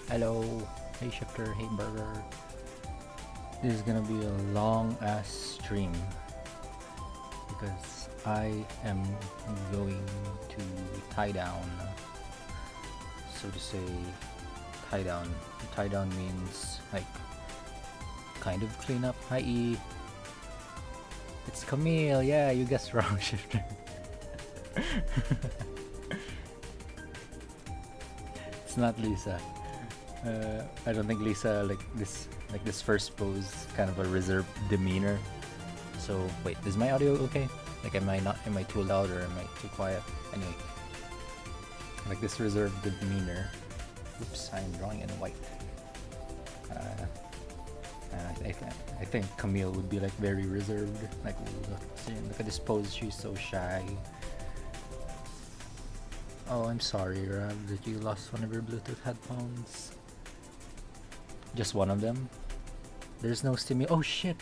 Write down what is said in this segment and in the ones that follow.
Hello, hey Shifter, hey Burger. This is gonna be a long ass stream because I am going to tie down, so to say, tie down. Tie down means like kind of clean up, i.e. It's Camille, yeah, you guessed wrong, Shifter. It's not Lisa. I don't think Lisa like this first pose kind of a reserved demeanor. So wait, is my audio okay? Like am I too loud or am I too quiet? Anyway, like this reserved demeanor. Oops, I'm drawing in white. I think Camille would be like very reserved. Like look at this pose, she's so shy. Oh, I'm sorry, Rav, that you lost one of your Bluetooth headphones. Just one of them? There's no oh shit!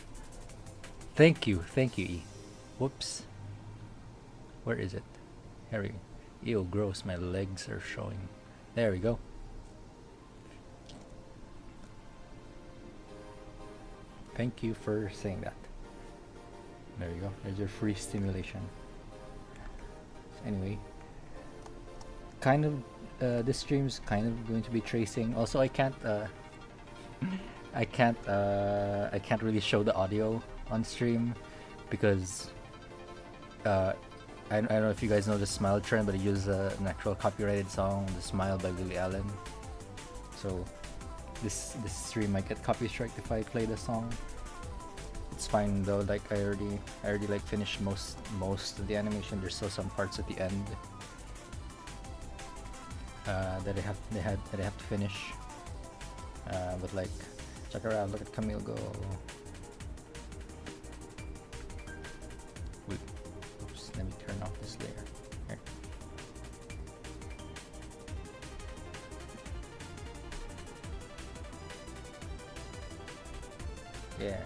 Thank you, E. Whoops. Where is it? Here we go. Ew, gross, my legs are showing. There we go. Thank you for saying that. There you go, there's your free stimulation. Anyway, kind of, this stream's kind of going to be tracing. Also, I can't really show the audio on stream because I don't know if you guys know the Smile trend, but I use an actual copyrighted song, "The Smile" by Willie Allen. So this stream might get copy striked if I play the song. It's fine though. Like I already like finished most of the animation. There's still some parts at the end that I have to finish. But like, check her out. Look at Camille go. Wait, oops. Let me turn off this layer. Here. Yeah.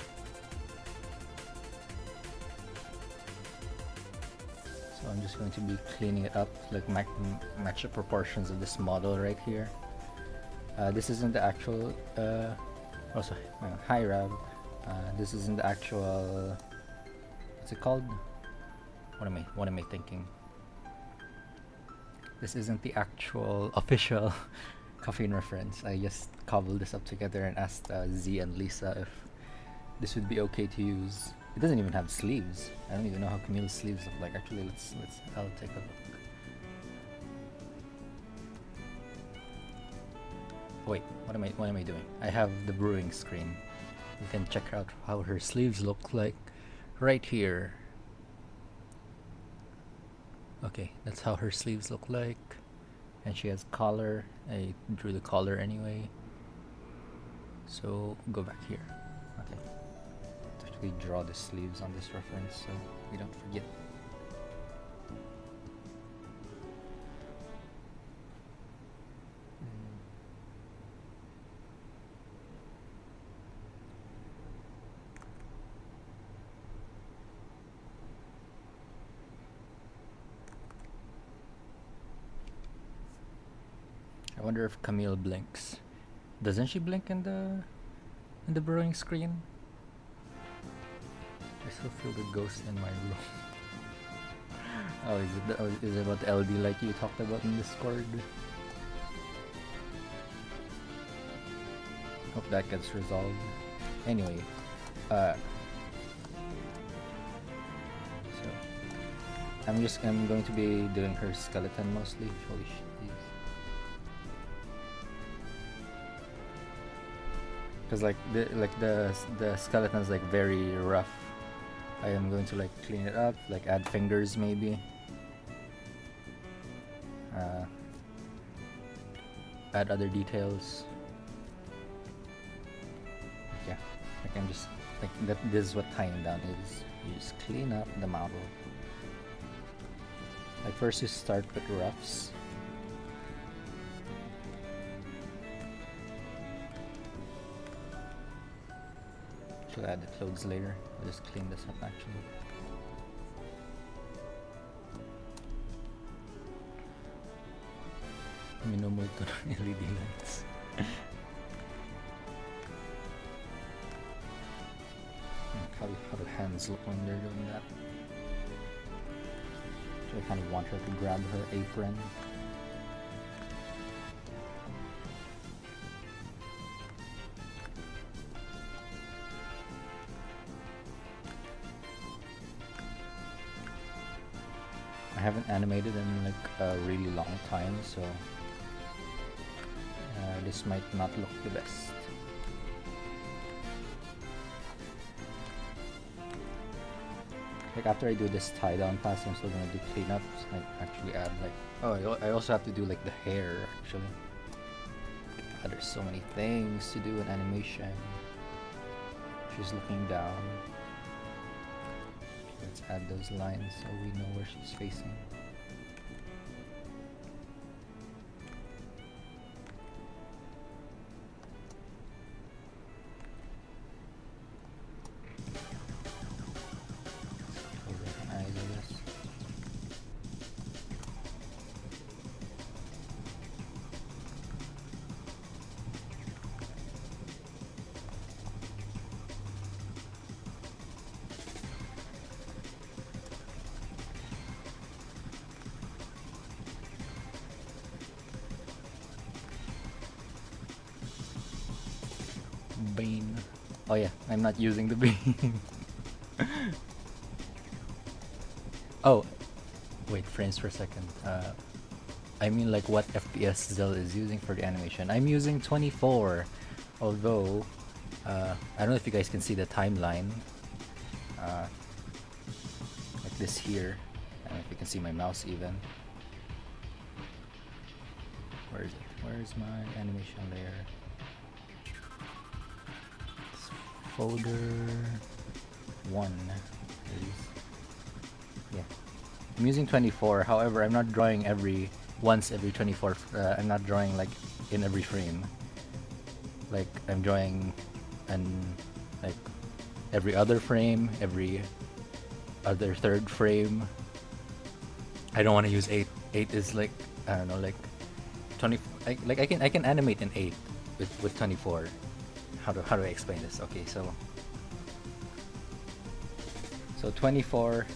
So I'm just going to be cleaning it up, like match the proportions of this model right here. This isn't the actual. Oh, sorry. Hi, Rav. This isn't the actual. What's it called? What am I thinking? This isn't the actual official caffeine reference. I just cobbled this up together and asked Z and Lisa if this would be okay to use. It doesn't even have sleeves. I don't even know how Camille's sleeves look like. Actually, I'll take a look. Wait, what am I doing? I have the brewing screen. You can check out how her sleeves look like right here. Okay, that's how her sleeves look like. And she has collar. I drew the collar anyway. So go back here. Okay. Actually draw the sleeves on this reference so we don't forget. I wonder if Camille blinks. Doesn't she blink in the brewing screen? I still feel the ghost in my room. Is it about the LD like you talked about in Discord? Hope that gets resolved. Anyway, so I'm going to be doing her skeleton mostly. Holy shit. Because like the skeleton's like very rough. I am going to like clean it up, like add fingers maybe. Add other details. Yeah, I can just like that. This is what tying down is. You just clean up the model. Like first you start with roughs. I'll add the clothes later. I'll just clean this up actually. Minumulto ng LED lights. how the hands look when they're doing that. So I kind of want her to grab her apron. I haven't animated in like a really long time, so this might not look the best. Like after I do this tie down pass, I'm still gonna do cleanups. Like actually add like, oh, I also have to do like the hair actually. God, there's so many things to do in animation. She's looking down. Let's add those lines so we know where she's facing. Bean. Oh yeah, I'm not using the bean. Oh, wait, frames per second. I mean like what FPS Zell is using for the animation. I'm using 24, although I don't know if you guys can see the timeline. Like this here. I don't know if you can see my mouse even. Where is it? Where's my animation layer? Folder 1, please. Yeah, I'm using 24. However, I'm not drawing once every 24. I'm not drawing like in every frame. Like I'm drawing, like every other frame, every other third frame. I don't want to use 8. 8 is like, I don't know, like 20. I can animate in 8 with 24. How do I explain this? Okay, so 24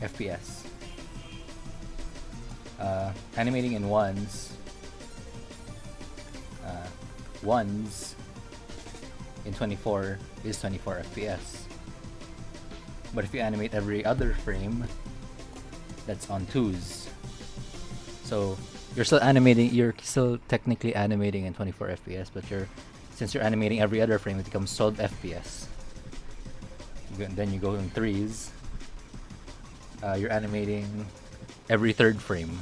FPS. Animating in ones. Ones in 24 is 24 FPS. But if you animate every other frame, that's on twos. So you're still technically animating in 24 FPS, but since you're animating every other frame, it becomes 12 FPS. Then you go in threes. You're animating every third frame,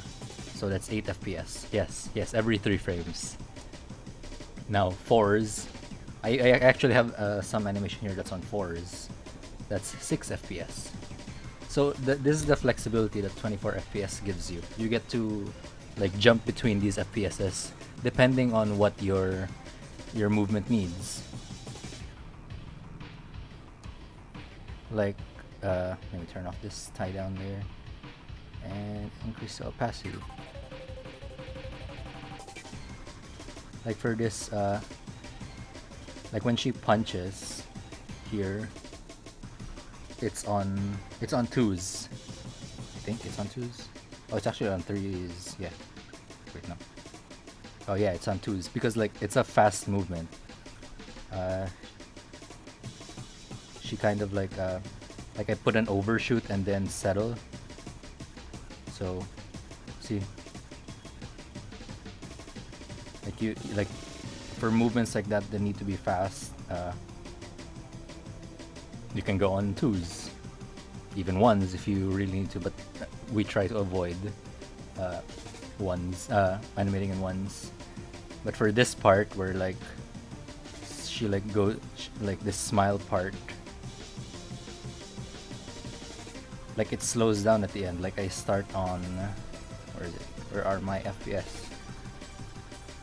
so that's 8 FPS. Yes, every 3 frames. Now fours, I actually have some animation here that's on fours. That's 6 FPS. So this is the flexibility that 24 FPS gives you. You get to like jump between these FPSs depending on what your movement needs. Like, let me turn off this tie down there and increase the opacity. Like for this, like when she punches here, it's on twos. I think it's on twos. Oh, it's actually on threes. Yeah. Wait, no. Oh yeah, it's on twos because like it's a fast movement. She kind of like I put an overshoot and then settle. So, see, like for movements like that that need to be fast, you can go on twos, even ones if you really need to. But we try to avoid ones, animating in ones. But for this part, where like she like like this smile part, like it slows down at the end. Like I start on, where is it? Where are my FPS?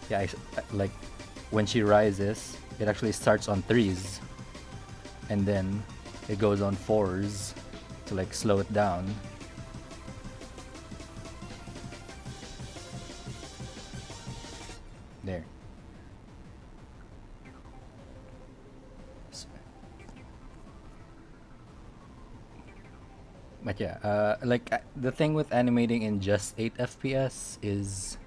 Yeah, like when she rises, it actually starts on threes, and then it goes on fours to like slow it down. There. But yeah, the thing with animating in just 8 FPS is,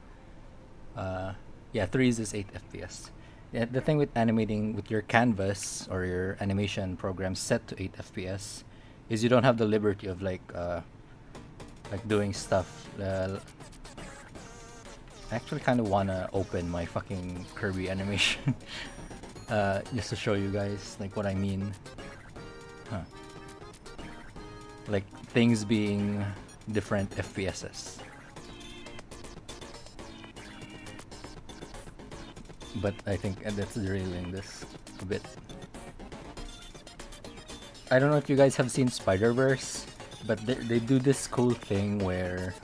yeah, threes is 8 FPS. Yeah, the thing with animating with your canvas or your animation program set to 8 FPS is you don't have the liberty of like doing stuff. I actually kind of wanna open my fucking Kirby animation, just to show you guys like what I mean. Huh. Like things being different FPSs. But I think that's derailing this a bit. I don't know if you guys have seen Spider-Verse, but they do this cool thing where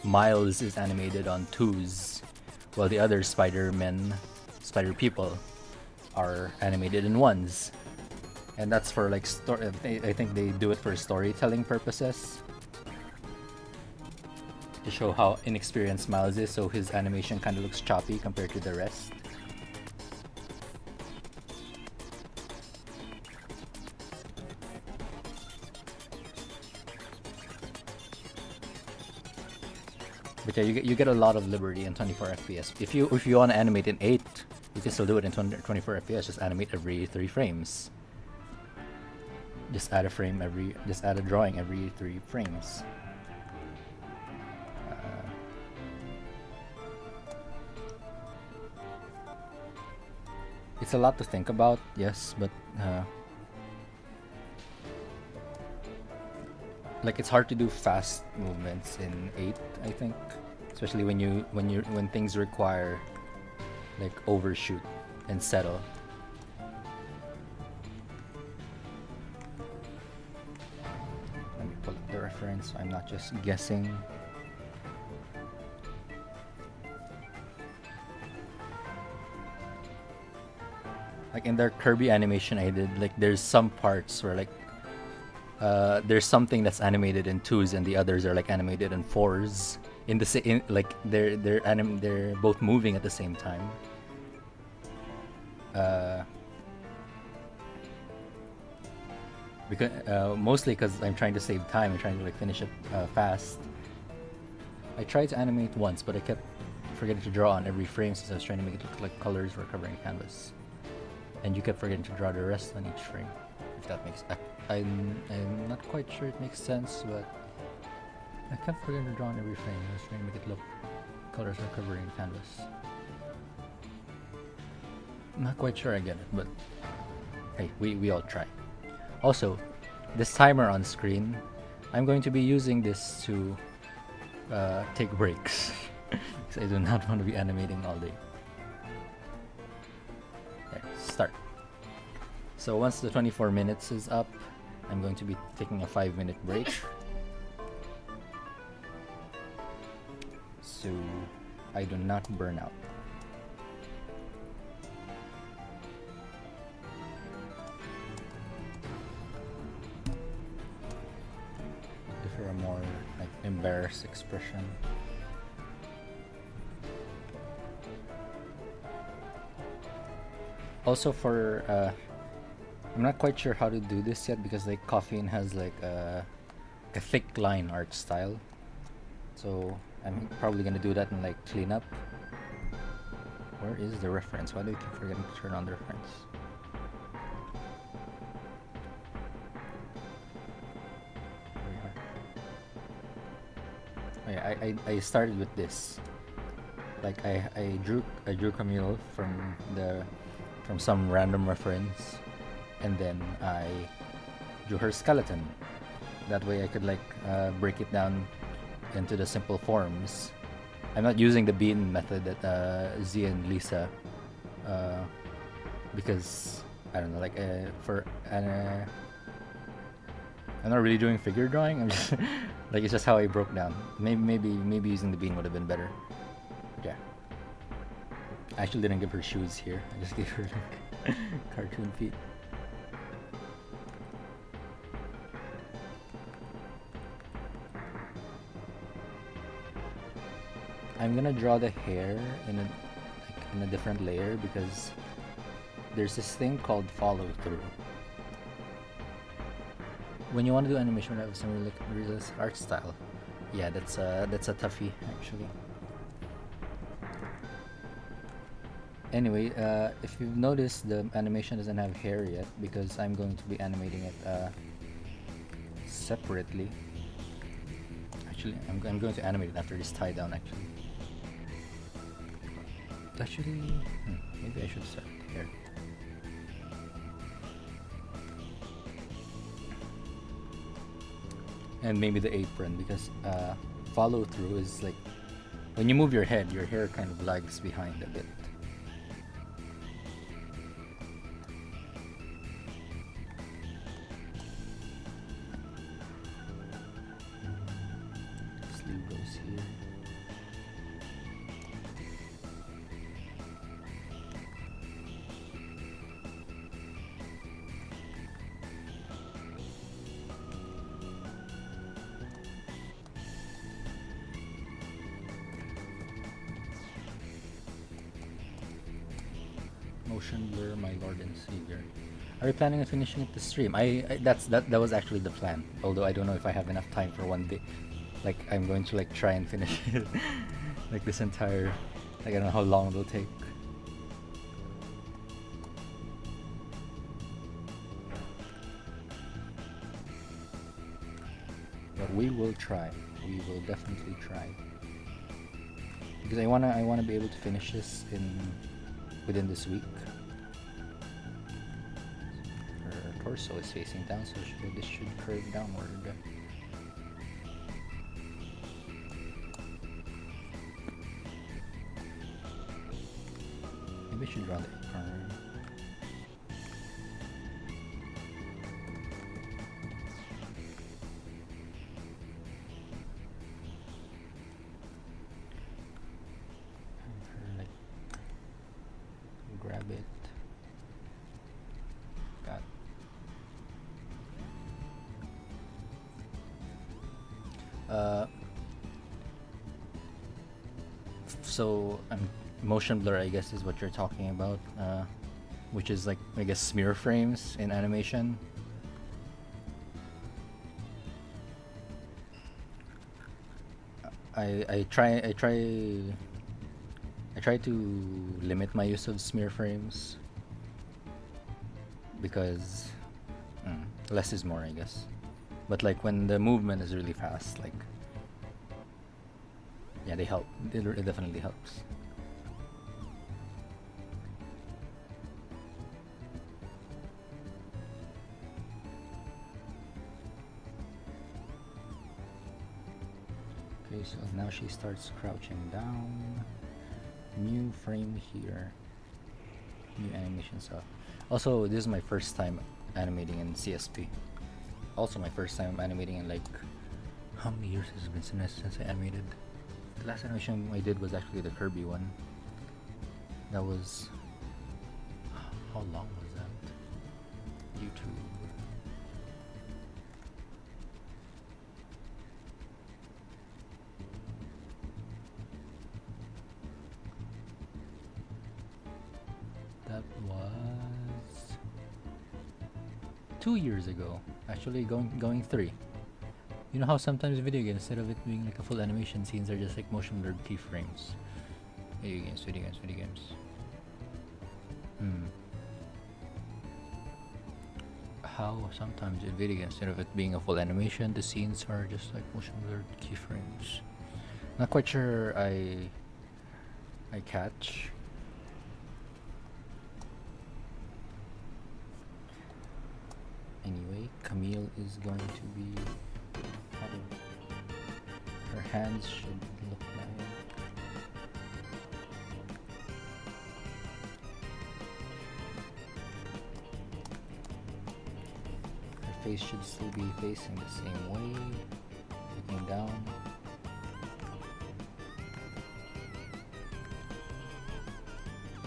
Miles is animated on twos, while the other Spider-Men, Spider people, are animated in ones. And that's for like story. I think they do it for storytelling purposes, to show how inexperienced Miles is, so his animation kind of looks choppy compared to the rest. But yeah, you get a lot of liberty in 24 FPS. If you want to animate in 8, you can still do it in 24 FPS. Just animate every 3 frames. Just add a drawing every 3 frames. It's a lot to think about, yes, but like it's hard to do fast movements in 8, I think, especially when things require like overshoot and settle. Let me pull up the reference so I'm not just guessing. Like in their Kirby animation I did, like there's some parts where like there's something that's animated in twos and the others are like animated in fours. In the like they're both moving at the same time. Because mostly because I'm trying to save time. I'm trying to like finish it fast. I tried to animate once, but I kept forgetting to draw on every frame since I was trying to make it look like colors were covering canvas. And you kept forgetting to draw the rest on each frame. If that makes I'm not quite sure it makes sense, but I kept forgetting to draw on every frame. I was trying to make it look colors are covering canvas. I'm not quite sure I get it, but hey, we all try. Also, this timer on screen, I'm going to be using this to take breaks because I do not want to be animating all day. Okay, start. So once the 24 minutes is up, I'm going to be taking a 5-minute break. So I do not burn out. For a more like embarrassed expression. Also for I'm not quite sure how to do this yet because like Coffeen has like a thick line art style, so I'm probably gonna do that and like clean up. Where is the reference? Why do I keep forgetting to turn on the reference? I started with this. Like I drew Camille from some random reference, and then I drew her skeleton. That way I could like break it down into the simple forms. I'm not using the bean method that Z and Lisa because I don't know, like I'm not really doing figure drawing. I'm just like it's just how I broke down. Maybe using the bean would have been better. But yeah. I actually didn't give her shoes here. I just gave her like cartoon feet. I'm gonna draw the hair in a different layer because there's this thing called follow through. when you want to do animation that have some realistic art style, yeah, that's a toughie actually. Anyway, if you've noticed, the animation doesn't have hair yet because I'm going to be animating it separately. Actually, I'm going to animate it after this tie down. Actually, maybe I should start here. And maybe the apron, because follow through is like when you move your head, your hair kind of lags behind a bit. Sleeve goes here. Motion blur, my lord and savior. Are you planning on finishing it this stream? That was actually the plan. Although I don't know if I have enough time for one day. Like I'm going to like try and finish it, like this entire. Like I don't know how long it'll take. But we will try. We will definitely try. Because I wanna be able to finish this within this week. Her torso is facing down, so this should curve downward. Maybe I should draw the acorn. Grab it. Got. So motion blur, I guess, is what you're talking about, which is like, I guess, smear frames in animation. I try to limit my use of smear frames because less is more, I guess. But like when the movement is really fast, like yeah, they help. It definitely helps. Okay, so now she starts crouching down. New frame here. New animation stuff. Also, this is my first time animating in CSP. Also my first time animating in like, how many years has it been since I animated? The last animation I did was actually the Kirby one. That was, how long was that? YouTube. That was 2 years ago. Actually, going 3. You know how sometimes video games, instead of it being like a full animation, scenes are just like motion blurred keyframes. Video games. How sometimes in video games, instead of it being a full animation, the scenes are just like motion blurred keyframes. Not quite sure I catch. Anyway, Camille is going to be, her hands should look like, her face should still be facing the same way, looking down.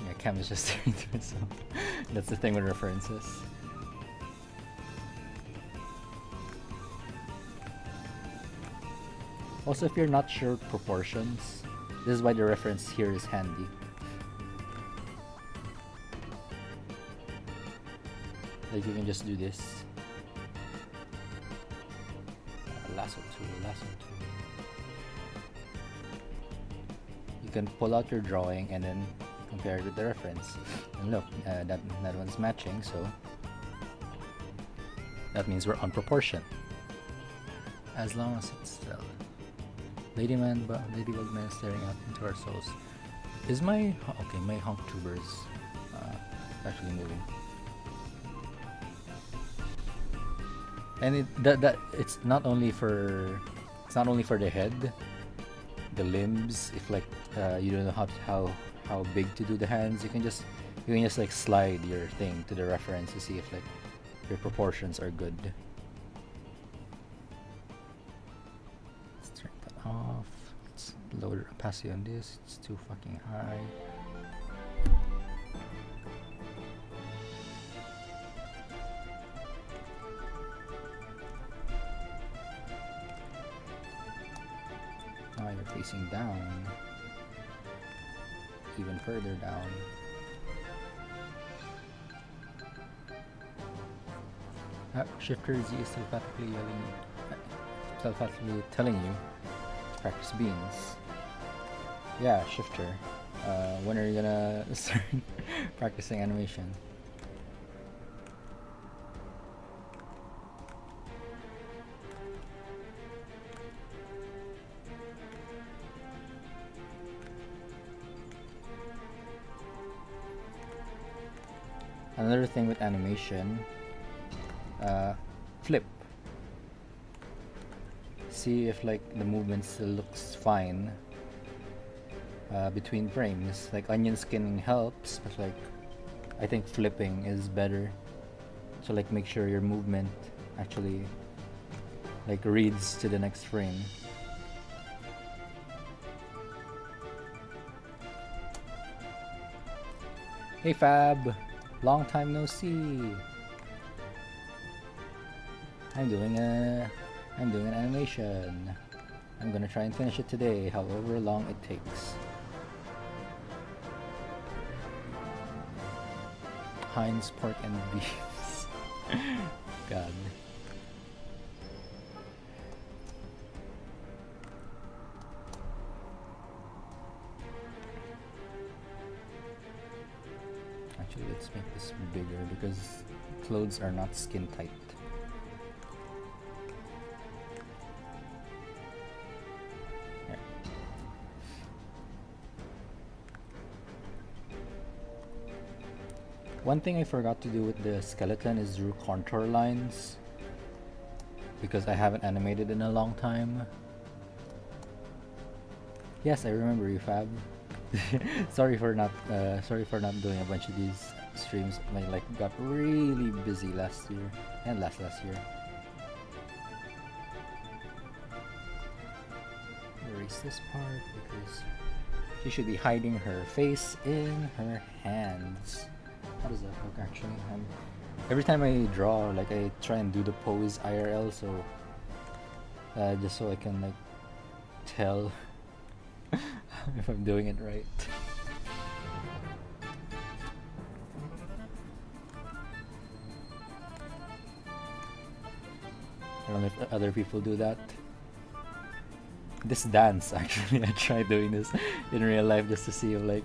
Yeah, Cam is just staring to itself. That's the thing with references. Also, if you're not sure proportions, this is why the reference here is handy. Like you can just do this. lasso tool, lasso tool. You can pull out your drawing and then compare it with the reference. And look, that one's matching, so that means we're on proportion. As long as it's still. Ladybug Man staring out into our souls. Is my okay? My honk tubers actually moving, and it's not only for the head, the limbs. If like you don't know how big to do the hands, you can just like slide your thing to the reference to see if like your proportions are good. Let's turn that off. Let's lower opacity on this. It's too fucking high. Now you're facing down, even further down. Shifter Z is telepathically telling you to practice beans. Yeah, Shifter. When are you gonna start practicing animation? Another thing with animation, flip. See if like the movement still looks fine between frames. Like onion skinning helps, but like I think flipping is better. So like make sure your movement actually like reads to the next frame. Hey Fab, long time no see. I'm doing an animation. I'm gonna try and finish it today, however long it takes. Heinz pork and beef. God. Actually, let's make this bigger because clothes are not skin tight. There. One thing I forgot to do with the skeleton is drew contour lines because I haven't animated in a long time. Yes, I remember you, Fab. sorry for not doing a bunch of these streams. I like got really busy last year and last year. Erase this part because she should be hiding her face in her hands. How does that look actually? Every time I draw, like I try and do the pose IRL, so just so I can like tell if I'm doing it right. I don't know if other people do that. This dance actually, I tried doing this in real life just to see if like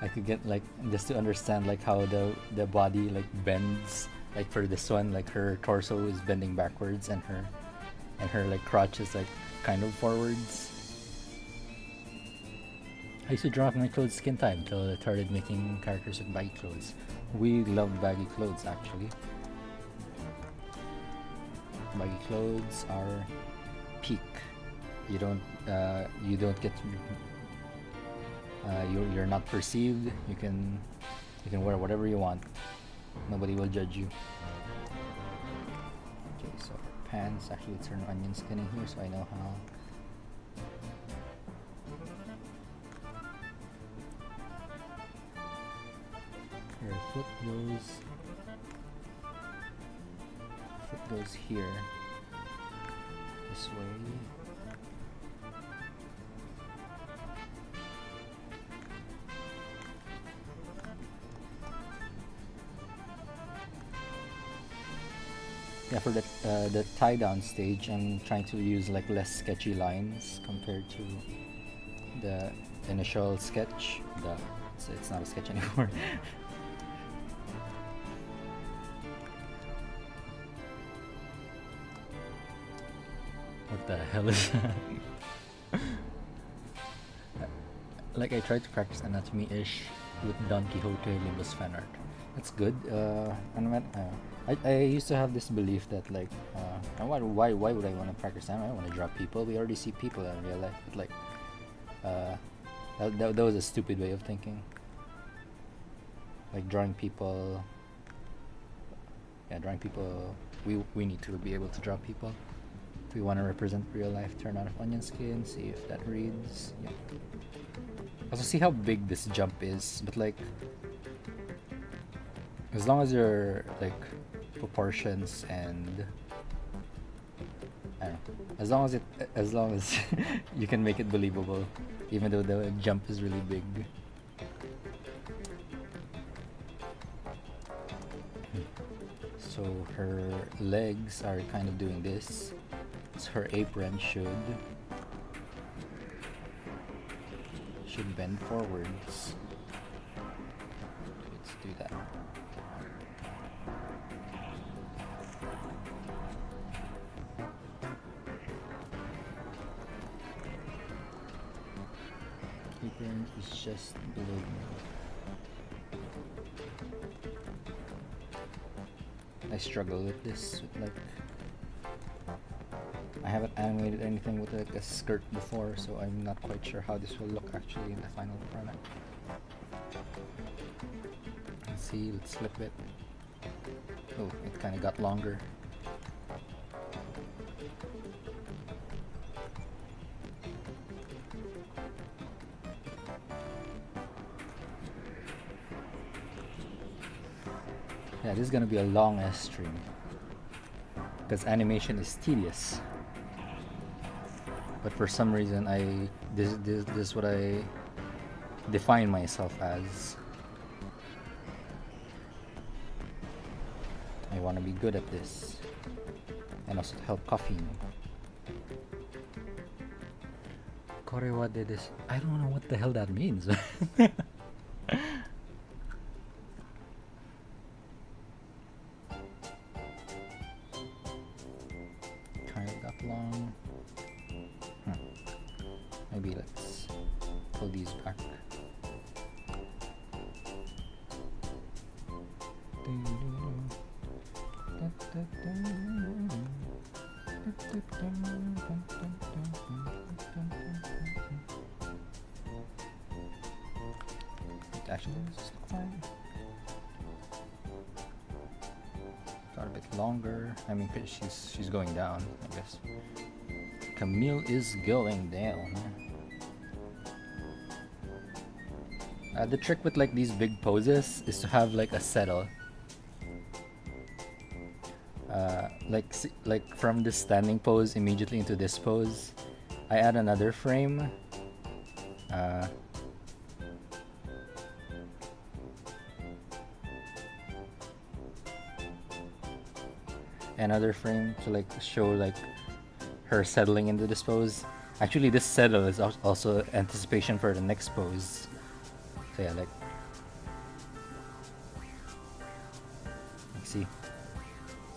I could get like just to understand like how the body like bends. Like for this one, like her torso is bending backwards and her like crotch is like kind of forwards. I used to draw my clothes skin tight until I started making characters with baggy clothes. We love baggy clothes actually. Baggy clothes are peak. You don't get you're not perceived. You can wear whatever you want. Nobody will judge you. Okay, so pants. Actually, let's turn onion skinning here so I know how. Her foot goes here. This way. Yeah, for the tie down stage, I'm trying to use like less sketchy lines compared to the initial sketch. It's not a sketch anymore. What the hell is that? Like I tried to practice anatomy-ish with Don Quixote Limbus fan art. That's good. I used to have this belief that like, why would I want to practice anime? I want to draw people. We already see people in real life. But like, uh, that was a stupid way of thinking. Like drawing people. Yeah, drawing people. We need to be able to draw people. If we want to represent real life, turn out of onion skin, see if that reads. Yeah. Also, see how big this jump is, but like, as long as your like proportions and I don't know, as long as you can make it believable, even though the jump is really big. So her legs are kind of doing this. So her apron should bend forwards. Let's do that. Apron is just below me. I struggle with this, like, I haven't animated anything with like a skirt before, so I'm not quite sure how this will look actually in the final product. Let's see, let's flip it. Oh, it kind of got longer. Yeah, this is gonna be a long ass stream because animation is tedious. But for some reason, this is what I define myself as. I want to be good at this, and also to help caffeine. Korewa de this. I don't know what the hell that means. Kind of got long. Maybe let's pull these back. Actually, this is fine. Got a bit longer. I mean, she's going down, I guess. Camille is going down. The trick with like these big poses is to have like a settle. Like from this standing pose immediately into this pose, I add another frame. Another frame to like show like her settling into this pose. Actually, this settle is also anticipation for the next pose. So yeah, like see,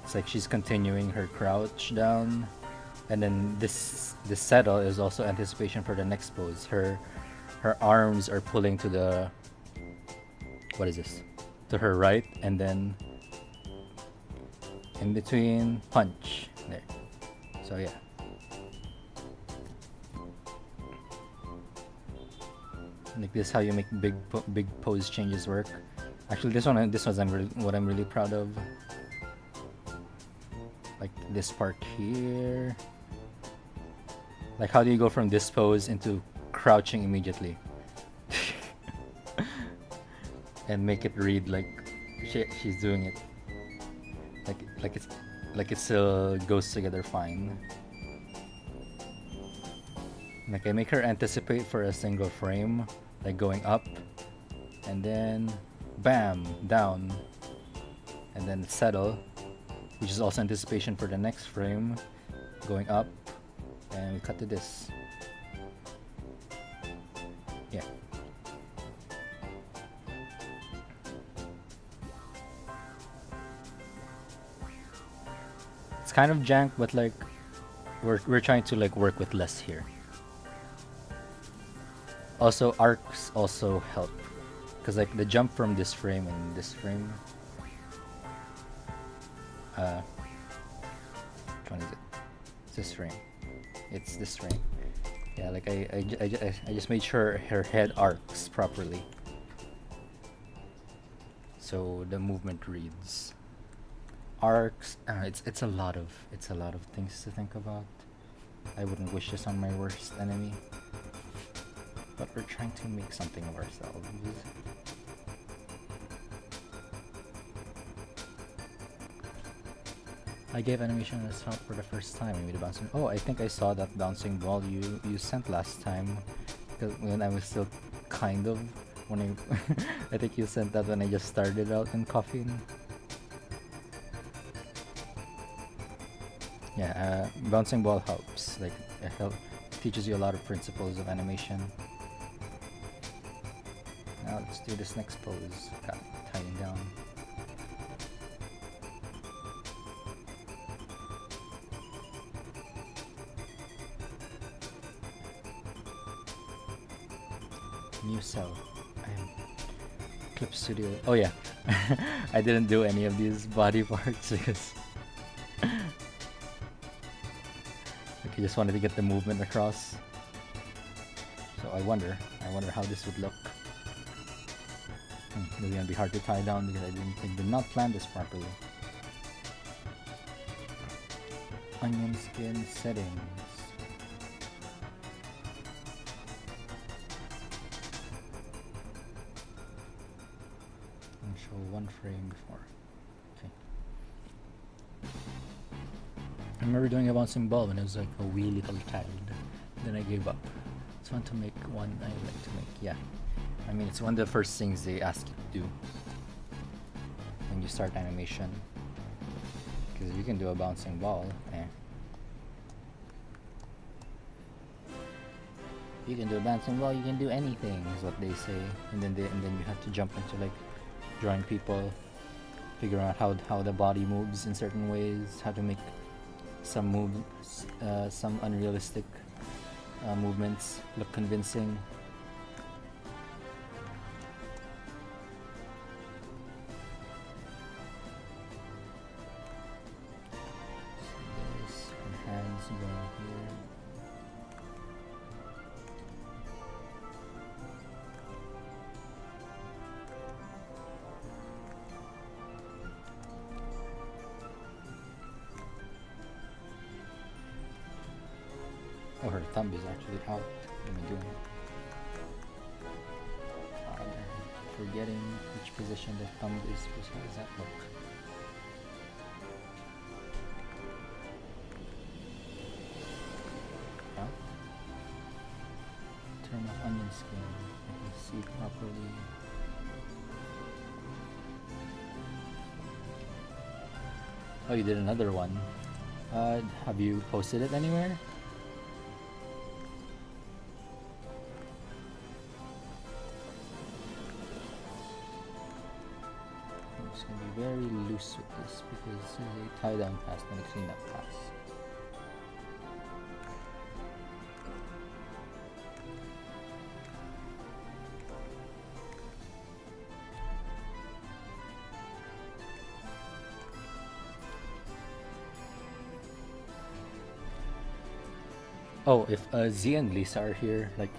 it's like she's continuing her crouch down, and then this settle is also anticipation for the next pose. Her arms are pulling to the, what is this? To her right, and then in between punch there. So yeah. Like this, how you make big pose changes work. Actually, this one what I'm really proud of. Like this part here. Like how do you go from this pose into crouching immediately, and make it read like she's doing it. Like it still goes together fine. Like I make her anticipate for a single frame, like going up, and then bam, down, and then settle, which is also anticipation for the next frame going up, and we cut to this. Yeah. It's kind of jank, but like we're trying to like work with less here. Also, arcs also help, because like the jump from this frame and this frame, which one is it? It's this frame. It's this frame. Yeah, like I just made sure her head arcs properly, so the movement reads. Arcs. It's a lot of things to think about. I wouldn't wish this on my worst enemy, but we're trying to make something of ourselves. I gave animation a shot for the first time. Maybe the bouncing. Oh, I think I saw that bouncing ball you sent last time, because when I was still kind of when I think you sent that when I just started out in Coffin. Yeah, bouncing ball helps. Like it teaches you a lot of principles of animation. Now let's do this next pose. Got it tying down. New cell. Clip Studio. Oh yeah, I didn't do any of these body parts because I just wanted to get the movement across. So I wonder how this would look. This is gonna be hard to tie down because I did not plan this properly. Onion skin settings. And show one frame before. Okay. I remember doing a bouncing ball when I was like a wee little child. Then I gave up. It's fun to make one I like to make. Yeah. I mean, it's one of the first things they ask you to do when you start animation. Because you can do a bouncing ball. You can do a bouncing ball. You can do anything, is what they say. And then you have to jump into like drawing people, figure out how the body moves in certain ways, how to make some moves, some unrealistic movements look convincing. Hands go here. Oh, her thumb is actually out. What am I doing? Forgetting which position the thumb is. How does that look? Turn off onion skin. I can see properly. Oh, you did another one. Have you posted it anywhere? I'm just gonna be very loose with this because this is a tie down pass and a clean up pass. Oh, if Z and Lisa are here, like,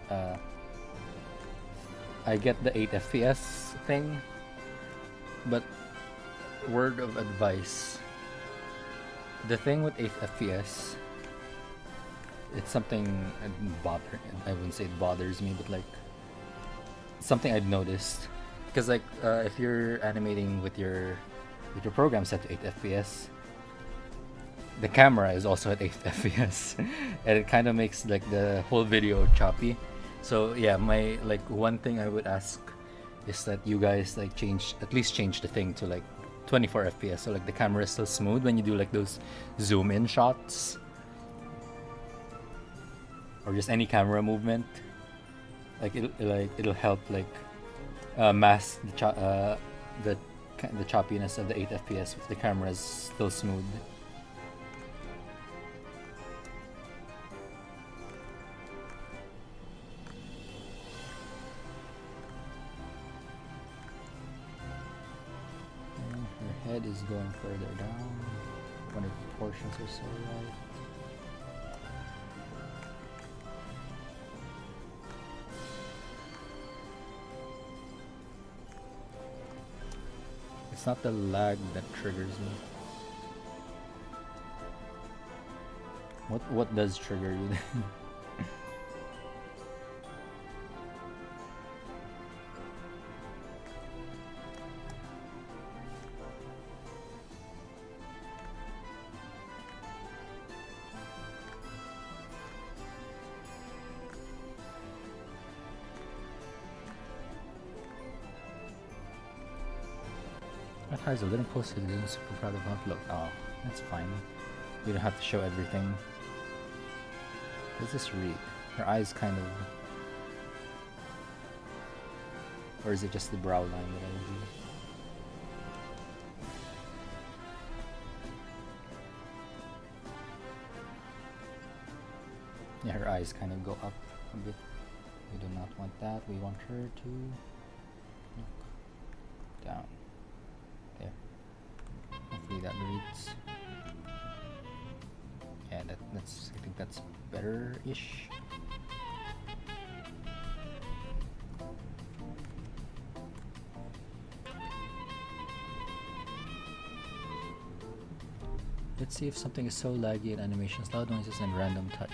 I get the 8 FPS thing, but word of advice, the thing with 8 FPS, it's something I wouldn't say it bothers me, but like, something I've noticed, because like, if you're animating with your program set to 8 FPS, the camera is also at 8 FPS and it kind of makes like the whole video choppy. So yeah, my like one thing I would ask is that you guys like at least change the thing to like 24 FPS, so like the camera is still smooth when you do like those zoom in shots or just any camera movement. Like it'll help like mask the the choppiness of the 8 FPS if the camera is still smooth. And her head is going further down. One of the proportions are so right. It's not the lag that triggers me. What does trigger you then? Advertiser didn't post it, didn't super proud of Outlook. Oh, that's fine. You don't have to show everything. What does this read? Her eyes kind of... Or is it just the brow line that I do? Yeah, her eyes kind of go up a bit. We do not want that. We want her to look down. There. Hopefully that reads. Yeah, that's. I think that's better-ish. Let's see if something is so laggy in animations, loud noises, and random touch.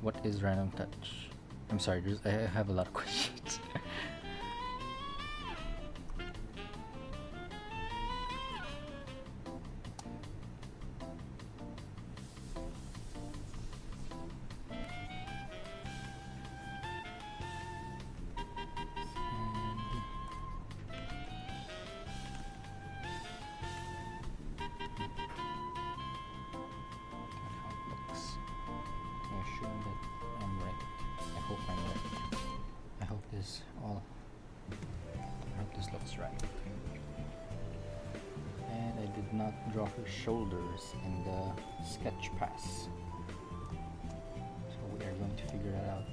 What is random touch? I'm sorry, I have a lot of questions. Shoulders in the sketch pass, so we are going to figure that out.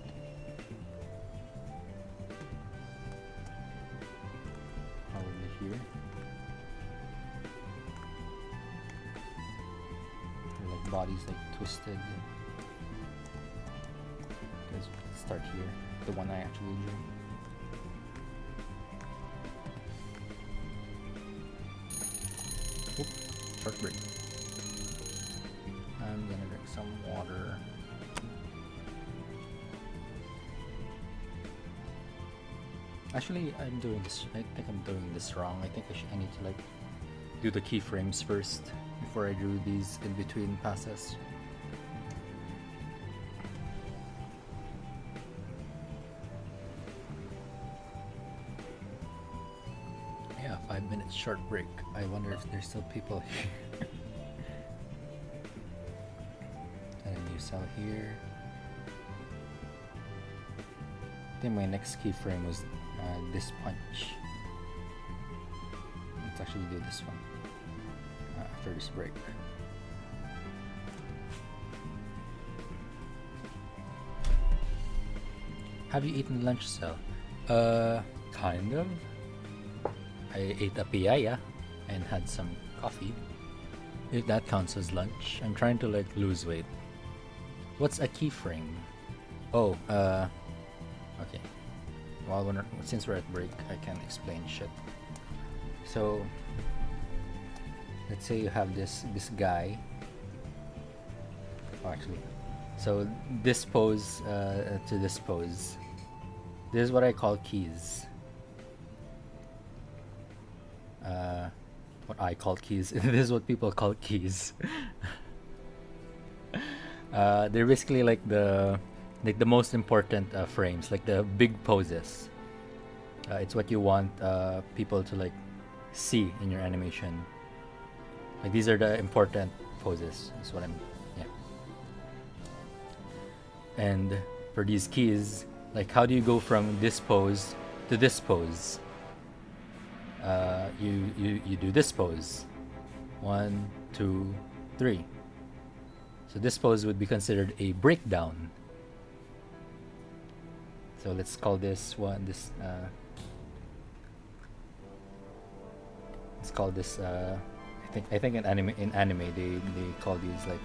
Probably here. Her like body's like twisted. Let's start here, the one I actually drew. Short break. I'm gonna drink some water. Actually, I'm doing this. I think I'm doing this wrong. I think I need to like do the keyframes first before I do these in between passes. Yeah, 5 minutes short break. I wonder if there's still people here. And a new cell here. I think my next keyframe was this punch. Let's actually do this one after this break. Have you eaten lunch, Cell? Kind of. I ate a piaya and had some coffee. If that counts as lunch. I'm trying to like lose weight. What's a keyframe? Oh, okay. Well, since we're at break, I can explain shit. So, let's say you have this guy. Oh, actually, so this pose to this pose. This is what I call keys. What I call keys. This is what people call keys. They're basically like the most important frames, like the big poses. It's what you want people to like see in your animation. Like these are the important poses. Is what I'm. Yeah. And for these keys, like how do you go from this pose to this pose? You do this pose. 1, 2, 3. So this pose would be considered a breakdown. So let's call this one let's call this I think in anime they call these like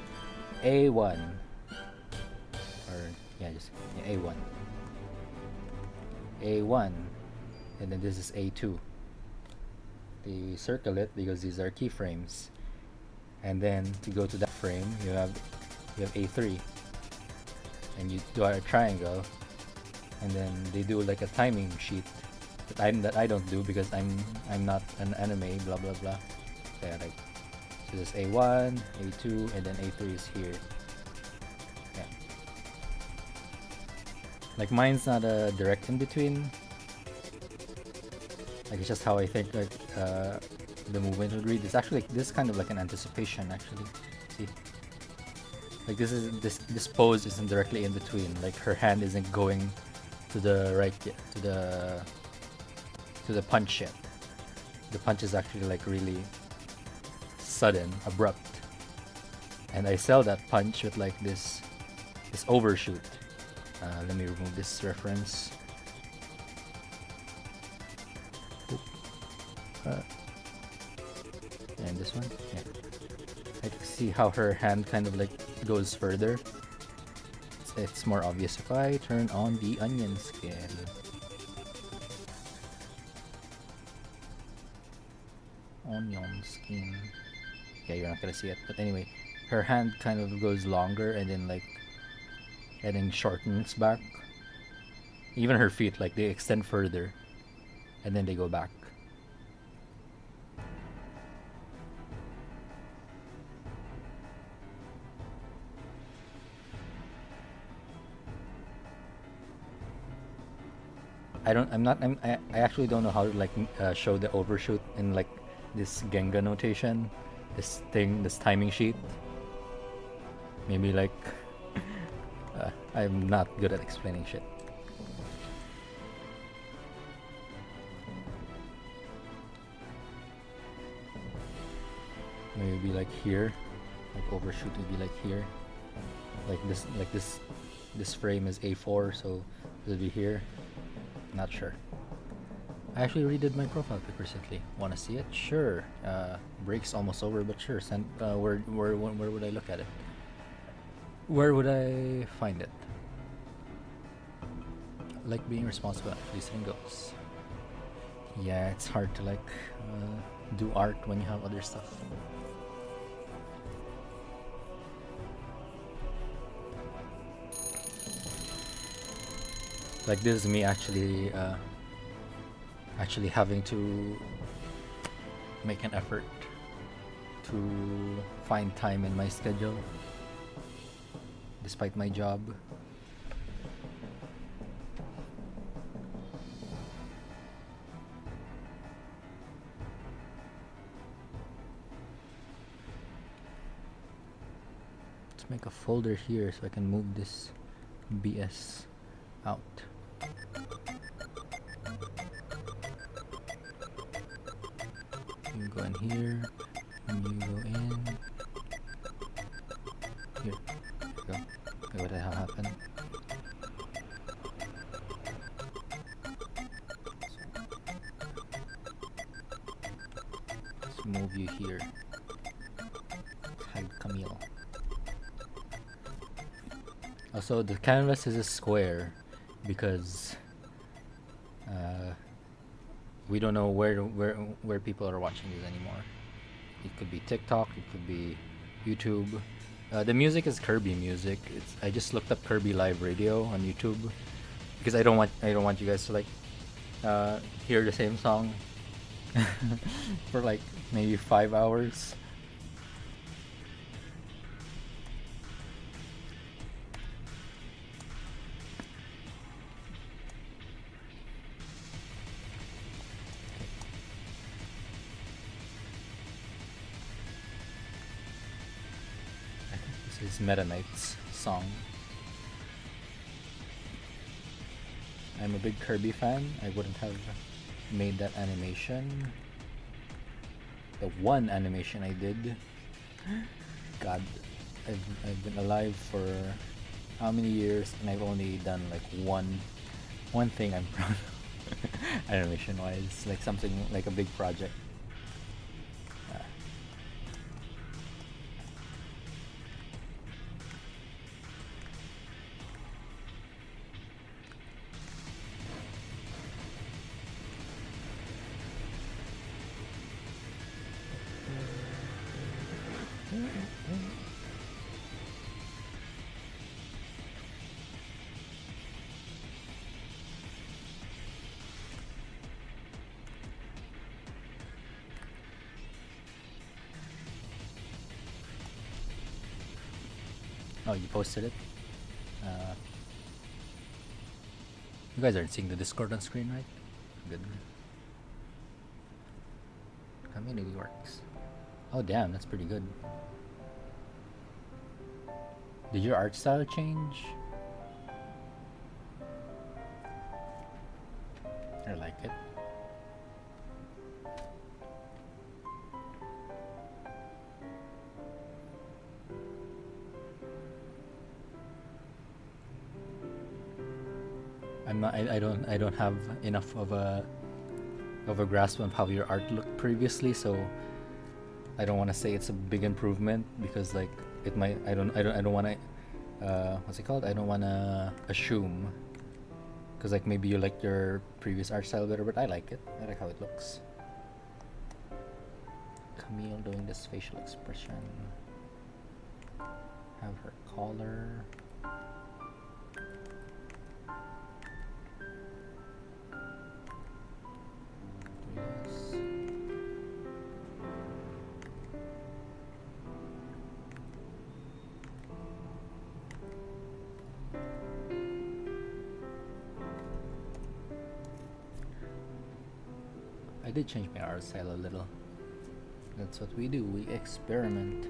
A1 or yeah, just yeah, A1. A1 and then this is A2. They circle it because these are keyframes. And then to go to that frame, you have A3. And you do a triangle. And then they do like a timing sheet that I don't do because I'm not an anime, blah blah blah. Yeah, like so there's A1, A2, and then A3 is here. Yeah. Like mine's not a direct in between. Like it's just how I think like the movement would read. It's actually like this kind of like an anticipation actually. See? Like this pose isn't directly in between. Like her hand isn't going to the right yet, to the punch yet. The punch is actually like really sudden, abrupt. And I sell that punch with like this overshoot. Let me remove this reference. And this one, yeah. I can see how her hand kind of like goes further. It's more obvious if I turn on the onion skin. Onion skin. Yeah, you're not gonna see it, but anyway, her hand kind of goes longer and then shortens back. Even her feet, like they extend further, and then they go back. I actually don't know how to like show the overshoot in like this Genga notation, this timing sheet. Maybe like I'm not good at explaining shit. Maybe like here, like overshoot would be like here, like this frame is A4, so it'll be here. Not sure. I actually redid my profile pic recently. Want to see it? Sure. Break's almost over, but sure. Send. Where would I look at it? Where would I find it? Like being responsible, actually setting goals. Yeah, it's hard to like do art when you have other stuff. Like this is me actually having to make an effort to find time in my schedule despite my job. Let's make a folder here so I can move this BS out. You go in here, and you go in here. There you go. Okay, what the hell happened? Let's move you here. Let's hide Camille. Also, the canvas is a square because we don't know where people are watching this anymore. It could be TikTok, it could be YouTube. The music is Kirby music. I just looked up Kirby Live Radio on YouTube because I don't want you guys to like hear the same song for like maybe 5 hours. This is Meta Knight's song. I'm a big Kirby fan. I wouldn't have made that animation. The one animation I did. God, I've been alive for how many years, and I've only done like one thing I'm proud of animation wise, like something like a big project. Oh, you posted it? You guys aren't seeing the Discord on screen, right? Good. Community works. Oh damn, that's pretty good. Did your art style change? I like it. I don't have enough of a grasp on how your art looked previously, so I don't want to say it's a big improvement because like it might I don't want to what's it called? I don't want to assume because like maybe you like your previous art style better, but I like it. I like how it looks. Camille doing this facial expression. Have her collar. I did change my art style a little. That's what we do. We experiment.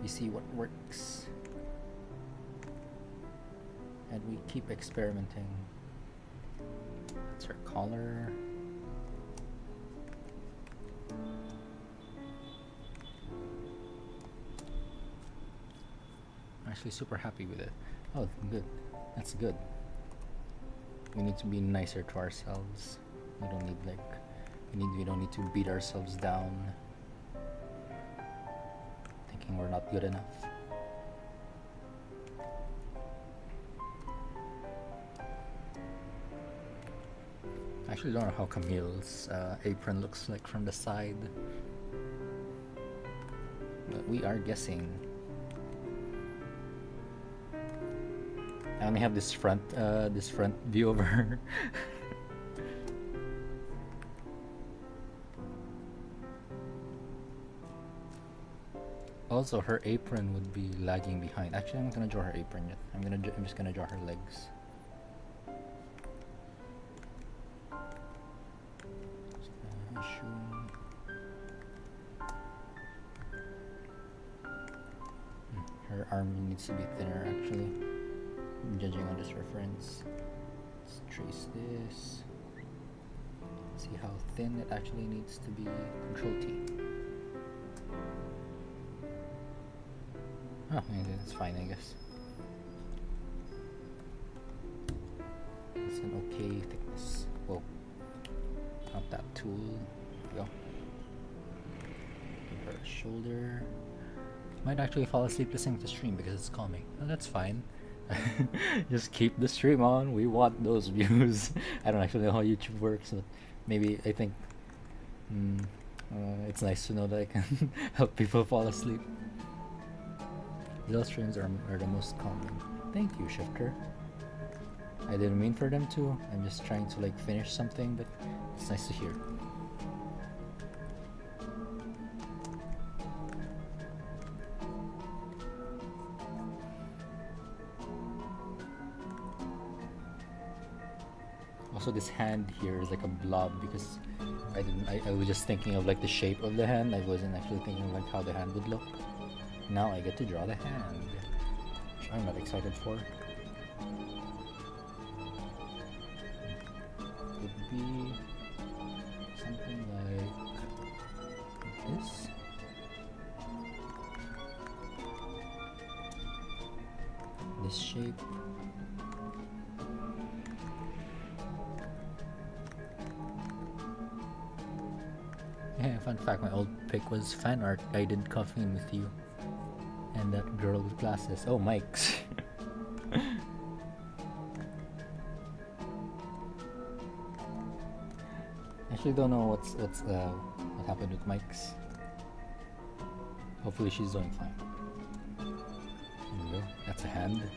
We see what works. And we keep experimenting. That's her collar. I'm actually super happy with it. Oh, good. That's good. We need to be nicer to ourselves. We don't need like we don't need to beat ourselves down thinking we're not good enough. I actually don't know how Camille's apron looks like from the side, but we are guessing. I only have this front view of her. Also, her apron would be lagging behind. Actually, I'm not gonna draw her apron yet. I'm just gonna draw her legs. Her arm needs to be thinner. Actually, I'm judging on this reference. Let's trace this. See how thin it actually needs to be. Control T. Oh, that's fine, I guess. It's an okay thickness. Whoa. Not that tool. There we go. Give her a shoulder. Might actually fall asleep listening to the stream because it's calming. Oh, that's fine. Just keep the stream on. We want those views. I don't actually know how YouTube works, but maybe I think it's nice to know that I can help people fall asleep. Those streams are the most common. Thank you, Shifter. I didn't mean for them to. I'm just trying to like finish something, but it's nice to hear. Also, this hand here is like a blob because I was just thinking of like the shape of the hand. I wasn't actually thinking of like how the hand would look. Now I get to draw the hand, which I'm not excited for. Could be something like this. This shape. Yeah, fun fact, my old pic was fan art. I did Coffee with You. And that girl with glasses. Oh, Mike's. Actually don't know what happened with Mike's. Hopefully she's doing fine. There we go. That's a hand.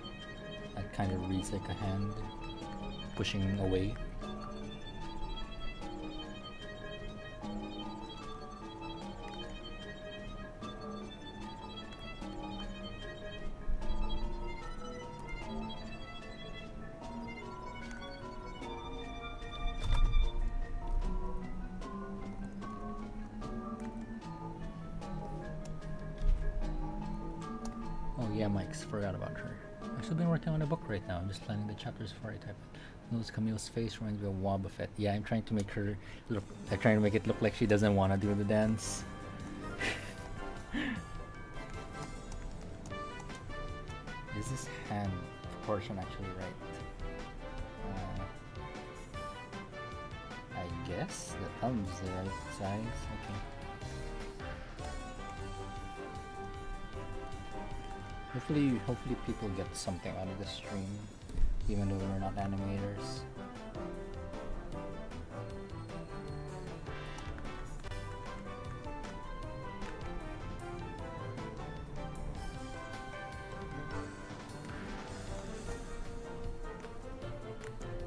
That kind of reads like a hand pushing away. Yeah, Mike's, forgot about her. I've still been working on a book right now. I'm just planning the chapters before I type it. Notice Camille's face reminds me of Wobbuffet. Yeah, I'm trying to make her look. I'm trying to make it look like she doesn't want to do the dance. Is this hand proportion actually right? I guess the thumb's the right size. Okay. Hopefully people get something out of the stream, even though we're not animators.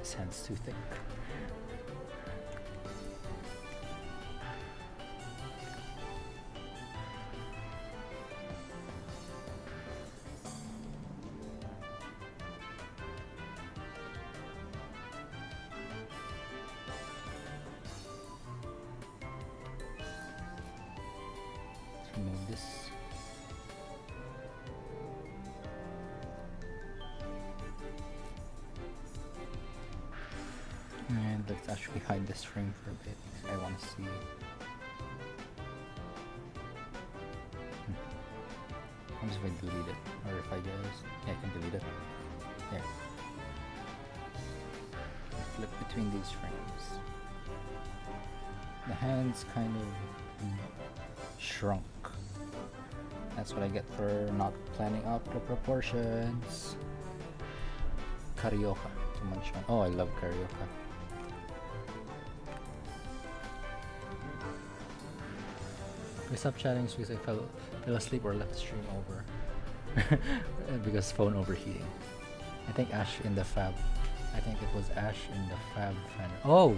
This hand's too thick. Remove this. And let's actually hide this frame for a bit. I want to see. I'm just going to delete it. Or if I just... Yeah, I can delete it. There. Flip between these frames. The hand's kind of shrunk. That's what I get for not planning out the proportions. Carioca to munch on. Oh, I love Carioca. I stopped chatting because I fell asleep or left the stream over. Because phone overheating. I think Ash in the Fab. I think it was Ash in the Fab fan. Oh!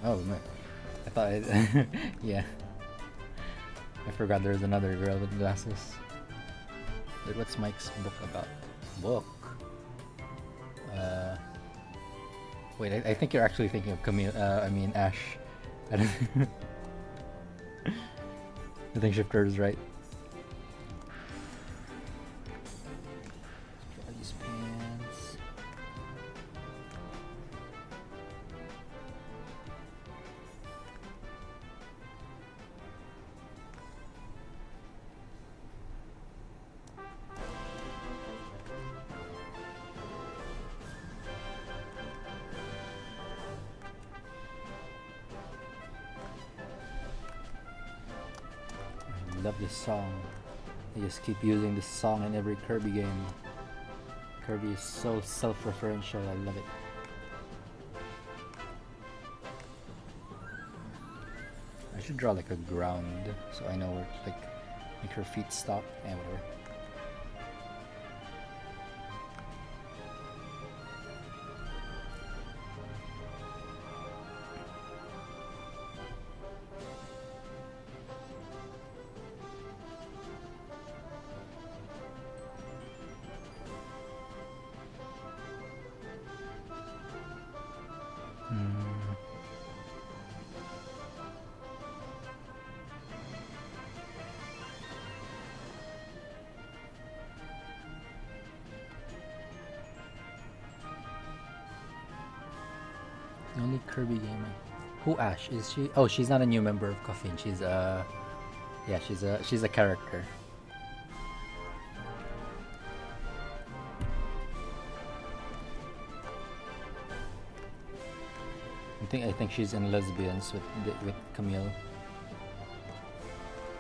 Oh, man. I thought it... yeah. I forgot there's another girl with glasses. Wait, what's Mike's book about? Book? Wait, I think you're actually thinking of Camille, I mean Ash. I don't I think Shifter is right. Let's try these pants. I love this song. I just keep using this song in every Kirby game. Kirby is so self-referential, I love it. I should draw like a ground so I know where to like make her feet stop and whatever. The only Kirby game. Who Ash is she? Oh, she's not a new member of Coffin. She's yeah, she's a character. I think she's in Lesbians with Camille.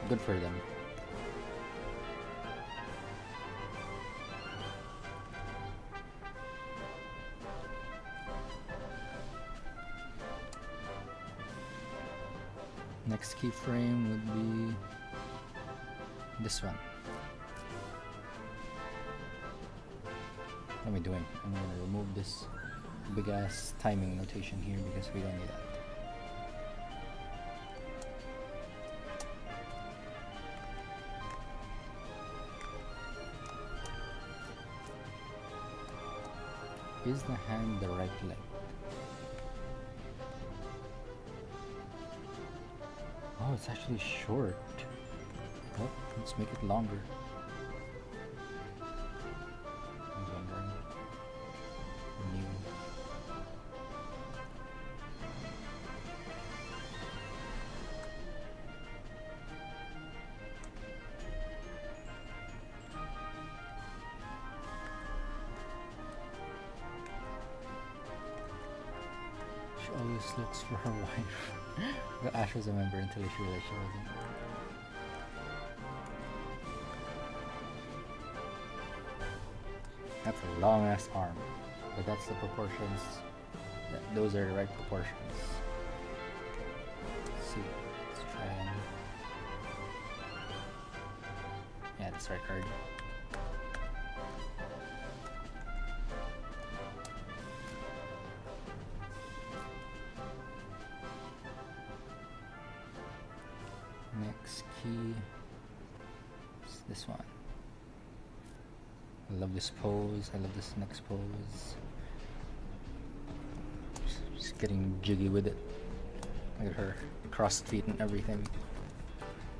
Good for them. Next keyframe would be this one. What am I doing? I'm gonna remove this big ass timing notation here because we don't need that. Is the hand the right leg? Oh, it's actually short. Oh, let's make it longer. I was wondering. New. She always looks for her wife. But Ash was a member until she realized she wasn't. That's a long ass arm. But that's the proportions. Those are the right proportions. Let's see. Let's try and. Yeah, that's right card. Next key is this one. I love this pose. I love this next pose. Just getting jiggy with it. Look at her crossed feet and everything.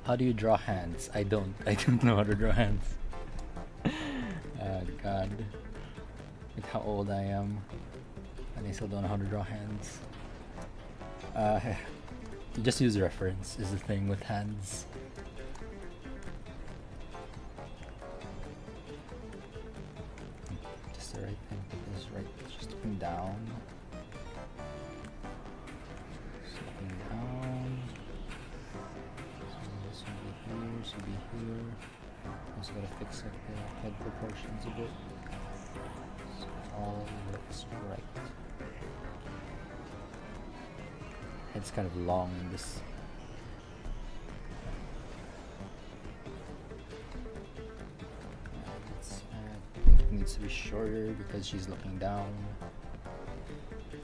How do you draw hands? I don't know how to draw hands. God. Look how old I am. And I still don't know how to draw hands. Just use reference is the thing with hands. Just the right thing. This is right. Just looking down. Just looking down. So this will be here. This will be here. Just gotta fix up the head proportions a bit. So it all looks right. It's kind of long in this. I think it needs to be shorter because she's looking down.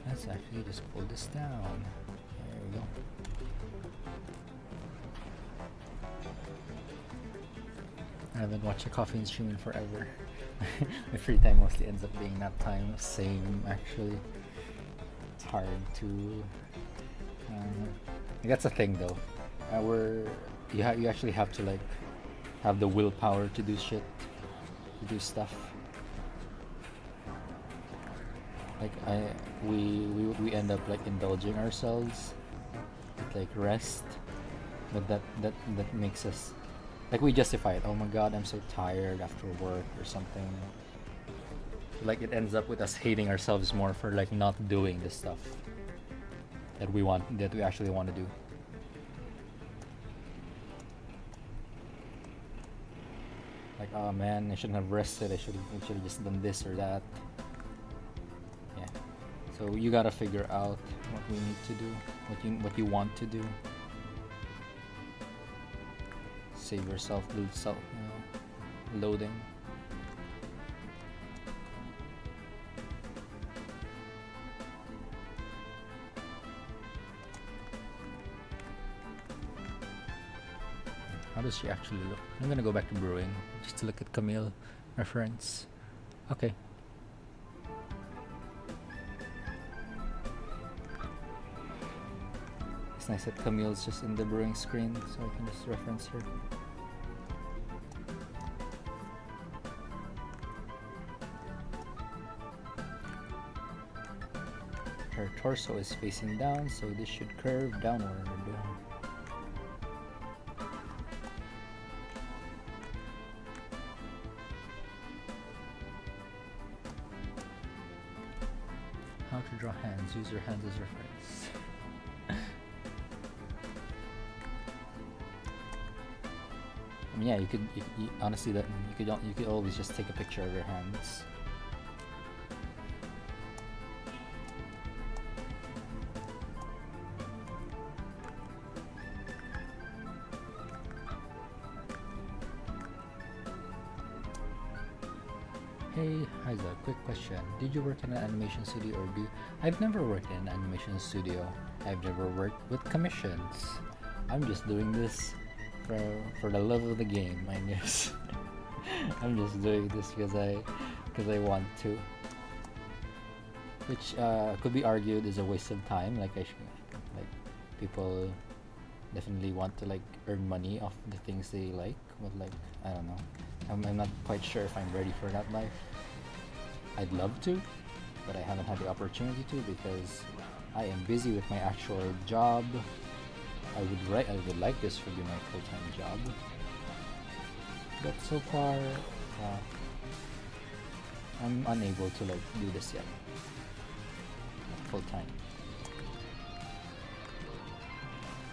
Let's actually just pull this down. There we go. I haven't watched a Coffin stream in forever. My free time mostly ends up being nap time. Same actually. It's hard to. That's a thing though. You actually have to like have the willpower to do shit, to do stuff. Like we end up like indulging ourselves with like rest, but that makes us like we justify it. Oh my god, I'm so tired after work or something. Like it ends up with us hating ourselves more for like not doing this stuff that we actually want to do. Like, oh man, I shouldn't have rested. I should have just done this or that. Yeah. So you gotta figure out what we need to do, what you want to do. Save yourself loading. How does she actually look? I'm gonna go back to brewing just to look at Camille reference. Okay. It's nice that Camille's just in the brewing screen so I can just reference her. Her torso is facing down, so this should curve downward. How to draw hands. Use your hands as reference. I mean, yeah, you could honestly that you could always just take a picture of your hands. Hey, Heiza, quick question. Did you work in an animation studio or do... I've never worked in an animation studio. I've never worked with commissions. I'm just doing this for the love of the game, I guess. I'm just doing this because I want to. Which could be argued is a waste of time. Like people definitely want to like earn money off the things they like, but like I don't know. I'm not quite sure if I'm ready for that life. I'd love to, but I haven't had the opportunity to because I am busy with my actual job. I would like this to be my full-time job, but so far I'm unable to like do this yet full-time.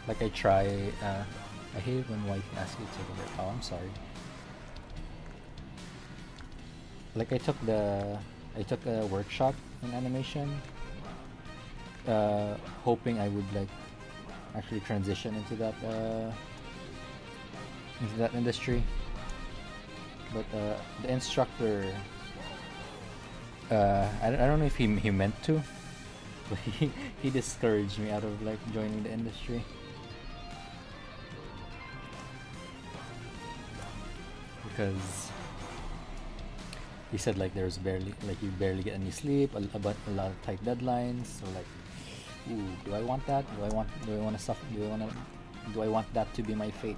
Like I try. I hate when wife asks you to take a break. Oh, I'm sorry. Like I took a workshop in animation, hoping I would like actually transition into that industry, but the instructor, I don't know if he meant to, but he discouraged me out of like joining the industry because he said like there's barely like you barely get any sleep, about a lot of tight deadlines. So like, ooh, do I want that? Do I want to suffer? Do I want that to be my fate?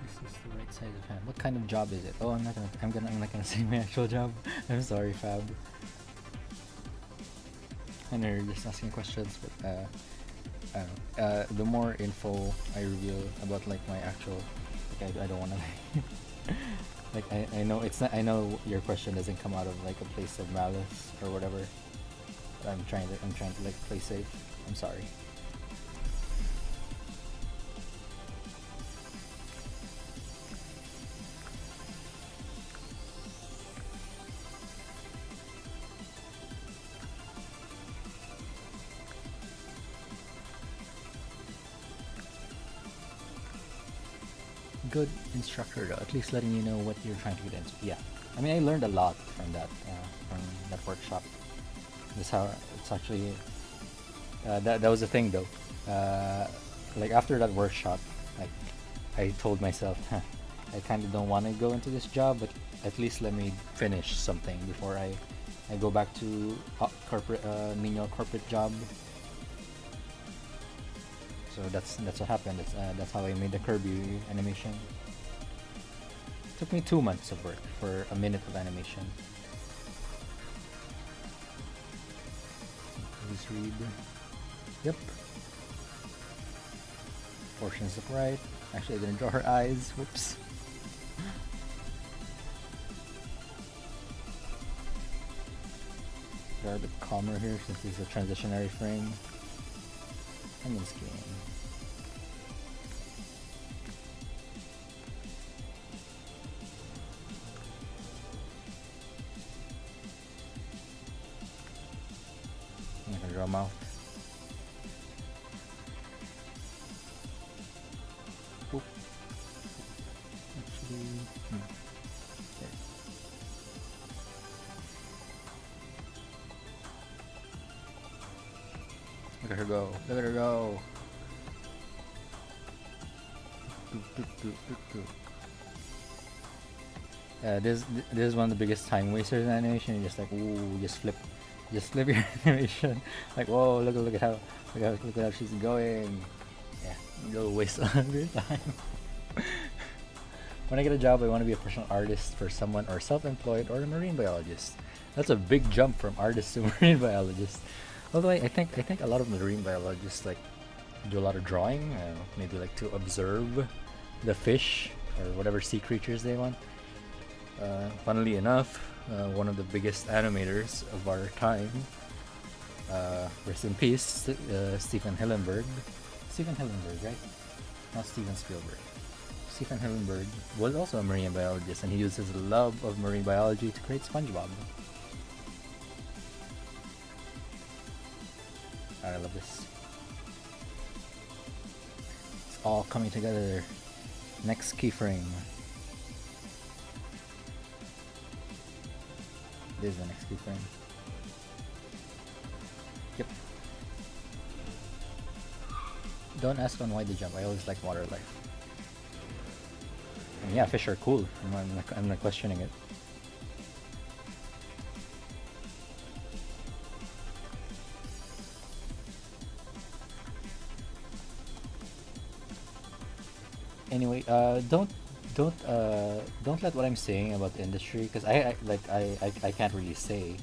This is the right size of hand. What kind of job is it? Oh, I'm not gonna say my actual job. I'm sorry, Fab. I know you're just asking questions, but I don't know. The more info I reveal about like my actual, like I don't want to like I know it's not. I know your question doesn't come out of like a place of malice or whatever. But I'm trying to like play safe. I'm sorry. Good instructor though, at least letting you know what you're trying to get into. Yeah, I mean I learned a lot from that workshop. That's how it's actually that was the thing though. Like after that workshop, like I told myself, I kind of don't want to go into this job, but at least let me finish something before I go back to corporate menial corporate job. So that's what happened. That's how I made the Kirby animation. It took me 2 months of work for a minute of animation. Please read. Yep. Portions look right. Actually, I didn't draw her eyes. Whoops. They're a bit calmer here since this is a transitionary frame. I'm in skiing. I'm gonna draw a mouth. Oop. Actually, okay. Look at her go. Look at her go. This is one of the biggest time wasters in animation. You're just like, ooh, just flip your animation. Like, whoa, look at how she's going. Yeah, you'll waste a lot of your time. When I get a job, I want to be a professional artist for someone, or self-employed, or a marine biologist. That's a big jump from artist to marine biologist. Although I think a lot of marine biologists like do a lot of drawing, maybe like to observe the fish or whatever sea creatures they want. Funnily enough, one of the biggest animators of our time, rest in peace, Stephen Hillenburg. Stephen Hillenburg, right? Not Steven Spielberg. Stephen Hillenburg was also a marine biologist, and he used his love of marine biology to create SpongeBob. I love this. It's all coming together. Next keyframe. This is the next keyframe. Yep. Don't ask on why they jump. I always like water life. And yeah, fish are cool. I'm not questioning it. Anyway, don't let what I'm saying about the industry, because I can't really say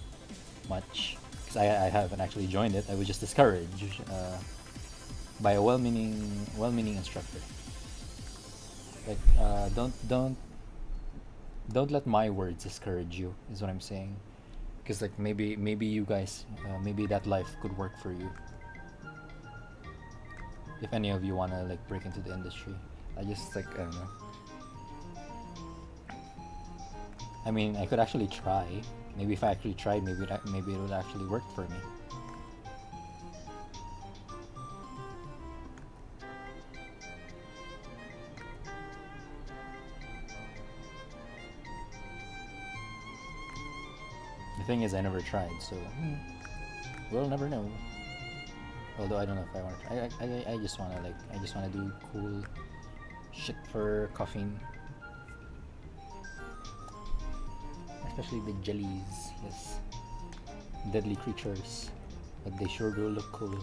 much because I haven't actually joined it. I was just discouraged by a well-meaning instructor. Like don't let my words discourage you, is what I'm saying. Because like maybe you guys maybe that life could work for you if any of you wanna like break into the industry. I just like I don't know. I mean, I could actually try. Maybe if I actually tried, maybe it would actually work for me. The thing is, I never tried, so we'll never know. Although I don't know if I want to try. I just wanna do cool shit for caffeine. Especially the jellies, yes. Deadly creatures. But they sure do look cool.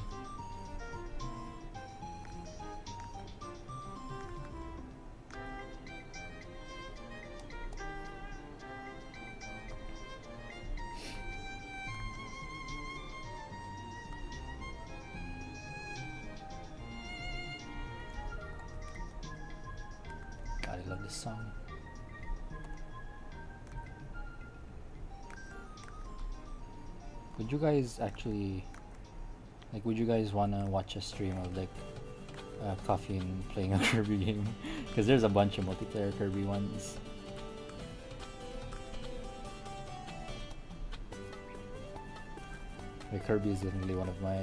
God, I love this song. Would you guys actually would you guys wanna watch a stream of like Coffee and playing a Kirby game? Because there's a bunch of multiplayer Kirby ones. Like Kirby is definitely one of my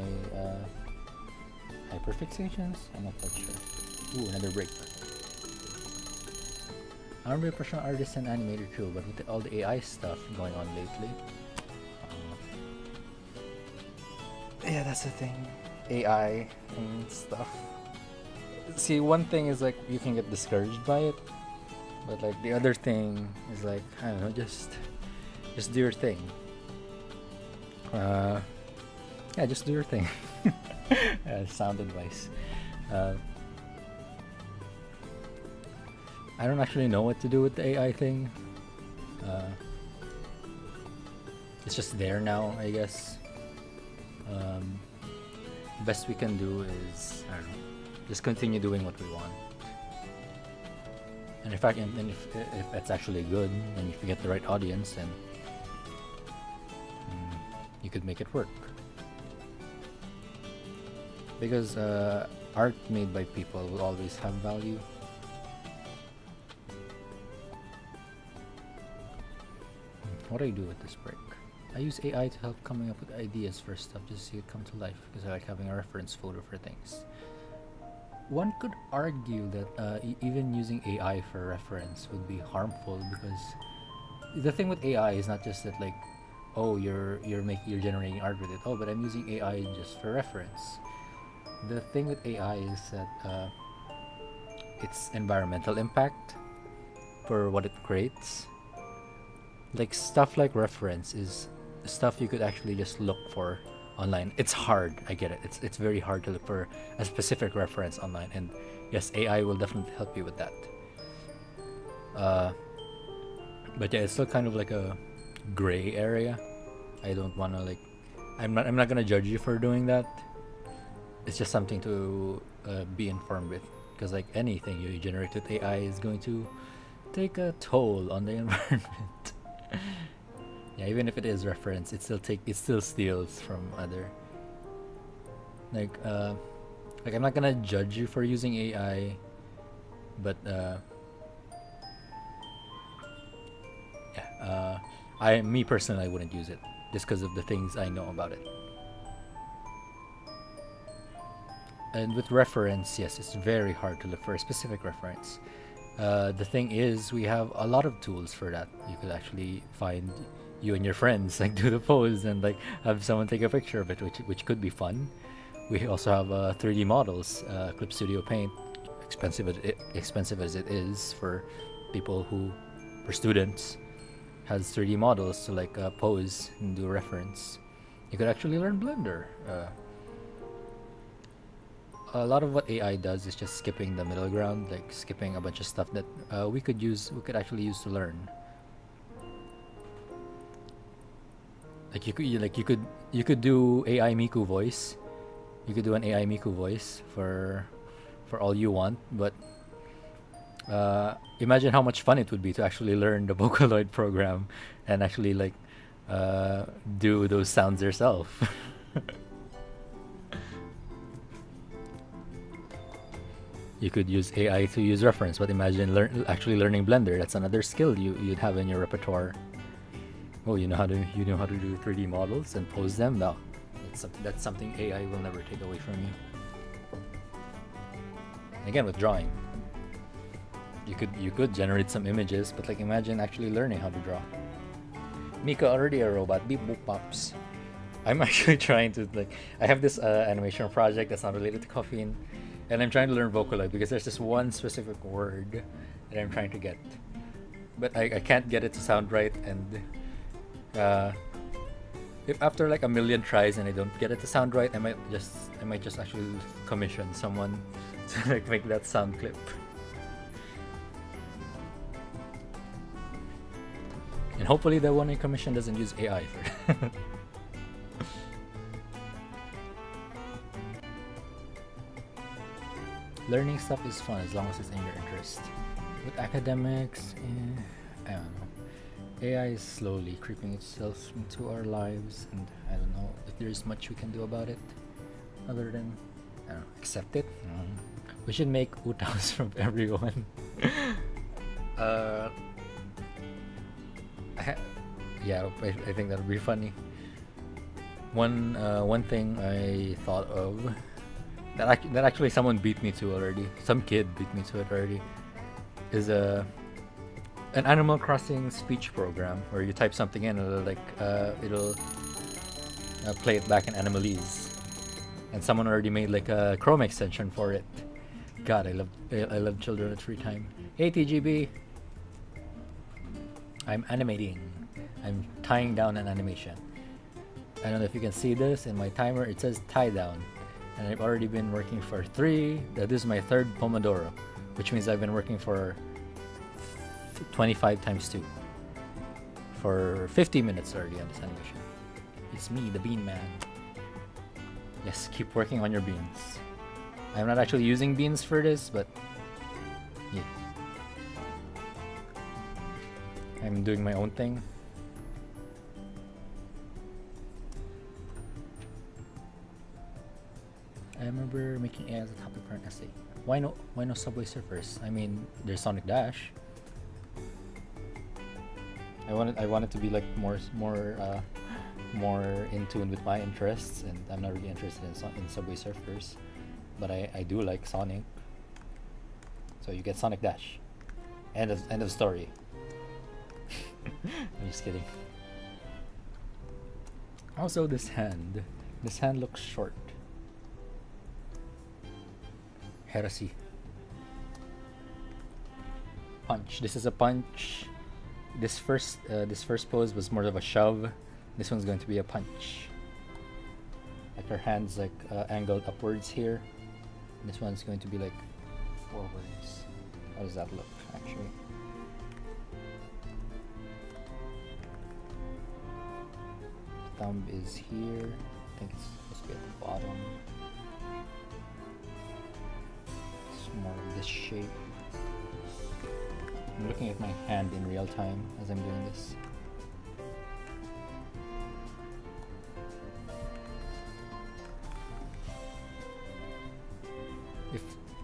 hyperfixations. I'm not quite sure. Ooh, another break. I want to be a professional artist and animator too, but with all the AI stuff going on lately. Yeah, that's the thing. AI and stuff. See, one thing is like you can get discouraged by it, but like the other thing is like I don't know, just do your thing. Yeah, just do your thing. Sound advice. I don't actually know what to do with the AI thing. It's just there now, I guess. Best we can do is I don't know, just continue doing what we want. And in fact, and if that's actually good, and if you get the right audience, then you could make it work. Because art made by people will always have value. What do I do with this break? I use AI to help coming up with ideas for stuff just to see it come to life, because I like having a reference photo for things. One could argue that even using AI for reference would be harmful, because the thing with AI is not just that like, oh, you're generating art with it. Oh, but I'm using AI just for reference. The thing with AI is that its environmental impact for what it creates like stuff like reference is stuff you could actually just look for online. It's hard, I get it. It's very hard to look for a specific reference online, and yes, AI will definitely help you with that. Uh, but yeah, it's still kind of like a gray area. I don't want to like. I'm not gonna judge you for doing that. It's just something to be informed with, because like anything you generate with AI is going to take a toll on the environment. Yeah, even if it is reference, it still steals from other like like I'm not gonna judge you for using AI, but yeah, I me personally I wouldn't use it just because of the things I know about it. And with reference, yes, it's very hard to look for a specific reference. The thing is, we have a lot of tools for that. You could actually find you and your friends like do the pose and like have someone take a picture of it, which could be fun. We also have 3D models, Clip Studio Paint, expensive as it is for people who, for students, has 3D models to like pose and do reference. You could actually learn Blender. A lot of what AI does is just skipping the middle ground, like skipping a bunch of stuff that we could actually use to learn. Like you could do AI Miku voice. You could do an AI Miku voice for all you want, but imagine how much fun it would be to actually learn the Vocaloid program and actually like do those sounds yourself. You could use AI to use reference, but imagine actually learning Blender. That's another skill you'd have in your repertoire. Oh, you know how to do 3D models and pose them. No, that's something AI will never take away from you. Again, with drawing, you could generate some images, but like imagine actually learning how to draw. Mika already a robot. Beep boop pops. I'm actually trying to like. I have this animation project that's not related to caffeine, and I'm trying to learn Vocaloid because there's this one specific word that I'm trying to get, but I can't get it to sound right. And if after like a million tries and I don't get it to sound right, I might just actually commission someone to like make that sound clip. And hopefully the one in commission doesn't use AI for that. Learning stuff is fun as long as it's in your interest. With academics, I don't know. AI is slowly creeping itself into our lives, and I don't know if there's much we can do about it other than, I don't know, accept it. We should make utaos from everyone. Yeah, I think that would be funny. One thing I thought of that actually someone beat me to already. Some kid beat me to it already. Is an Animal Crossing speech program where you type something in and it'll play it back in Animalese, and someone already made like a Chrome extension for it. God, I love children with free time. Hey TGB, I'm animating. I'm tying down an animation. I don't know if you can see this in my timer. It says tie down, and I've already been working for this is my third Pomodoro, which means I've been working for 25 times 2 for 50 minutes already on this animation. It's me, the Bean Man. Yes, keep working on your beans. I'm not actually using beans for this, but yeah, I'm doing my own thing. I remember making AI as a topic for an essay. Why no Subway Surfers? I mean, there's Sonic Dash. I wanted to be like more in tune with my interests, and I'm not really interested in Subway Surfers, but I do like Sonic. So you get Sonic Dash. End of story. I'm just kidding. Also, this hand looks short. Heresy. Punch. This is a punch. This first pose was more of a shove. This one's going to be a punch. Like her hands like angled upwards here. This one's going to be like forwards. How does that look actually? Thumb is here. I think it's supposed to be at the bottom. It's more of this shape. I'm looking at my hand in real time as I'm doing this.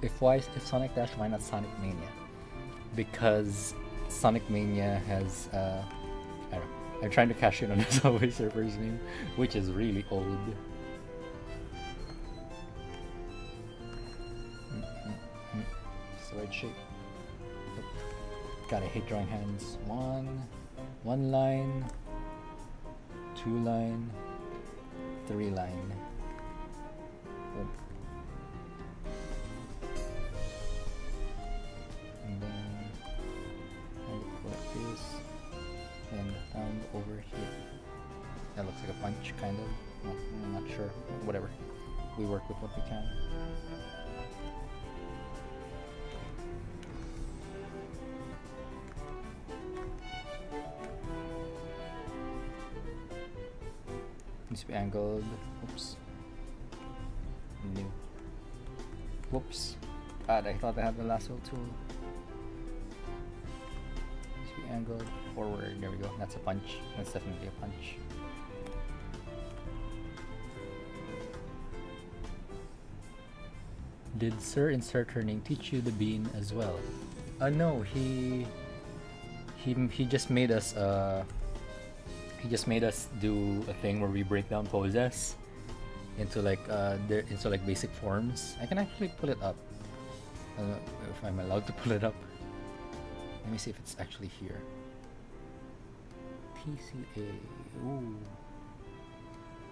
If Sonic Dash, why not Sonic Mania? Because Sonic Mania has I don't know. I'm trying to cash in on the Subway Surfers name, which is really old. Sword shape. God, I hate drawing hands. One line, 2 line, 3 line. Boom. And then I go like this, and the thumb over here. That looks like a punch, kind of. I'm not sure. Whatever. We work with what we can. Needs to be angled. Oops. New. Whoops. God, I thought I had the lasso tool. Needs to be angled forward. There we go. That's a punch. That's definitely a punch. Did Sir Insert Her Name teach you the bean as well? No, he just made us do a thing where we break down poses into like basic forms. I can actually pull it up. I don't know if I'm allowed to pull it up. Let me see if it's actually here. TCA. Ooh.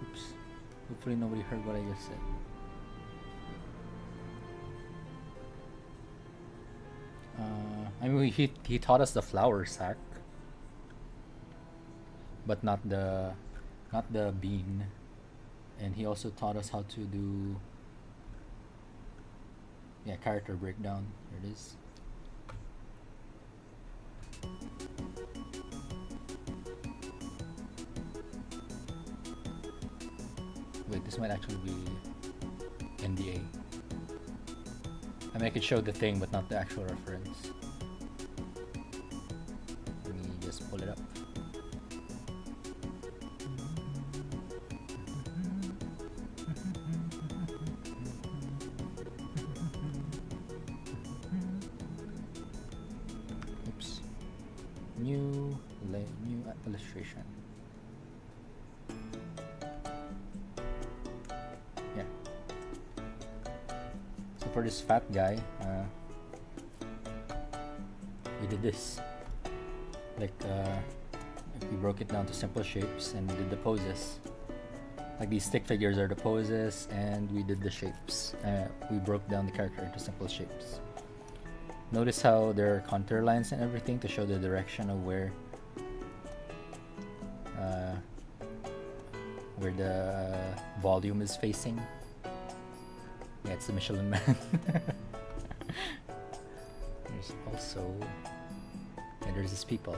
Oops. Hopefully nobody heard what I just said. I mean, he taught us the flour sack, but not the bean, and he also taught us how to do character breakdown. There it is. Wait, this might actually be NDA. I mean, I could show the thing, but not the actual reference. Let me just pull it up. Oops. New illustration. Yeah. So for this fat guy, we did this. Like we broke it down to simple shapes and we did the poses. Like these stick figures are the poses, and we did the shapes. We broke down the character into simple shapes. Notice how there are contour lines and everything to show the direction of where the volume is facing. Yeah, it's the Michelin Man. There's also, and there's these people.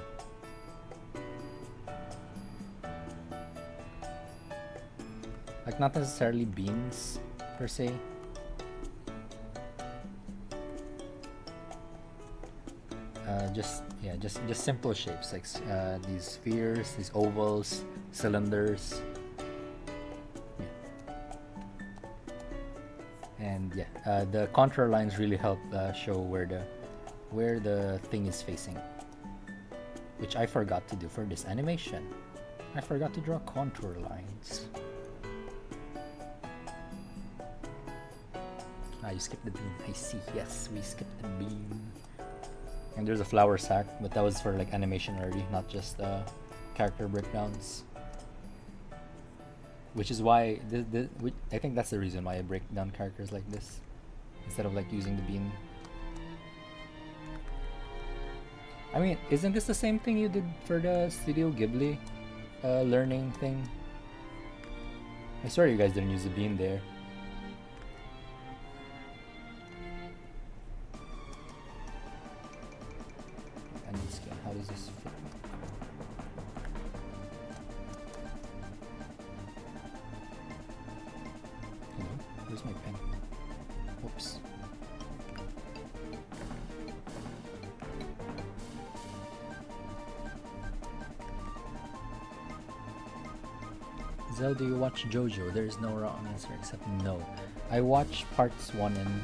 Like not necessarily beans per se. Just simple shapes like these spheres, these ovals, cylinders. And the contour lines really help show where the thing is facing, which I forgot to do for this animation. I forgot to draw contour lines. You skipped the bean. I see. Yes, we skipped the bean. And there's a flour sack, but that was for like animation already, not just character breakdowns. Which is why I think that's the reason why I break down characters like this instead of like using the bean. I mean, isn't this the same thing you did for the Studio Ghibli learning thing? I swear you guys didn't use the beam there. I need to scan. How does this fit? Hello? Where's my pen? Whoops. Zel, do you watch JoJo? There is no wrong answer except no. I watched parts 1 and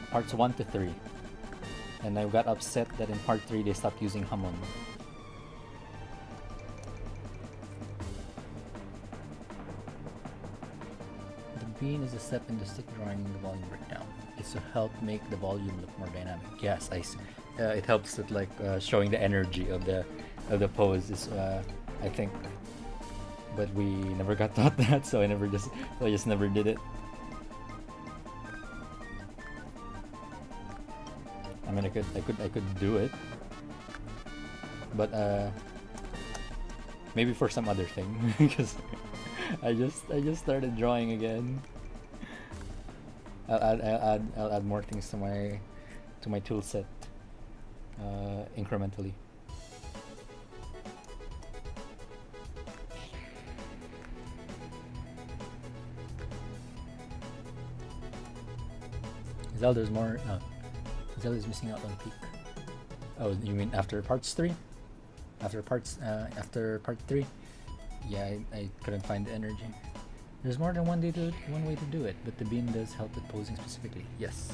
parts 1 to 3. And I got upset that in part 3 they stopped using Hamon. The bean is a step in the stick drawing the volume breakdown. It's to help make the volume look more dynamic. Yes, it helps with like showing the energy of the pose. Is I think, but we never got taught that, so I just never did it. I mean, I could do it, but maybe for some other thing because I just started drawing again. I'll add more things to my tool set incrementally. Zelda's more. No, Zelda's missing out on peak. Oh, you mean after parts 3? After part 3? Yeah, I couldn't find the energy. There's more than one way to do it, but the beam does help with posing specifically. Yes.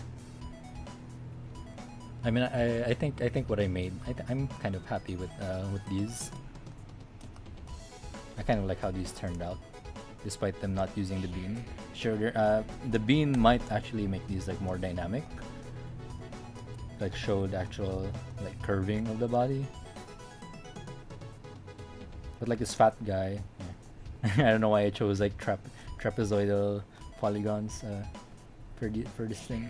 I mean, I think what I made, I'm kind of happy with these. I kind of like how these turned out, despite them not using the beam. Sure, the beam might actually make these like more dynamic, like show the actual like curving of the body. But like this fat guy, yeah. I don't know why I chose like trapezoidal polygons for this thing.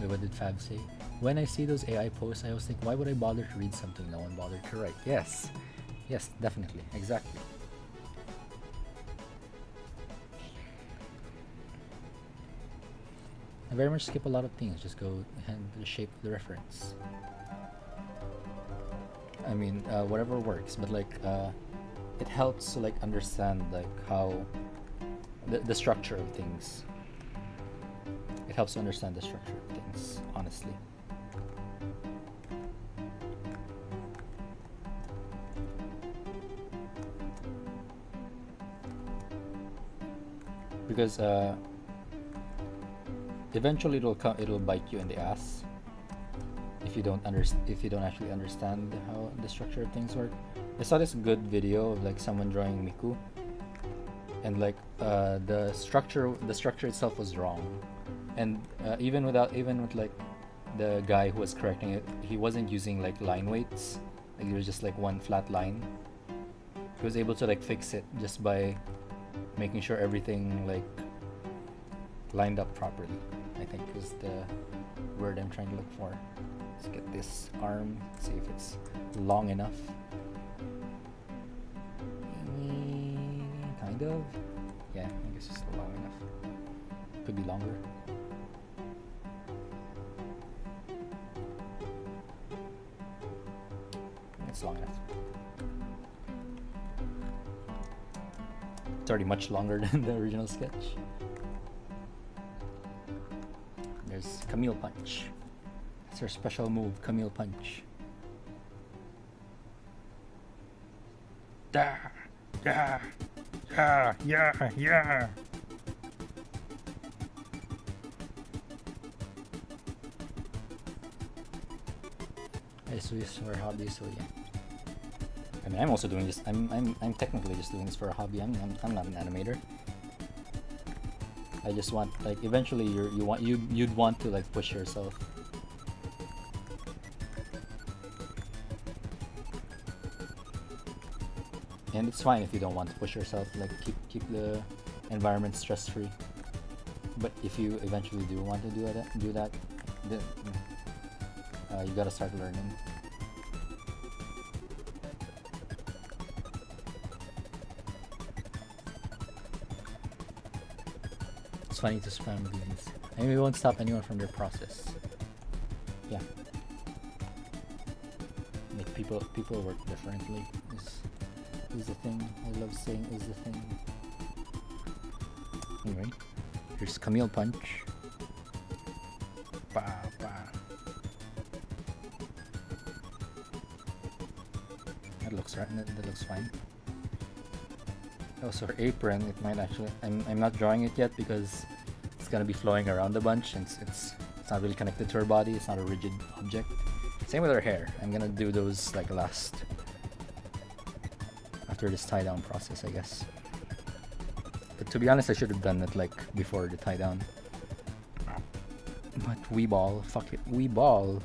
Wait, what did Fab say? When I see those AI posts, I always think, why would I bother to read something no one bothered to write? Yes, definitely, exactly. I very much skip a lot of things. Just go and the shape of the reference. I mean, whatever works, but like, it helps to like understand like how the structure of things. It helps to understand the structure of things, honestly. Because eventually it'll bite you in the ass if you don't actually understand how the structure of things work. I saw this good video of like someone drawing Miku, and like the structure itself was wrong, and even with like the guy who was correcting it, he wasn't using like line weights. Like there was just like one flat line. He was able to like fix it just by making sure everything like lined up properly, I think is the word I'm trying to look for. Let's get this arm, see if it's long enough. Kind of. Yeah, I guess it's long enough. Could be longer. It's long enough. It's already much longer than the original sketch. There's Camille Punch. It's her special move, Camille Punch. Yeah, yeah, yeah, yeah, yeah. I switch for a hobby, so yeah. I mean, I'm also doing this. I'm technically just doing this for a hobby. I'm not an animator. I just want like eventually you'd want to like push yourself. And it's fine if you don't want to push yourself. Like keep the environment stress free. But if you eventually do want to do that, Then, you gotta start learning. It's funny to spam these. And we won't stop anyone from their process. Yeah. Like people work differently. Is the thing. I love saying is the thing. Anyway, here's Camille Punch. Pa, pa. That looks right. That looks fine. Oh, so her apron, it might actually. I'm not drawing it yet because it's gonna be flowing around a bunch, and it's not really connected to her body. It's not a rigid object. Same with her hair. I'm gonna do those like last after this tie down process, I guess. But to be honest, I should have done it like before the tie down. But we ball, fuck it, we ball.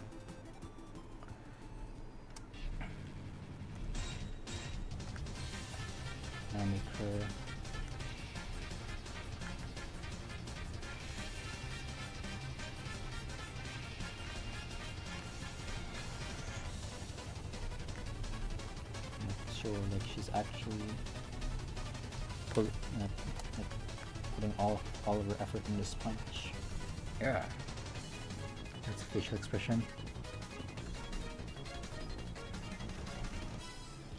I'll make her. Make sure like she's actually like putting all of her effort in this punch. Yeah. That's a facial expression.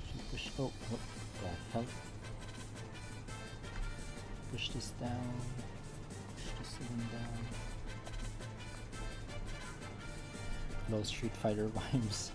She push. Oh, what the hell? Push this down. Push this one down. Those Street Fighter vibes.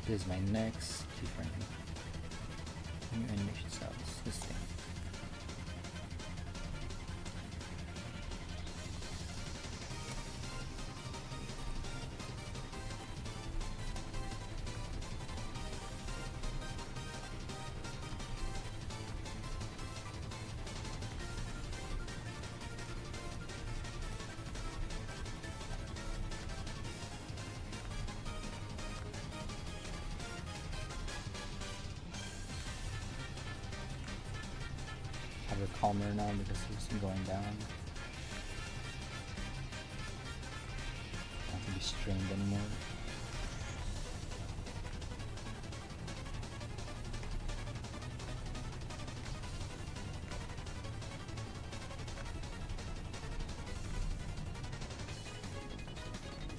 This is my next different new animation styles. This thing. Have her calmer now because he's going down. Not to be strained anymore.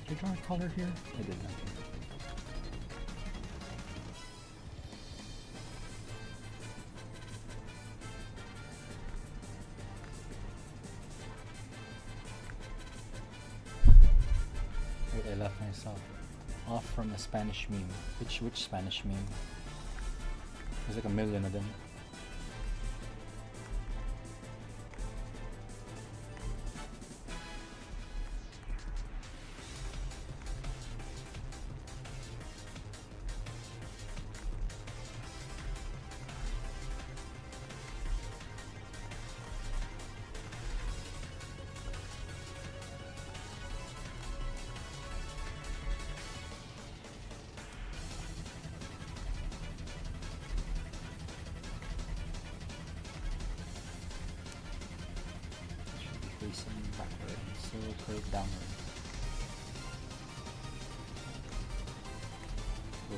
Did I draw a color here? I did not. I left myself off from a Spanish meme. Which Spanish meme? There's like a million of them. Facing backward, so curve downward.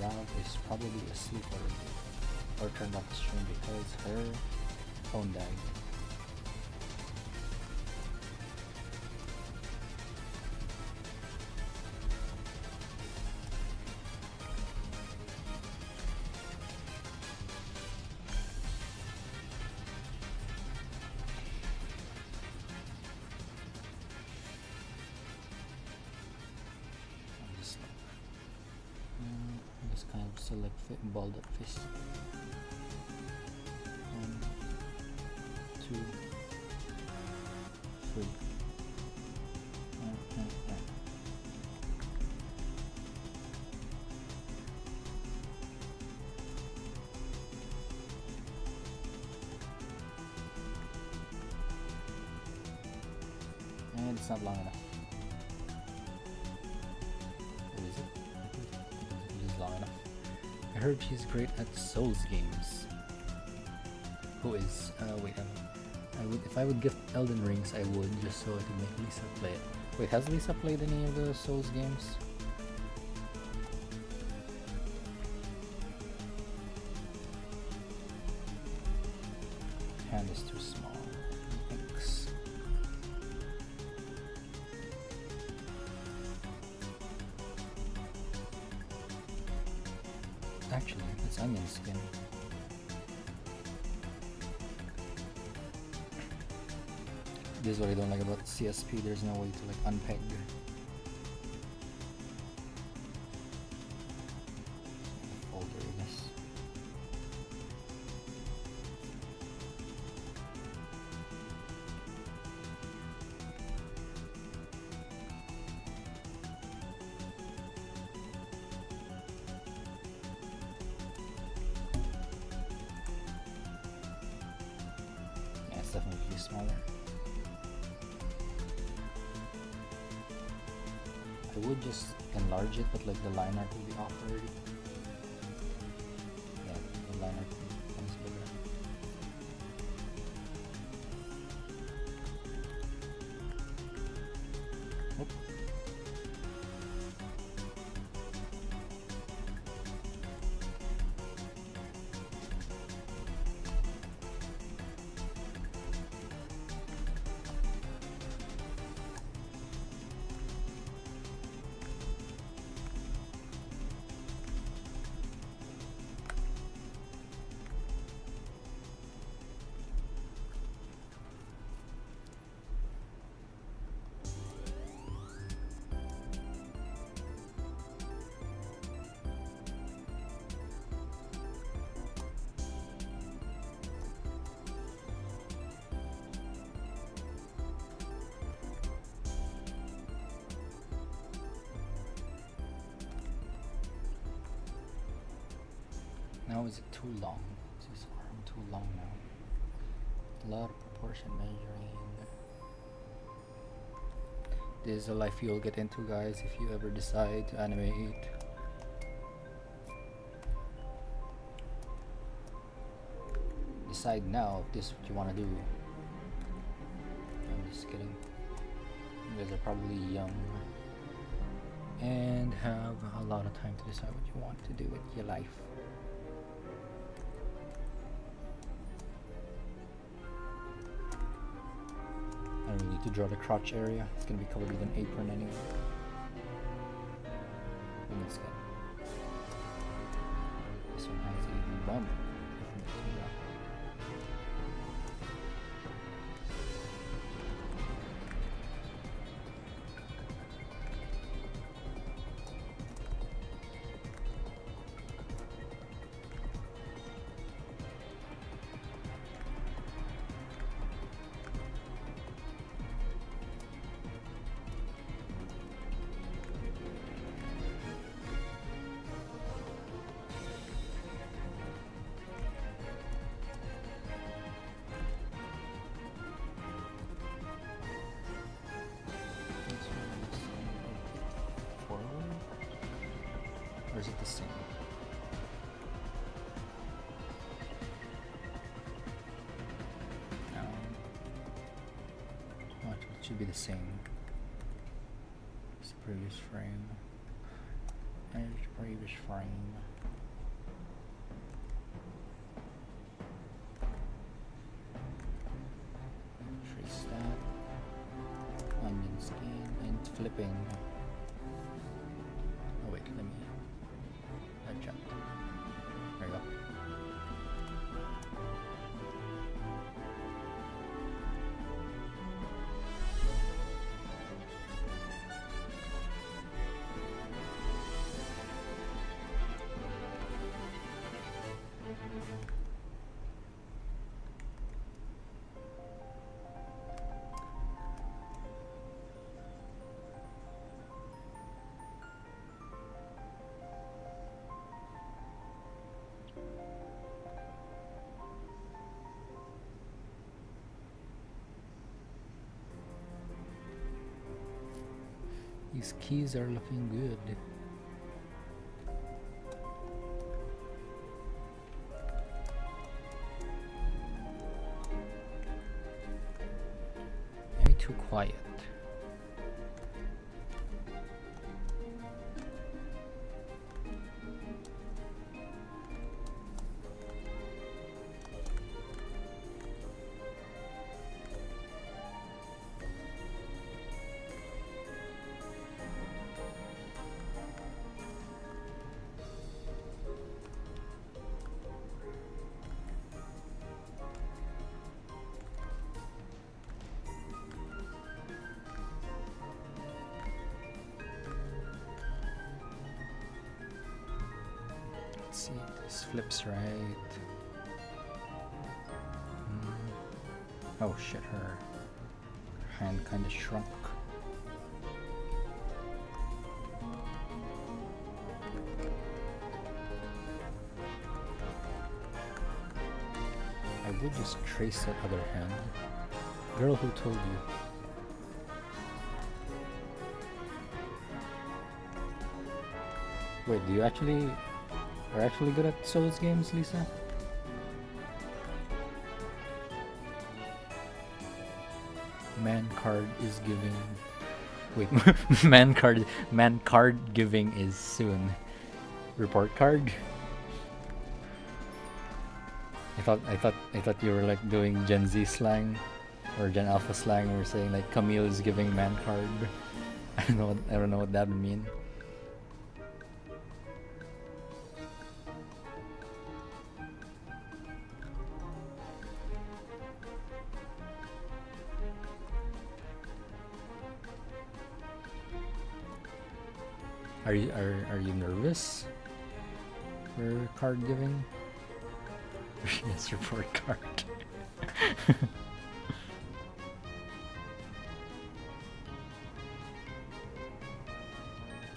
Rav is probably asleep or turned off the stream because her phone died. Just kind of select ball that fist. 1, 2, 3. it's not long enough. What is it? It is long enough. I heard she's great at Souls games. Who is? Wait, I would, if I would gift Elden Rings, I would, just so I could make Lisa play it. Wait, has Lisa played any of the Souls games? Hand is too small. Thanks. Actually, it's onion skin. This is what I don't like about CSP, there's no way to like unpeg. Folder, I guess. Yeah, it's definitely smaller. I would just enlarge it, but like the line art will be off already. Yeah, the line art becomes bigger. Oop. Now is it too long? Is this arm too long now? A lot of proportion measuring. This is a life you'll get into, guys, if you ever decide to animate. Decide now if this is what you want to do. I'm just kidding. You guys are probably young and have a lot of time to decide what you want to do with your life. I don't need to draw the crotch area. It's gonna be covered with an apron anyway. And it's good. This one has a bump. Or is it the same? What? It should be the same. It's the previous frame. And previous frame. Trace that. Onion skin and flipping. Oh wait, let me. I jumped. There you go. These keys are looking good. Maybe too quiet. Let's see if this flips right. Oh shit, her hand kinda shrunk. I would just trace that other hand. Girl, who told you? Wait, do you actually are actually good at Souls games, Lisa? Man card is giving. Wait, man card giving is soon. Report card. I thought you were like doing Gen Z slang or Gen Alpha slang. We're saying like Camille is giving man card. I don't know what that would mean. Are you nervous for card giving? Yes, report card.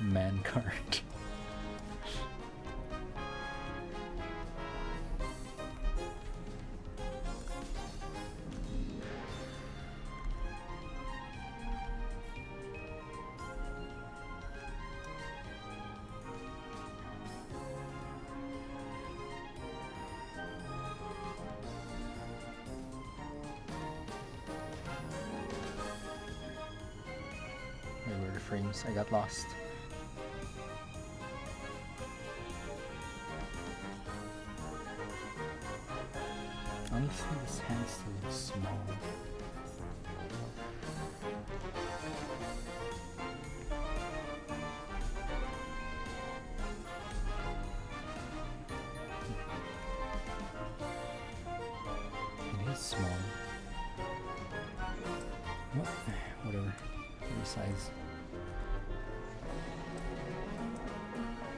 Man card. Frames. I got lost. Honestly, this hand still looks small. It is small. What? Whatever. Size.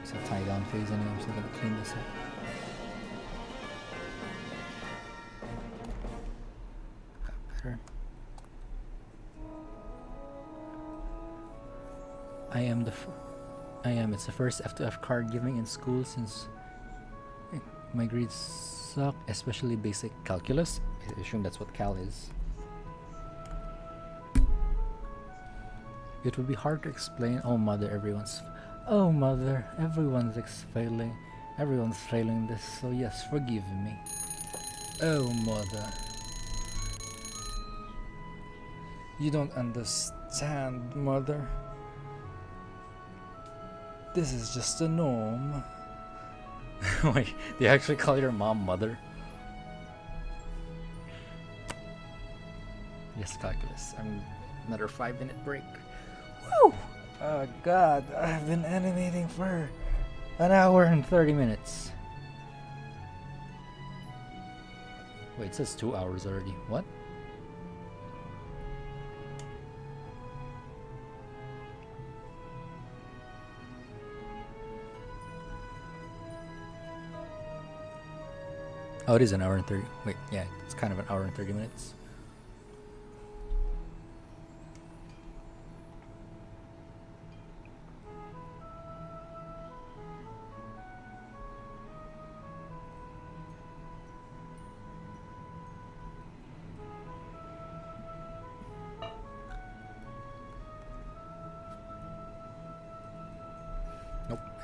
It's a tie down phase anyway, I'm still gonna clean this up. Better. It's the first F2F card giving in school since my grades suck, especially basic calculus. I assume that's what cal is. It would be hard to explain. Oh mother, everyone's failing. Everyone's failing this, so yes, forgive me. Oh mother. You don't understand, mother. This is just the norm. Wait, they actually call your mom mother? Yes, calculus. Another 5-minute break. Woo! Oh god, I've been animating for an hour and 30 minutes. Wait, it says 2 hours already. What? Oh, it is an hour and 30. Wait, yeah, it's kind of an hour and 30 minutes.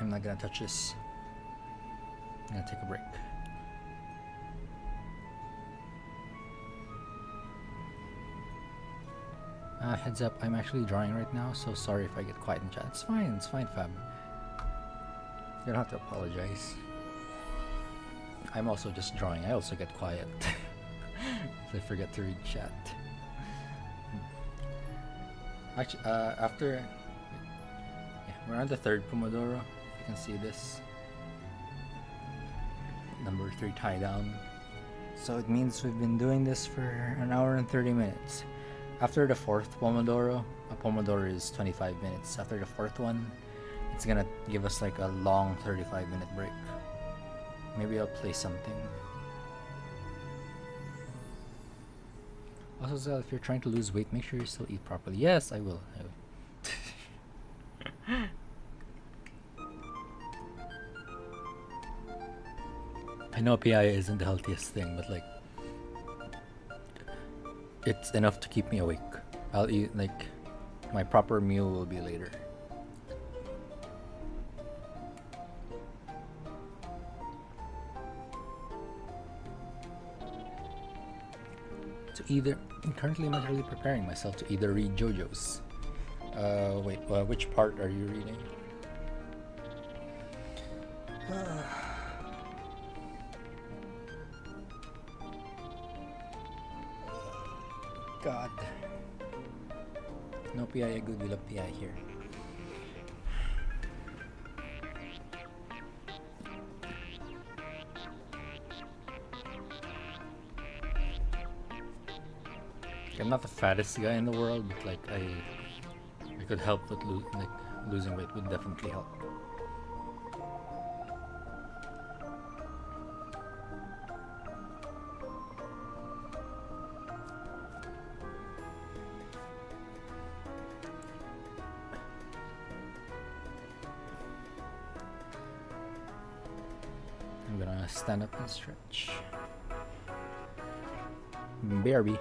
I'm not gonna touch this. I'm gonna take a break. Heads up, I'm actually drawing right now, so sorry if I get quiet in chat. It's fine, Fab. You don't have to apologize. I'm also just drawing. I also get quiet. I forget to read chat. Actually, after... Yeah, we're on the third Pomodoro. If you can see this. Number 3 tie down. So it means we've been doing this for an hour and 30 minutes. After the fourth Pomodoro, a Pomodoro is 25 minutes. After the fourth one, it's gonna give us like a long 35-minute break. Maybe I'll play something. Also, Zel, if you're trying to lose weight, make sure you still eat properly. Yes, I will. I know PI isn't the healthiest thing, but like, it's enough to keep me awake. I'll eat, like, my proper meal will be later. Currently I'm actually preparing myself to either read JoJo's. Wait, which part are you reading? God. No PI good, we love PI here. I'm not the fattest guy in the world, but like I could help with losing weight would definitely help. I'm gonna stand up and stretch. BRB.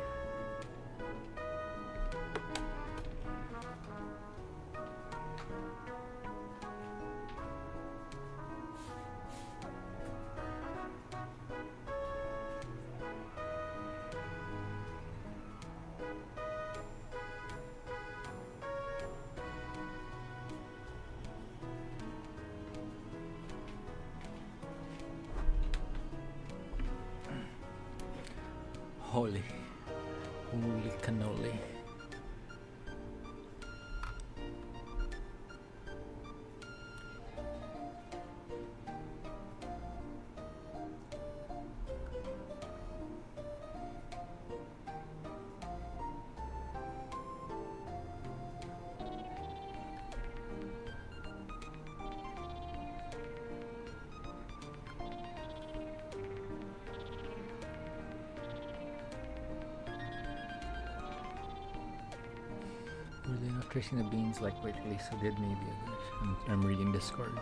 Holy cannoli. Tracing the beans like wait, Lisa did maybe. I'm reading Discord.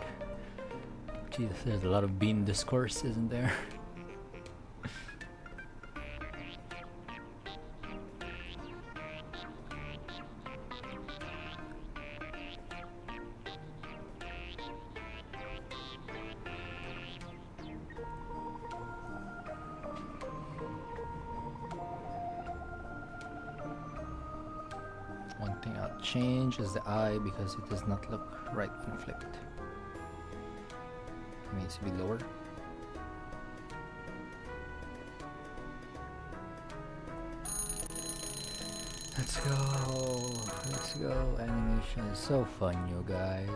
Jesus, there's a lot of bean discourse, isn't there? Change is the eye because it does not look right when flipped. It needs to be lower. Let's go. Animation is so fun, you guys.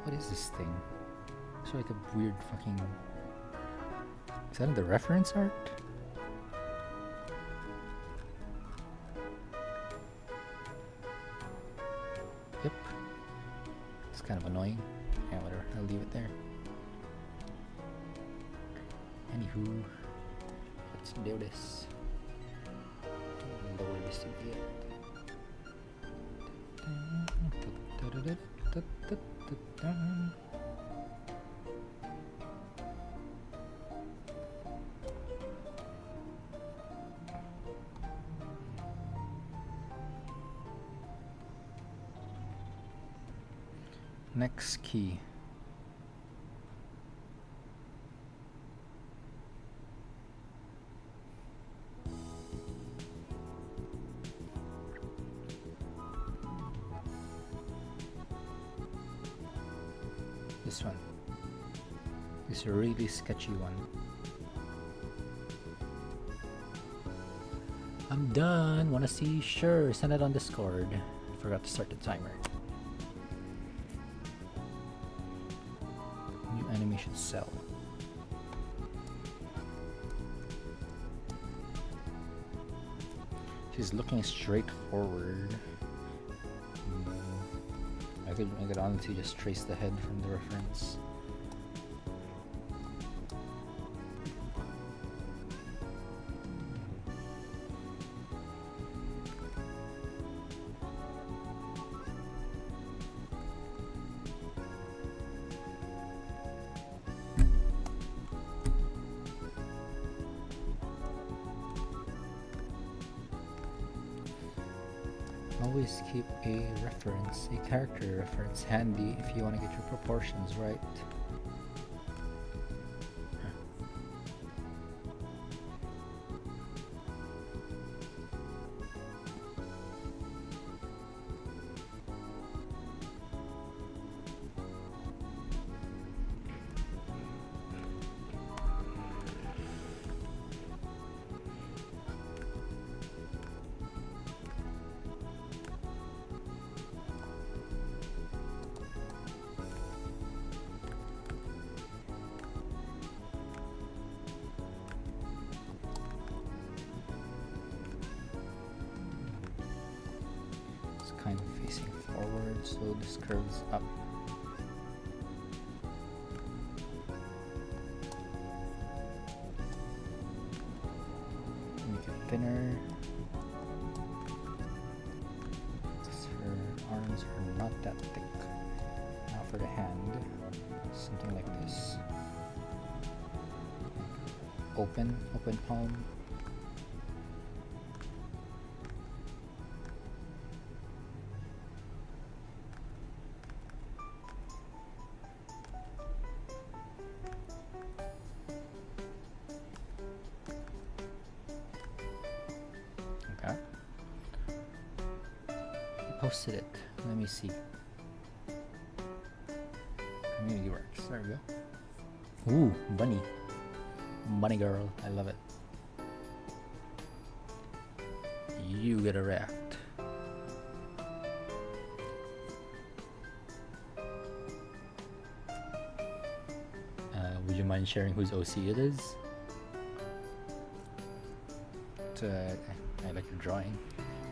What is this thing? It's like a weird fucking... Is that in the reference art? Yep. It's kind of annoying. Yeah, whatever. I'll leave it there. Anywho, let's do this. Lower this to the end. Next key. This one. This a really sketchy one. I'm done. Wanna see? Sure. Send it on Discord. Forgot to start the timer. New animation cell. She's looking straight forward. I could honestly just trace the head from the reference. Always keep a reference, a character reference handy if you want to get your proportions right. Kind of facing forward, so this curves up. Make it thinner. Her arms are not that thick. Now for the hand, something like this. Open palm. Posted it. Let me see. Community works. There we go. Ooh, bunny. Bunny girl. I love it. You get a react. Would you mind sharing whose OC it is? I like your drawing.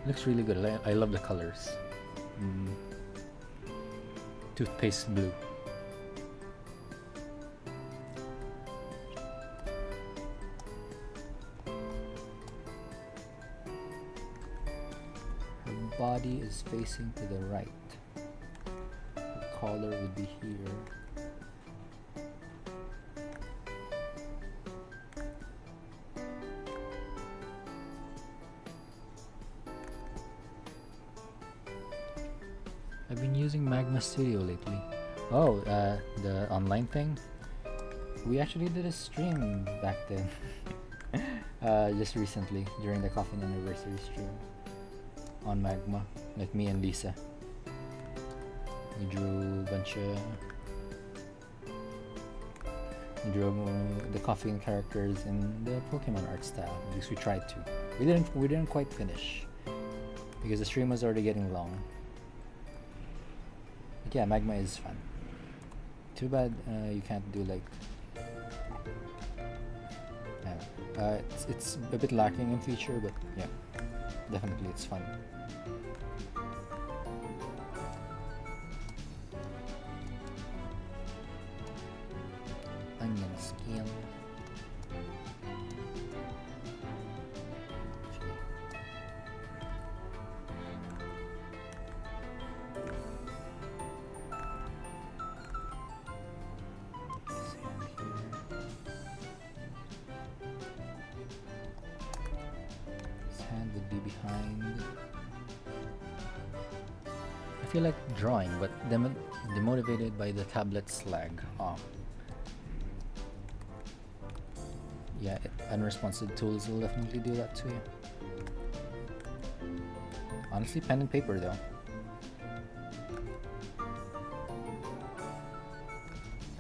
It looks really good. I love the colors. Toothpaste blue. Her body is facing to the right. Her collar would be here. I've been using Magma Studio lately. Oh, the online thing? We actually did a stream back then. Just recently, during the Coffin Anniversary stream. On Magma, like me and Lisa. We drew a bunch of... We drew the Coffin characters in the Pokemon art style. At least we tried to. We didn't quite finish. Because the stream was already getting long. Yeah, Magma is fun. Too bad you can't do like... it's a bit lacking in feature, but yeah, definitely it's fun. Onion skin. Behind. feel like drawing, but demotivated by the tablet's lag. Oh. Yeah, unresponsive tools will definitely do that to you. Honestly, pen and paper though.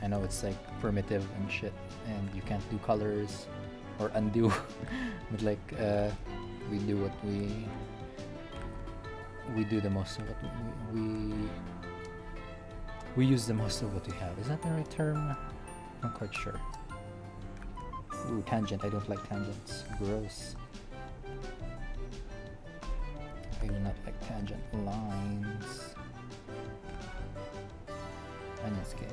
I know it's like primitive and shit, and you can't do colors or undo, but like we do what we do the most of what we use the most of what we have. Is that the right term? Not quite sure. Ooh, tangent. I don't like tangents. Gross. I do not like tangent lines. Onions game.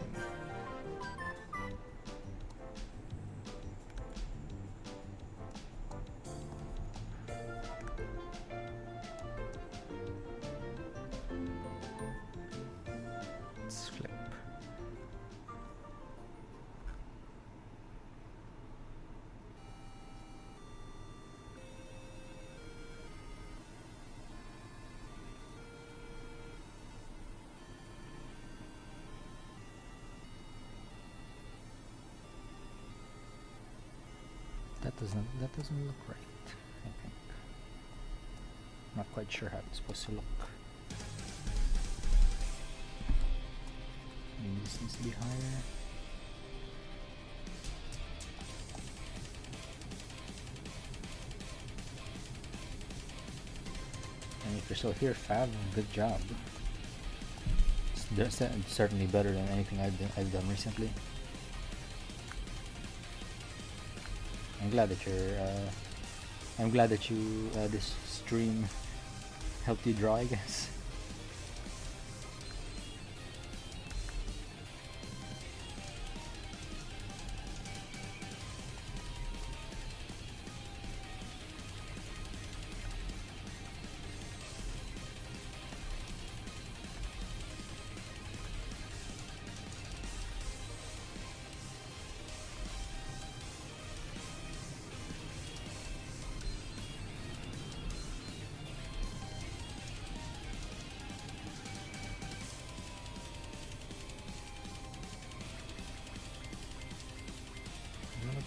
Let's flip. That doesn't look right, I think. Not quite sure how it's supposed to look. Maybe this needs to be higher. And if you're still here, Fab, good job. It's certainly better than anything I've done recently. I'm glad that this stream helped you draw, I guess.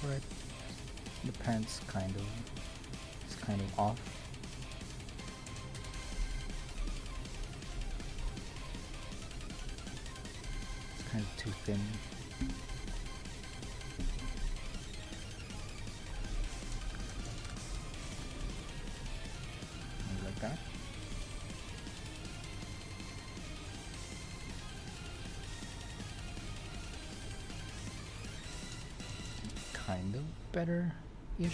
Right. The pants it's kind of off. It's kind of too thin. Maybe like that. Kind of better-ish. This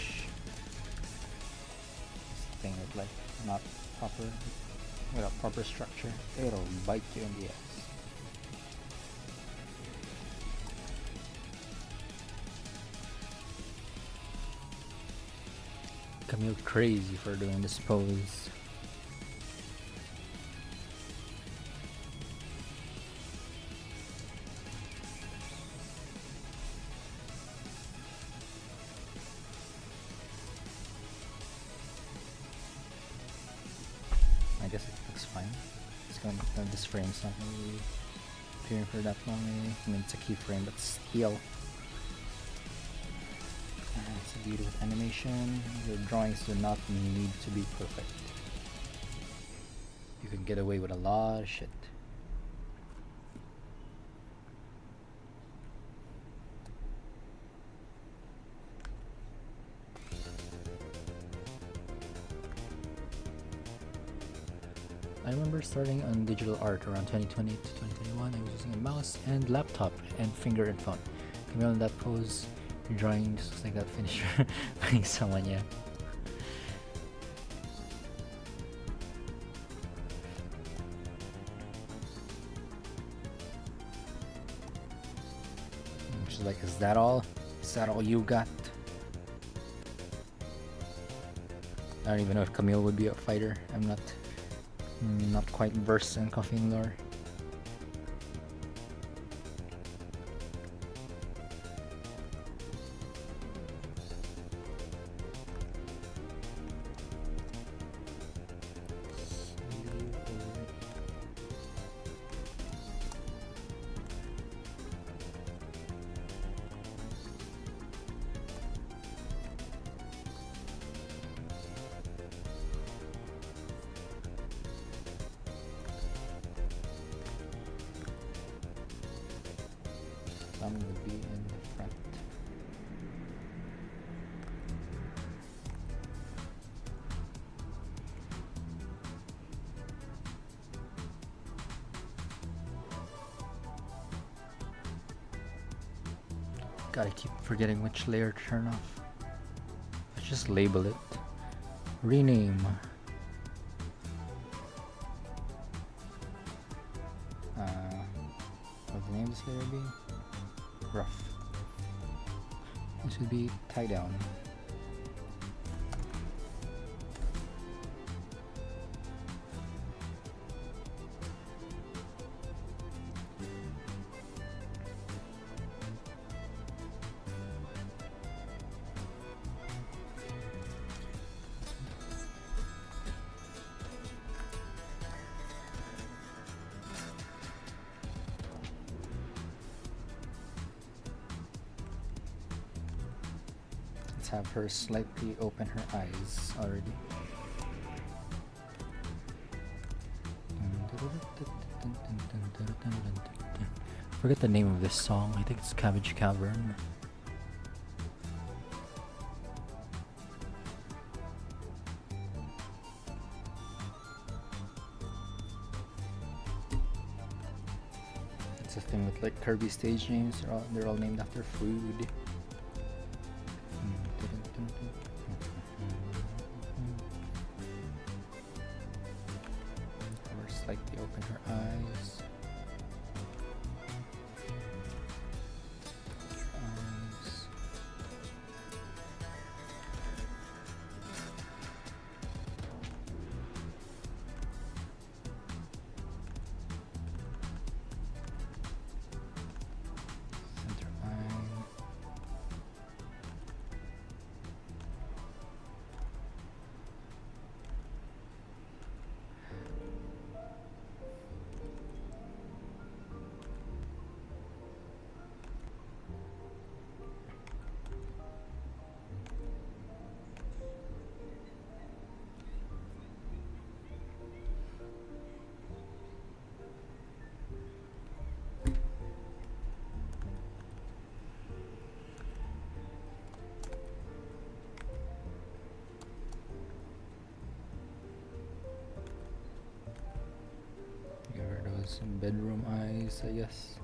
thing is like not proper, without proper structure. It'll bite you in the ass. Camille crazy for doing this pose. I guess it looks fine. It's going to, this frame's not going to be appearing for that long. I mean, it's a keyframe, but still. It's a beauty with animation. Your drawings do not need to be perfect. You can get away with a lot of shit. I remember starting on digital art around 2020 to 2021. I was using a mouse and laptop and finger and phone. Coming on that pose, your drawing just looks like that finisher playing someone, yeah. She's like, is that all? Is that all you got? I don't even know if Camille would be a fighter. I'm not quite versed in Coffin lore. Some would be in front. Gotta keep forgetting which layer to turn off. Let's just label it. Rename. What the name of this layer be? Rough. This would be tie down. Have her slightly open her eyes already. Forget the name of this song. I think it's Cabbage Cavern. It's a thing with like Kirby stage names. They're all named after food. Slightly open her eyes. Center line. Some bedroom eyes, I guess.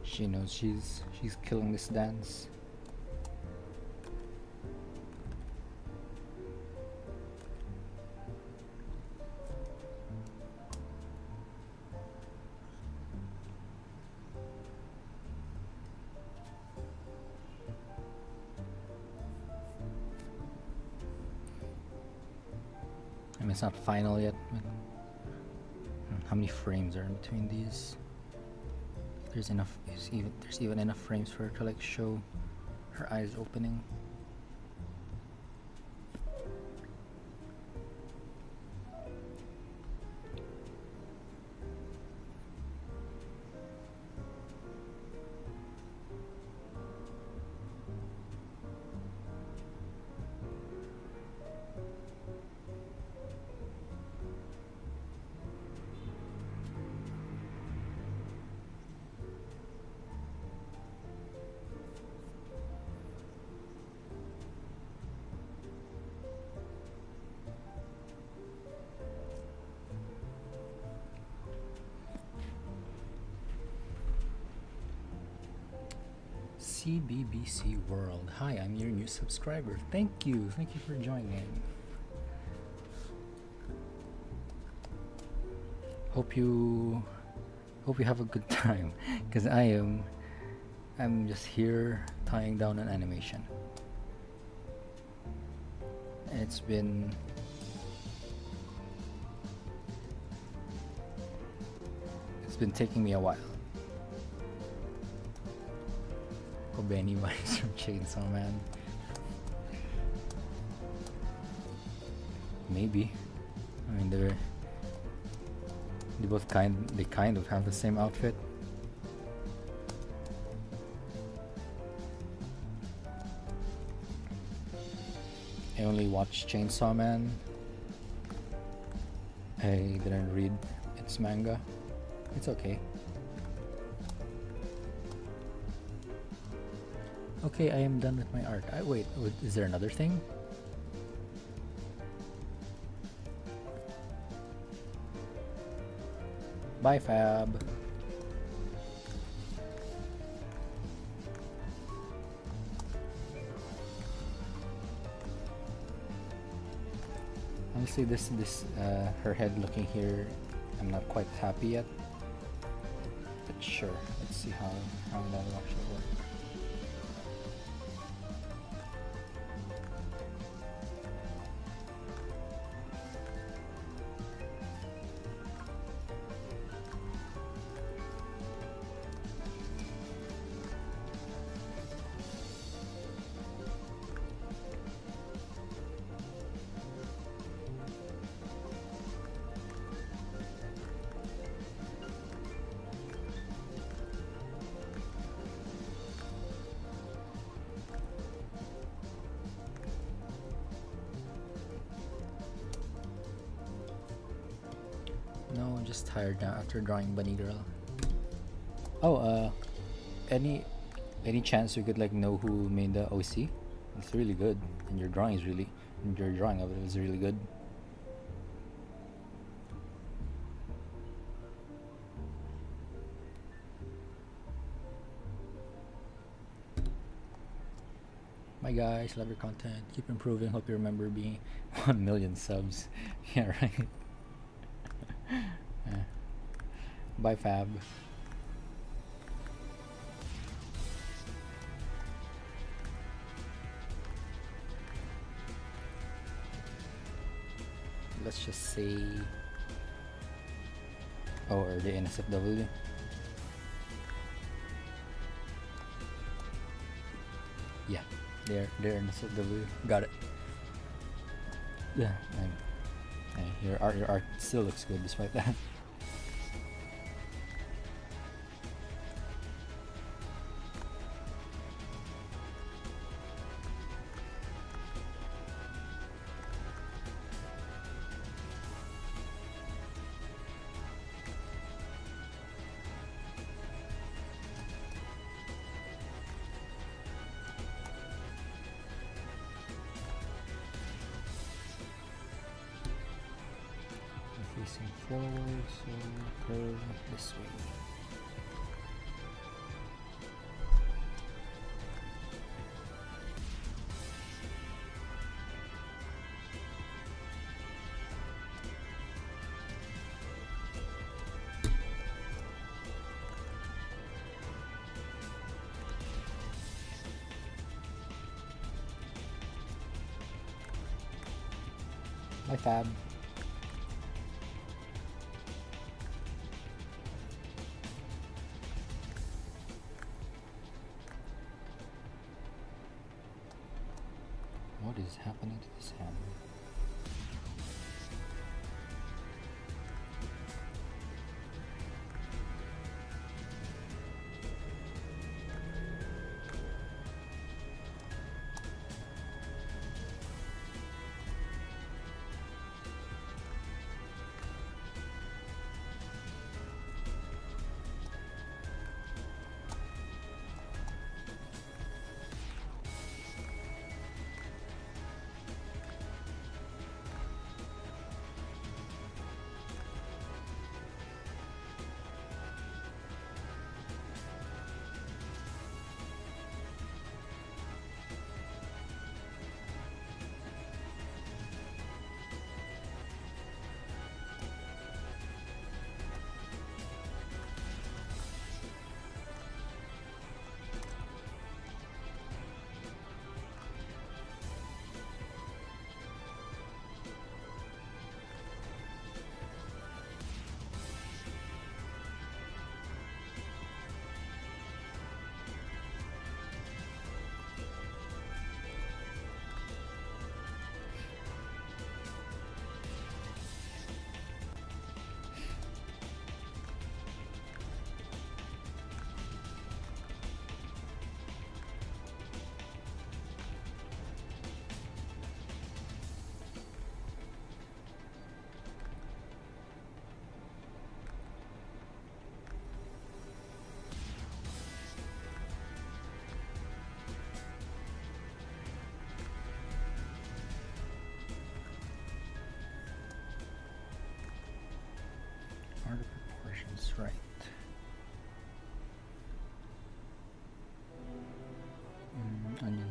She knows she's killing this dance. I mean, it's not final yet. How many frames are in between these? There's enough. There's even enough frames for her to like show her eyes opening. CBBC World. Hi, I'm your new subscriber. Thank you for joining. Hope you have a good time, because I'm just here tying down an animation. And it's been taking me a while. Benny vibes from Chainsaw Man. Maybe. I mean, they both kind of have the same outfit. I only watched Chainsaw Man I didn't read its manga. It's okay. Okay, I am done with my art. Wait, is there another thing? Bye, Fab. Honestly, this her head looking here, I'm not quite happy yet. But sure, let's see how that will actually work. No, I'm just tired now after drawing Bunny Girl. Oh, any chance you could like know who made the OC? It's really good, and your drawing of it is really good. Bye guys, love your content. Keep improving. Hope you remember being 1 million subs. Yeah, right. Yeah. Bye, Fab. Let's just say, or the NSFW. Yeah, they're NSFW. Got it. Yeah, your art still looks good despite that. Facing forward, so curve this way. Bye, Fab. What is happening to this hand?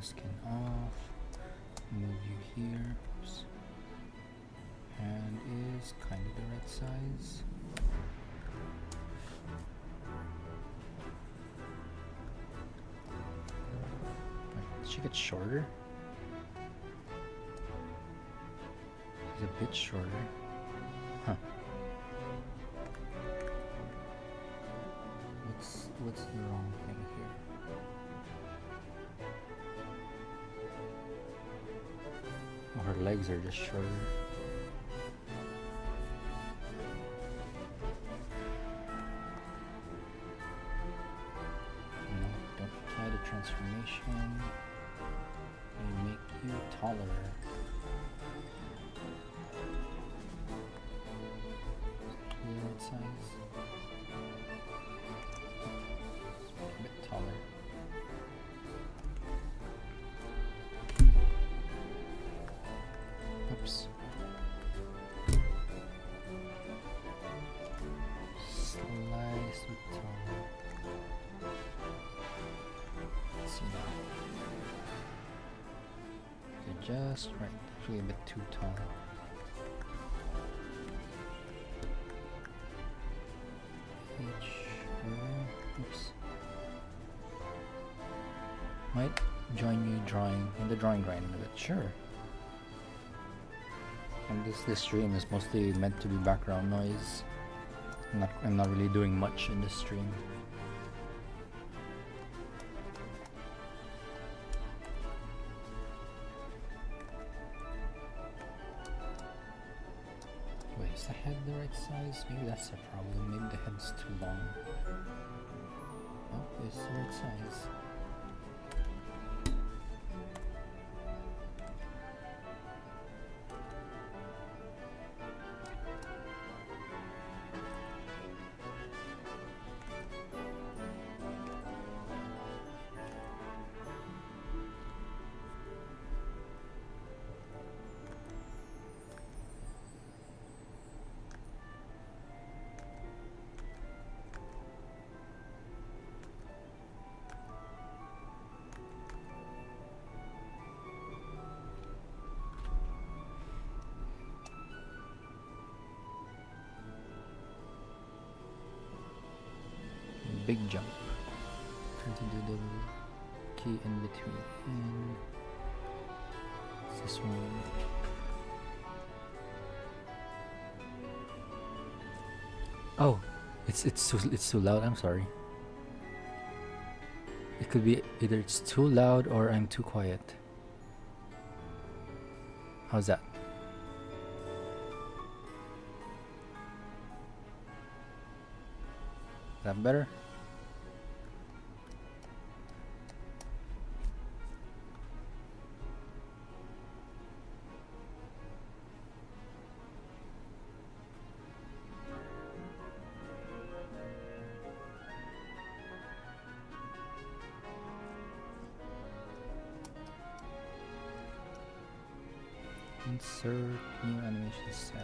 skin off. Move you here. Oops. Hand is kind of the right size. Wait, she gets shorter. It's a bit shorter. Huh. What's the wrong thing here? Oh, her legs are just shorter. No, don't apply the transformation. They make you taller. The right size. A bit taller. Oops. Slice with taller. Let's see now. They're just right. Actually a bit too tall. Oops. Might join you drawing in the drawing grind a bit, sure. And this stream is mostly meant to be background noise. I'm not really doing much in this stream. Wait, is the head the right size? Maybe that's the problem. Maybe the head's too long. Oh, it's the right size. Big jump. Try to do the key in between. It's this one. Oh, it's too loud. I'm sorry. It could be either it's too loud or I'm too quiet. How's that? Is that better? Insert new animation cell.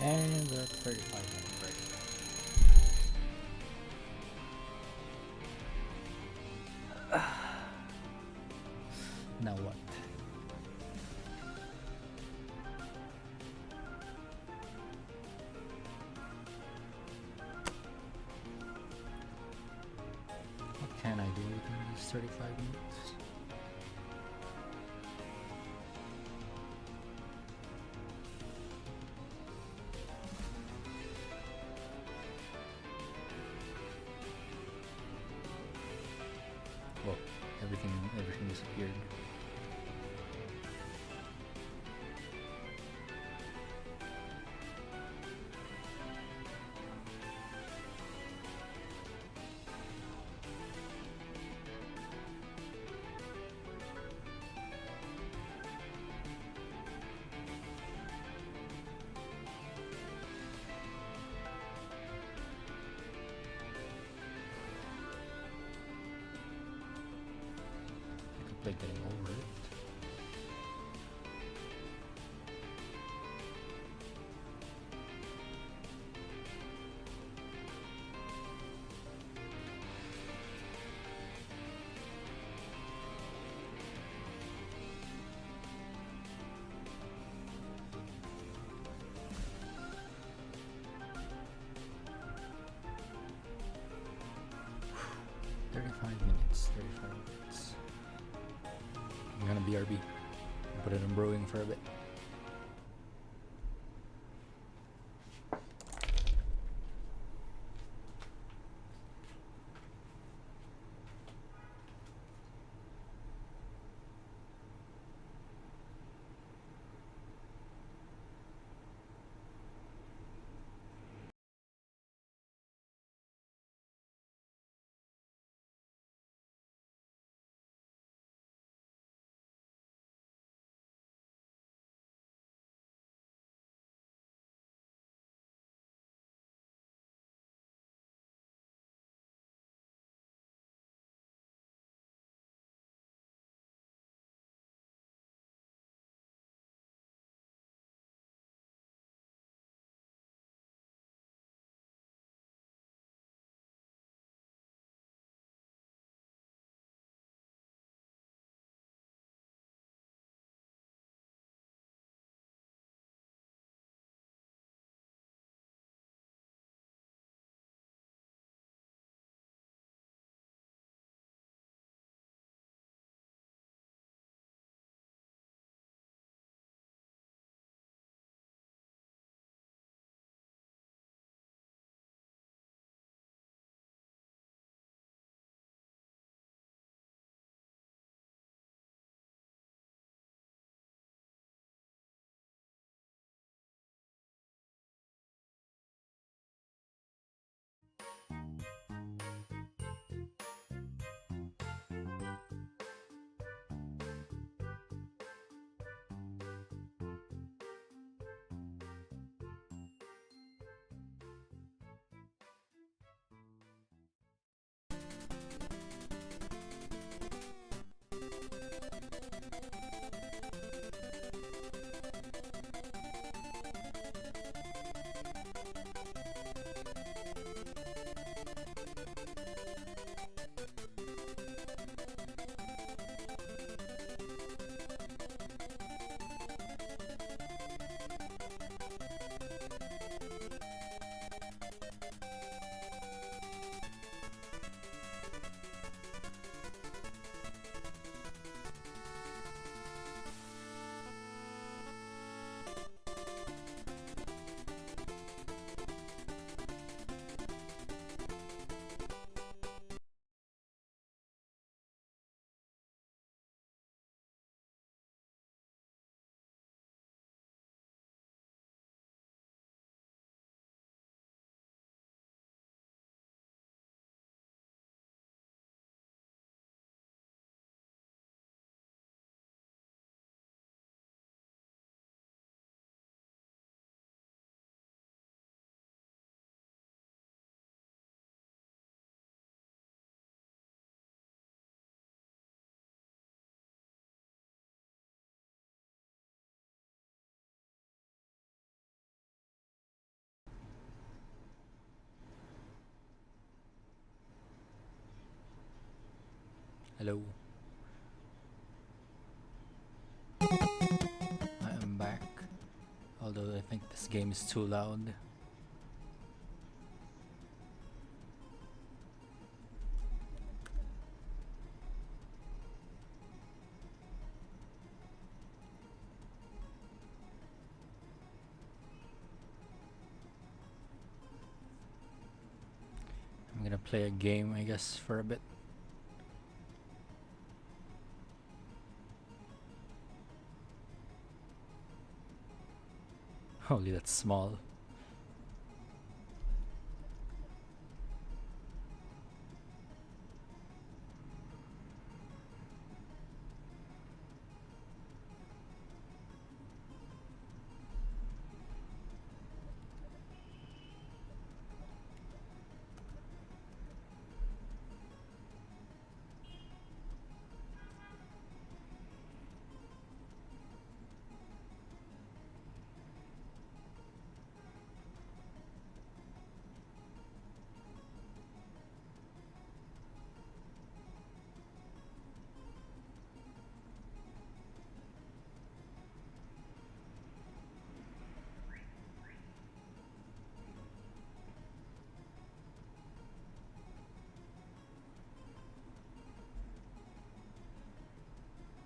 And we're at 35 minute break. Now what? 35 minutes. Whoa, everything disappeared. Like getting over it. I'm gonna BRB. Put it in brewing for a bit. Hello. I am back. Although I think this game is too loud. play a game, I guess, for a bit. Holy, that's small.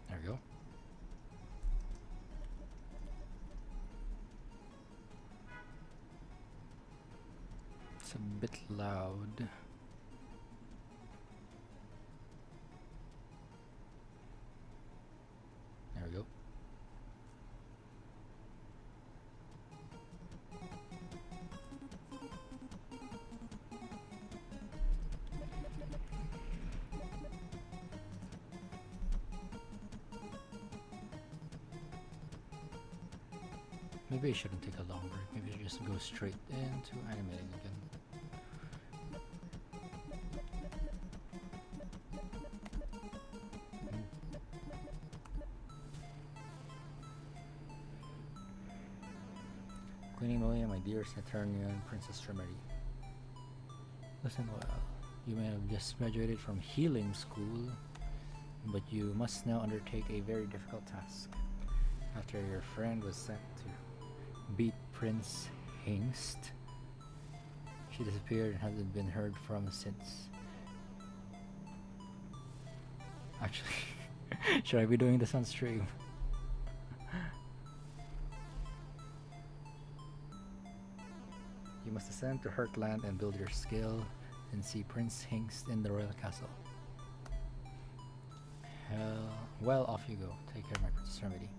There we go. It's a bit loud. There we go. Maybe I shouldn't take a long break. Maybe I just go straight into animating again. Queen Emilia, my dear Saturnian Princess Remedy. Listen well. You may have just graduated from healing school, but you must now undertake a very difficult task. After your friend was sent to beat Prince Hengst, she disappeared and hasn't been heard from since. Actually, should I be doing this on stream? You must ascend to Heartland and build your skill and see Prince Hengst in the royal castle. Hell, well, off you go. Take care, my Princess Remedy.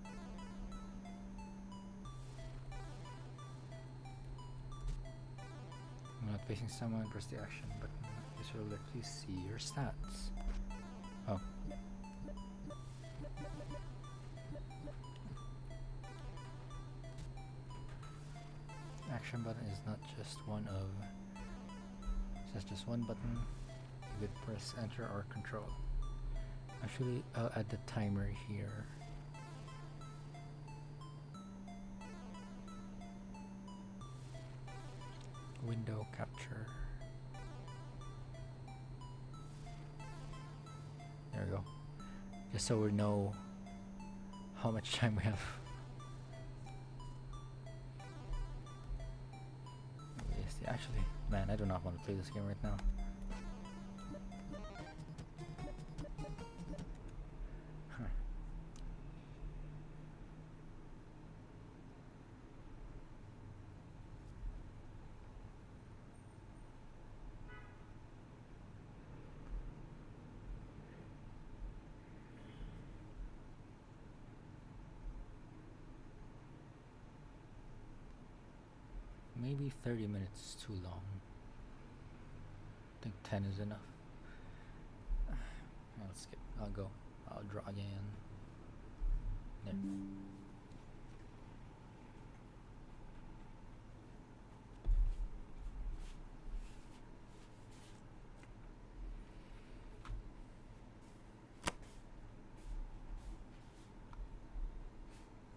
I'm not facing someone, press the action button. This will let you see your stats. Oh. Action button is not just one of... It's just one button. You could press enter or control. Actually, I'll add the timer here. Window capture. There we go. Just so we know how much time we have. Yes, actually, man, I do not want to play this game right now. Maybe 30 minutes too long. I think 10 is enough. I'll skip. I'll go. I'll draw again. There.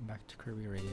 Back to Kirby Radio.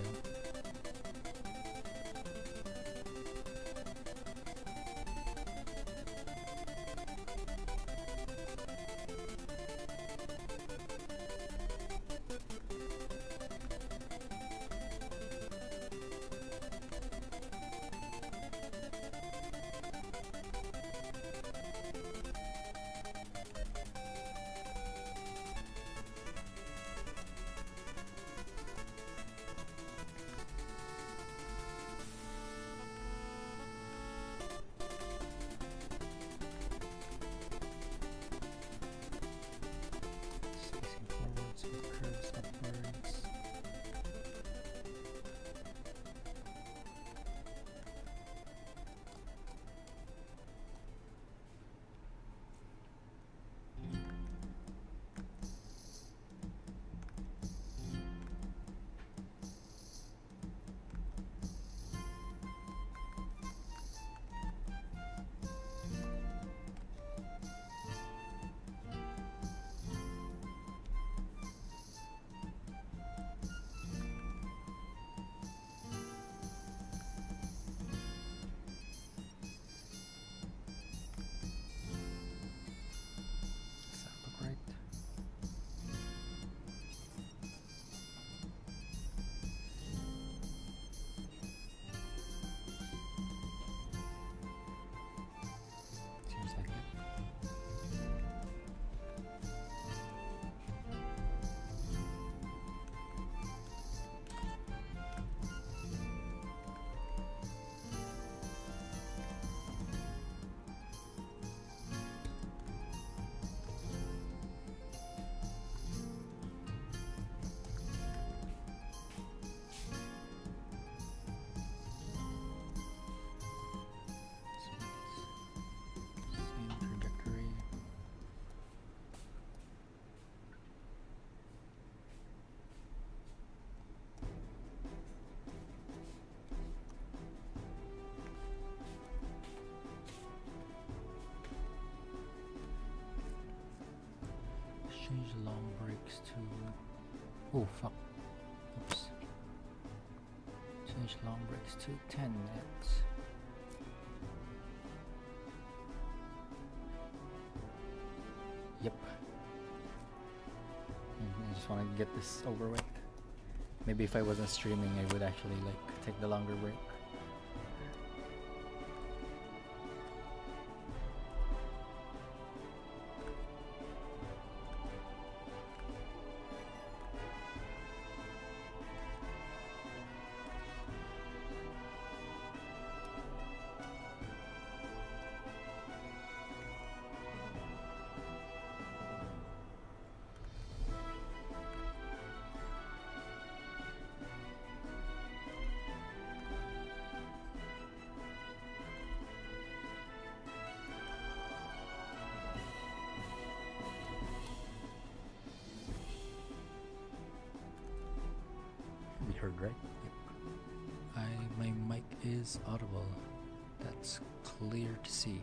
Change long breaks to... Oh, fuck. Oops. Change long breaks to 10 minutes. Yep. I just want to get this over with. Maybe if I wasn't streaming, I would actually like take the longer break. We heard right? Yep. My mic is audible. That's clear to see.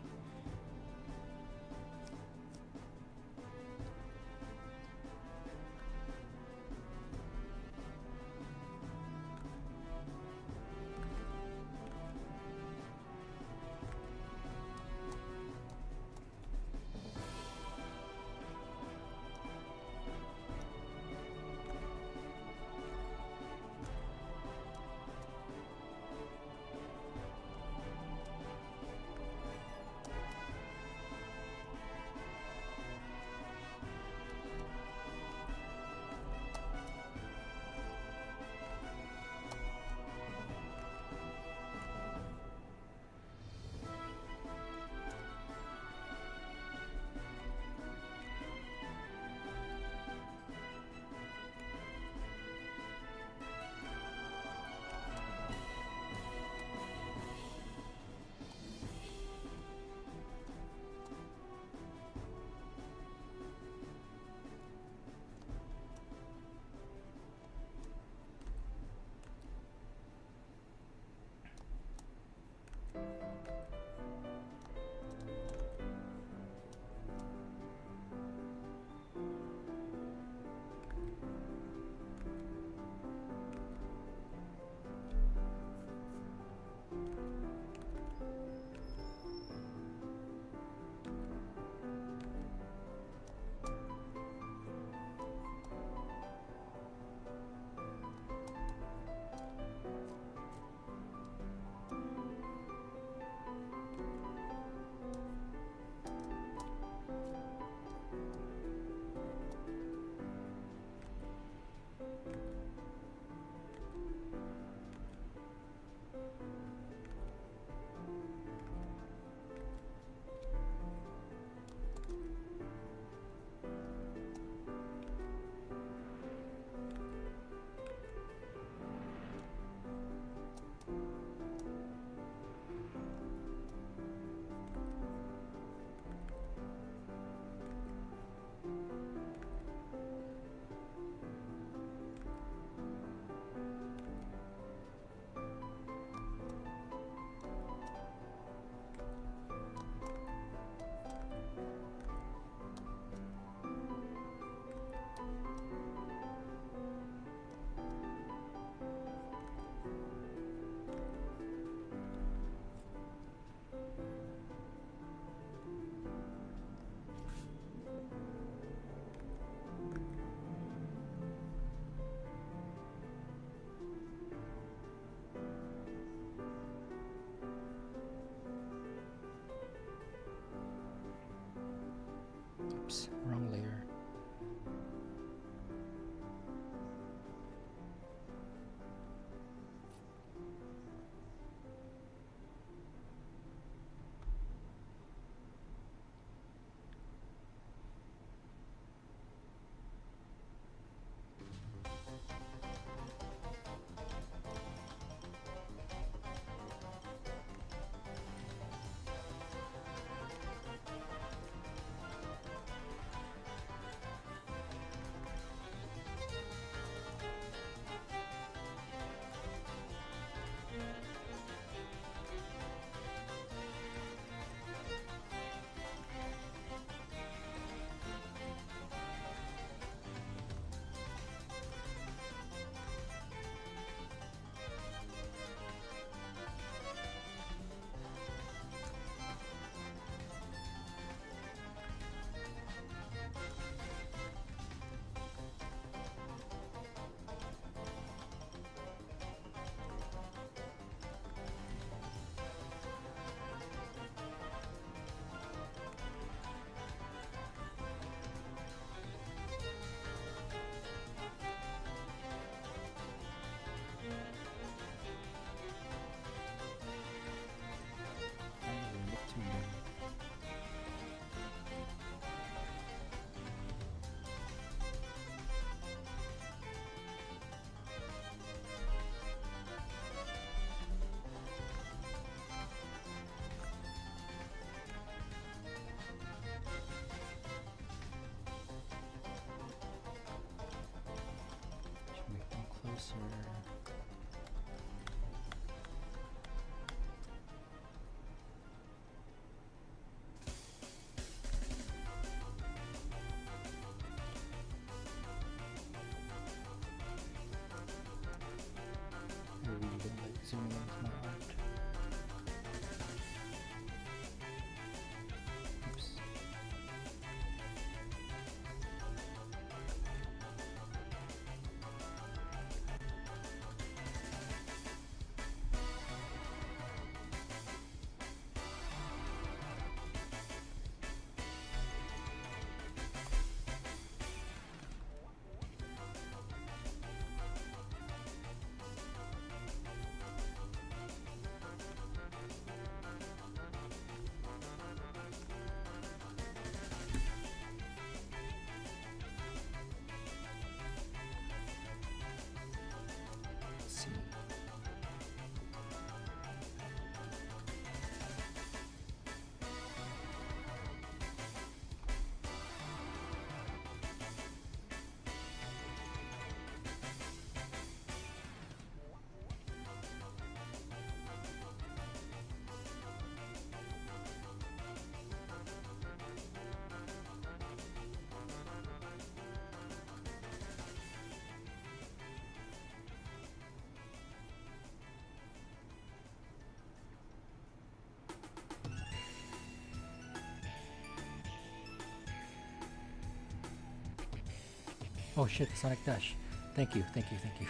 Oh shit, Sonic Dash. Thank you, thank you, thank you.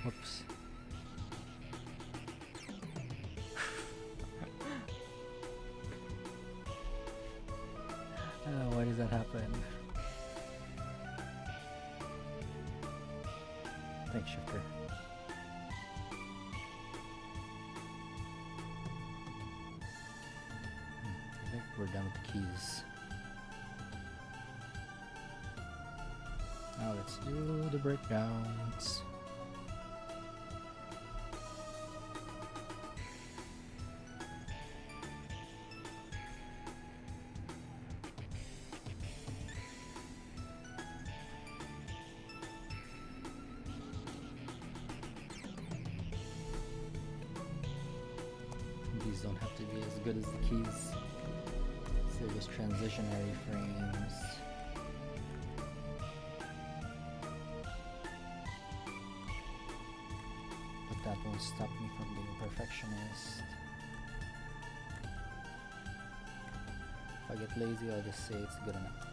Whoops. Why does that happen? Thanks, Shifter. I think we're done with the keys. Now let's do the breakdowns. These don't have to be as good as the keys. They're just transitionary frames. But that won't stop me from being a perfectionist. If I get lazy, I'll just say it's good enough.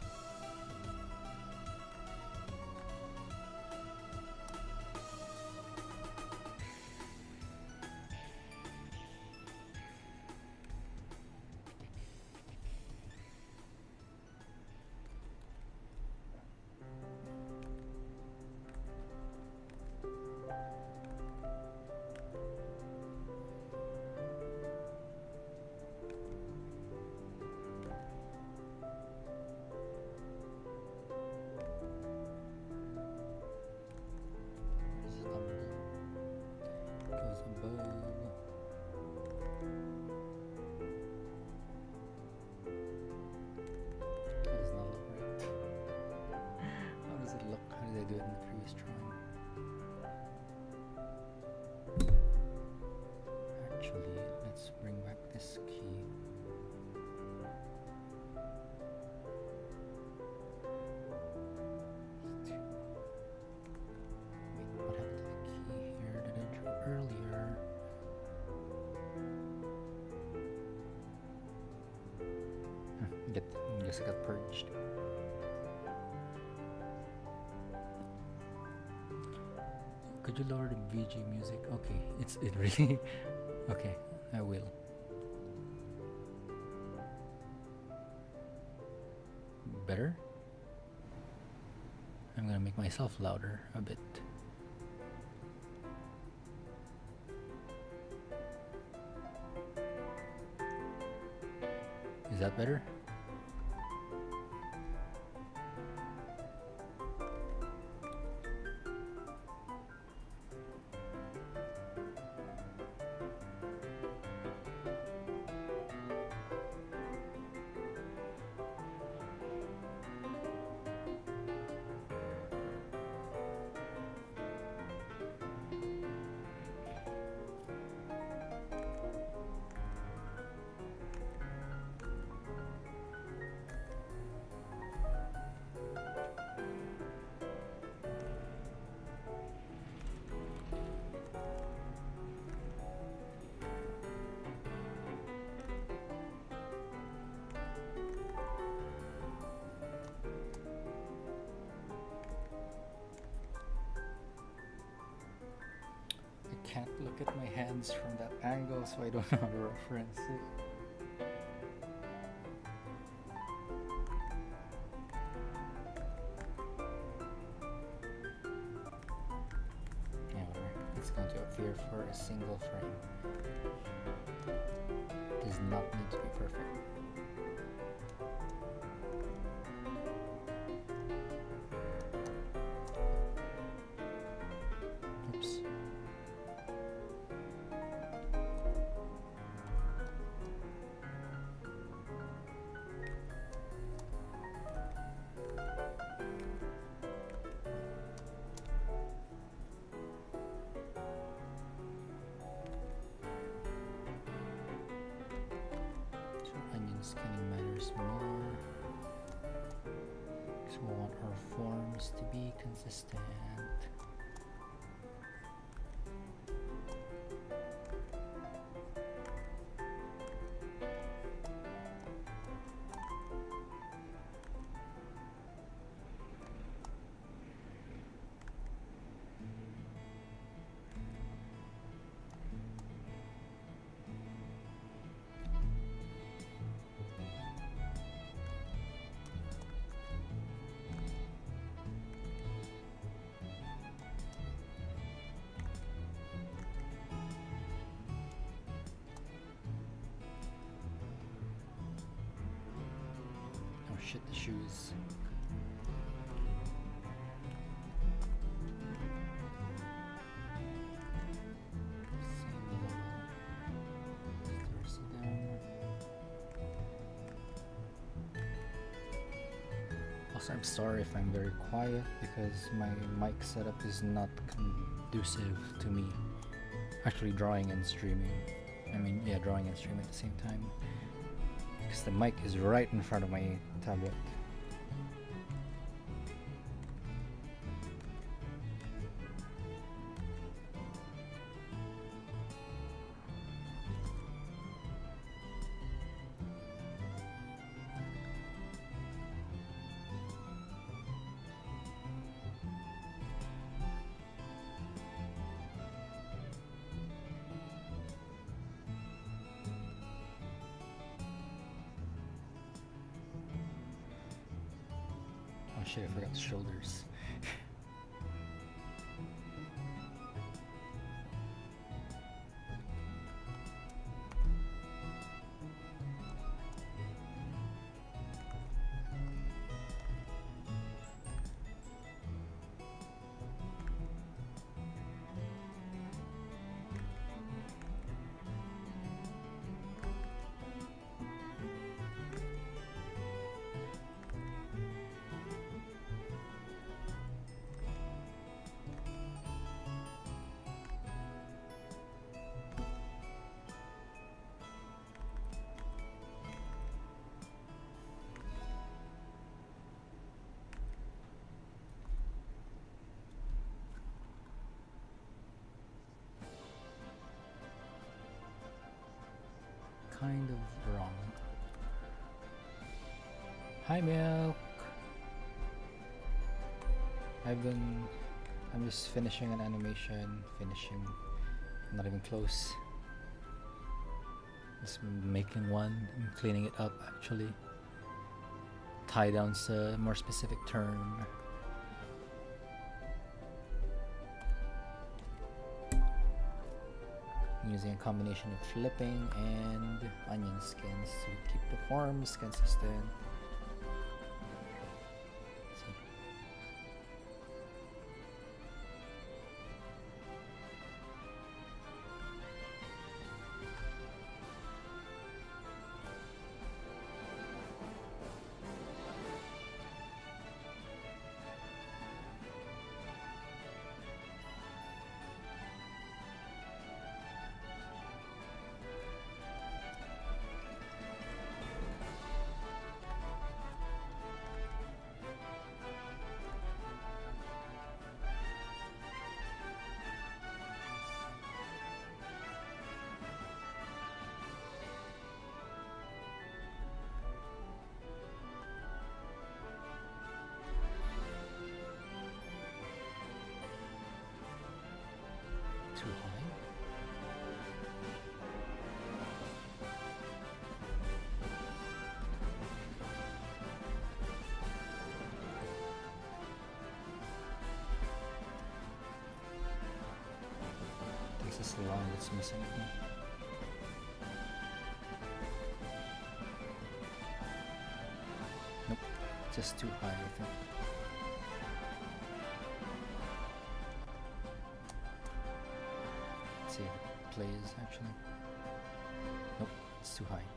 Guess I got purged. Could you lower the VG music? Okay, it really okay, I will. Better? I'm gonna make myself louder a bit. Is that better? Can't look at my hands from that angle, so I don't know how to reference it. Yeah, it's going to appear for a single frame. It does not need to be perfect. Scanning matters more, because we want our forms to be consistent. shit, the shoes. Also, I'm sorry if I'm very quiet because my mic setup is not conducive to me actually drawing and streaming. I mean, yeah, drawing and streaming at the same time. Because the mic is right in front of my tablet. Oh shit, I forgot the shoulders. Kind of wrong. Hi, Milk. I'm just finishing an animation. I'm not even close. Just making one. I'm cleaning it up actually. Tie down's a more specific term. Using a combination of flipping and onion skins to keep the forms consistent. Too high. Takes us long, what's missing here? Nope, just too high, I think. See if it plays actually. Nope, it's too high.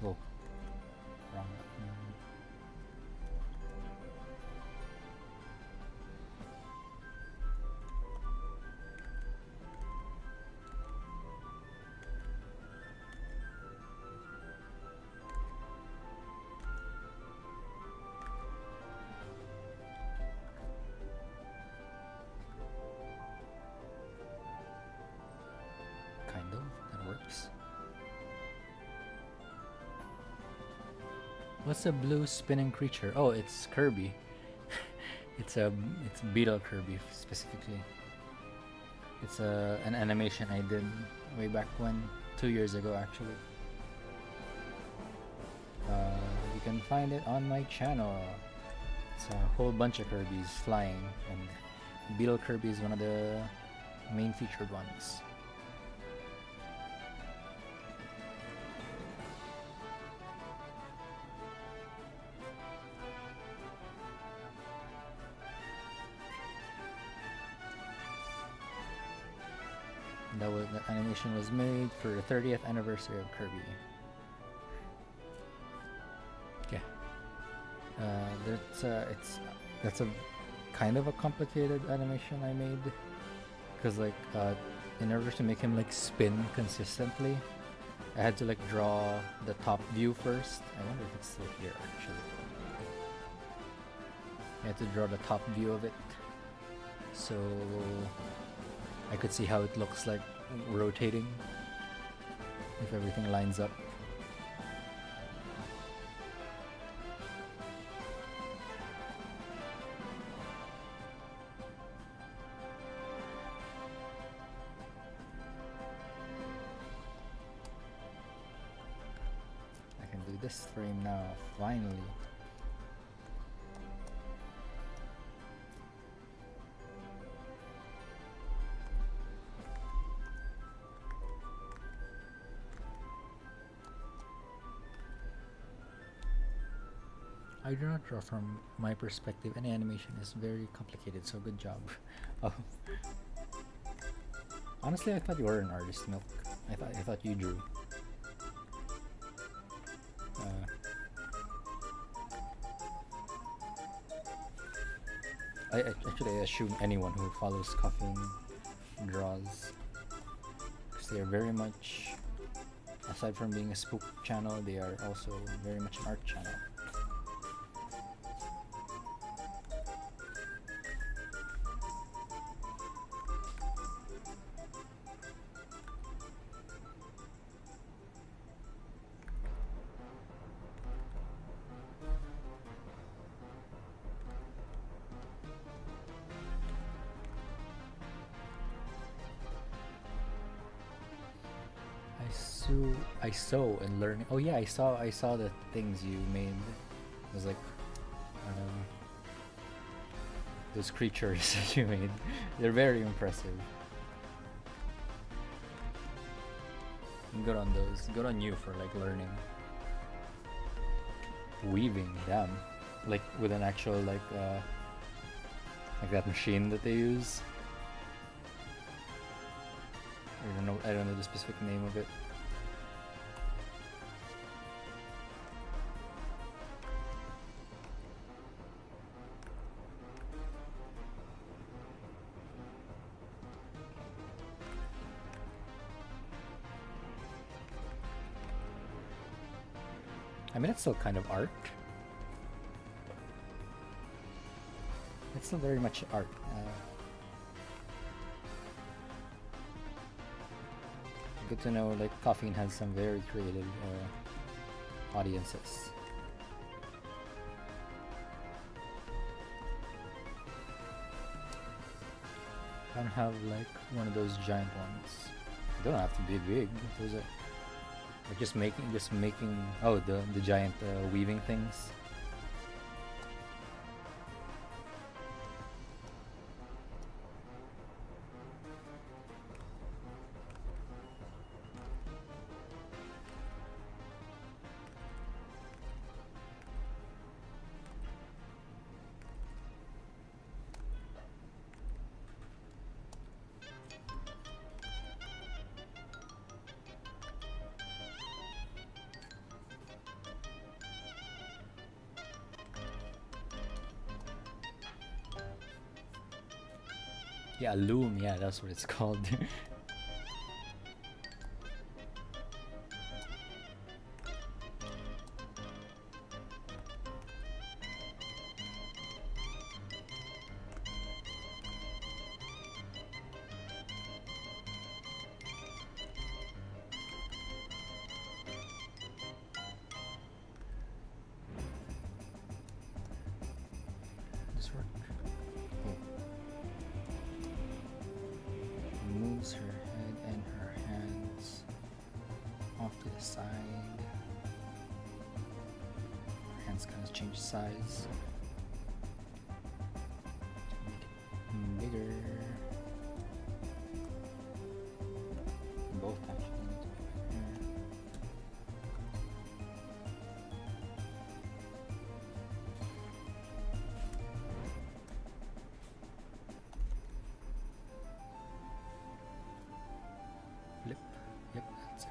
Whoa. Wrong button. Kind of, that works. What's a blue spinning creature? Oh, it's Kirby. it's Beetle Kirby specifically. It's an animation I did way back when, 2 years ago actually. You can find it on my channel. It's a whole bunch of Kirbys flying, and Beetle Kirby is one of the main featured ones. The animation was made for the 30th anniversary of Kirby. Yeah. That's a kind of a complicated animation I made, because like in order to make him like spin consistently, I had to like draw the top view first. I wonder if it's still here actually. I had to draw the top view of it, so I could see how it looks like rotating if everything lines up. I can do this frame now, finally. I do not draw from my perspective. Any animation is very complicated, so good job. Oh. Honestly, I thought you were an artist, Milk. I thought you drew. I assume anyone who follows Coffin draws, because they are very much, aside from being a spook channel, they are also very much an art channel. I sew and learning. Oh yeah, I saw the things you made. It was like those creatures that you made. They're very impressive. Good on those. Good on you for like learning. Weaving, damn. Like with an actual like that machine that they use. I don't know the specific name of it. I mean, it's still kind of art. It's still very much art. Good to know, like, Coffin has some very creative audiences. I don't have, like, one of those giant ones. They don't have to be big. There's a... Like just making oh the giant weaving things. Yeah, loom, yeah, that's what it's called. This work. Oh. Moves her head and her hands off to the side. Her hands kind of change size. Make it bigger. Both actually need to be bigger.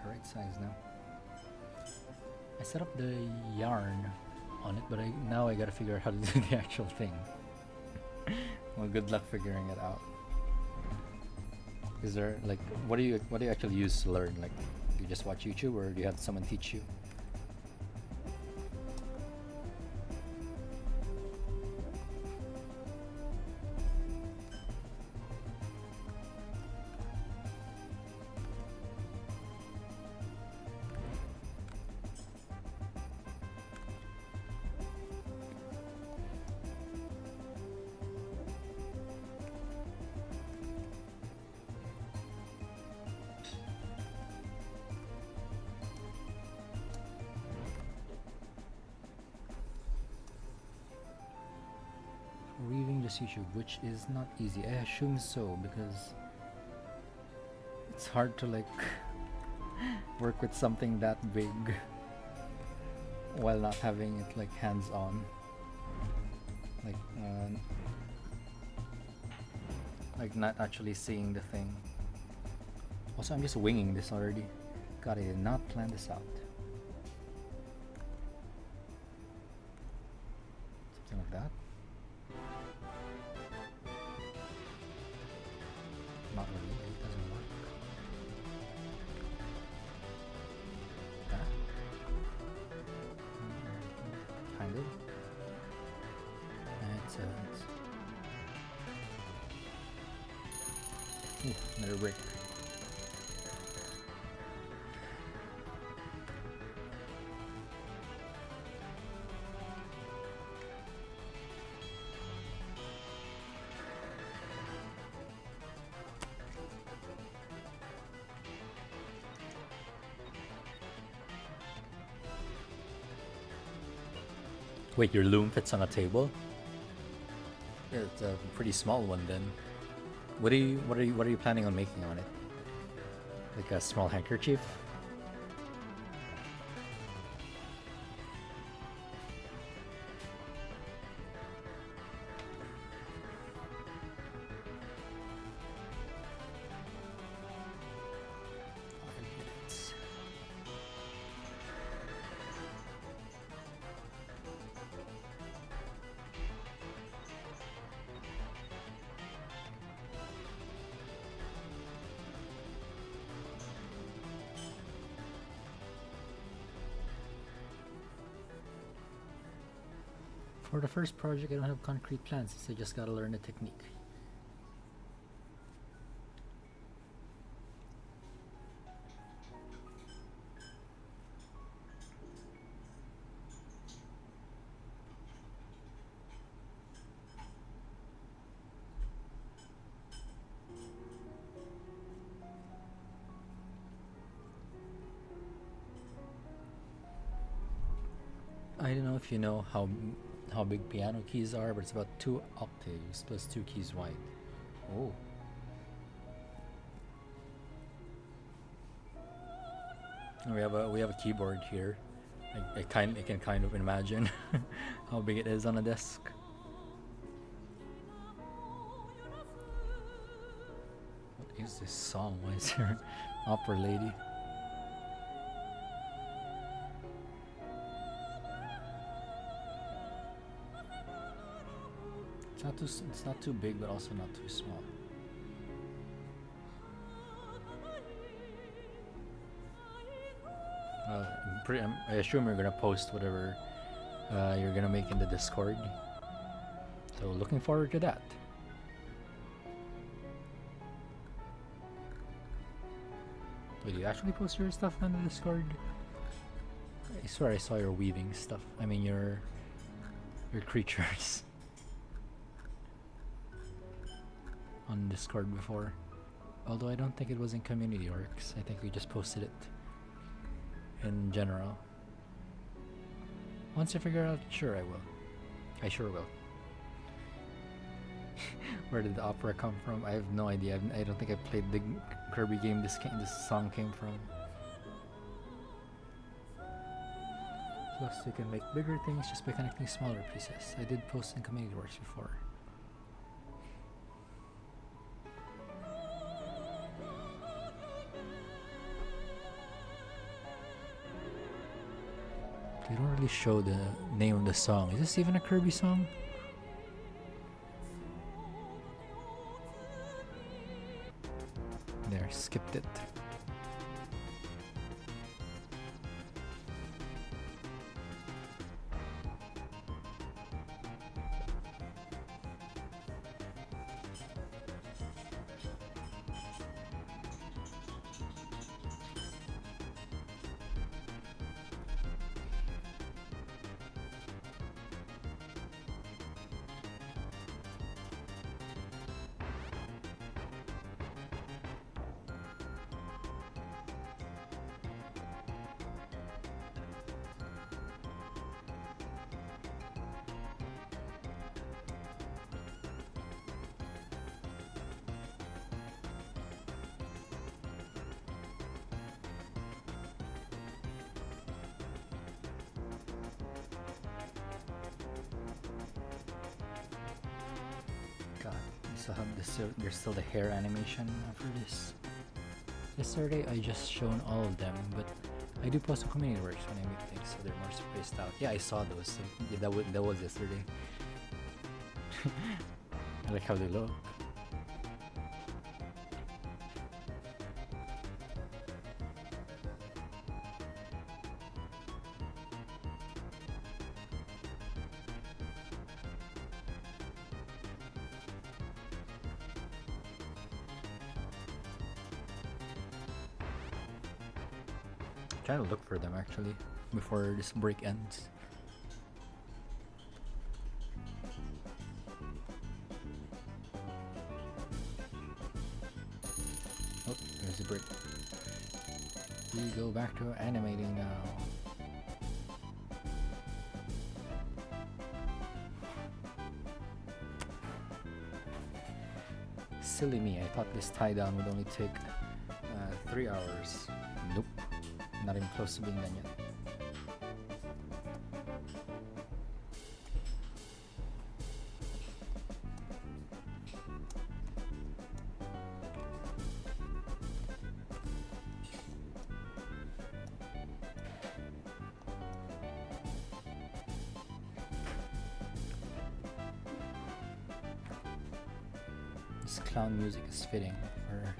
the right size now. I set up the yarn on it, but now I gotta figure out how to do the actual thing. Well, good luck figuring it out. Is there like what do you actually use to learn? Like, you just watch YouTube, or do you have someone teach you? Weaving just YouTube, which is not easy. I assume so, because it's hard to like work with something that big while not having it like hands-on. Like not actually seeing the thing. Also, I'm just winging this already. God, I did not plan this out. Something like that. Not really, it doesn't work. That? Kind of. Ooh, another brick. Wait, your loom fits on a table? Yeah, it's a pretty small one then. What are you planning on making on it? Like a small handkerchief? For the first project, I don't have concrete plans, so I just gotta learn the technique. I don't know if you know how big piano keys are, but it's about 2 octaves plus 2 keys wide. Oh. And we have a keyboard here. I can kind of imagine how big it is on a desk. What is this song? Why is there an opera lady? It's not too big, but also not too small. I assume you're gonna post whatever you're gonna make in the Discord. So looking forward to that. Wait, do you actually post your stuff on the Discord? I swear I saw your weaving stuff. I mean your creatures on Discord before. Although I don't think it was in Community Works. I think we just posted it in general. Once I figure out, sure I will. I sure will. Where did the opera come from? I have no idea. I don't think I played the Kirby game this song came from. Plus you can make bigger things just by connecting smaller pieces. I did post in Community Works before. don't really show the name of the song. Is this even a Kirby song? There, skipped it. God, we still have this. There's still the hair animation after this. Yesterday I just shown all of them, but I do post on community works when I make things, so they're more spaced out. Yeah, I saw those. So yeah, that was yesterday. I like how they look. Trying to look for them actually before this break ends. Oh, there's the break. We go back to animating now. Silly me, I thought this tie down would only take 3 hours. Nope. Not even close to being done yet. This clown music is fitting for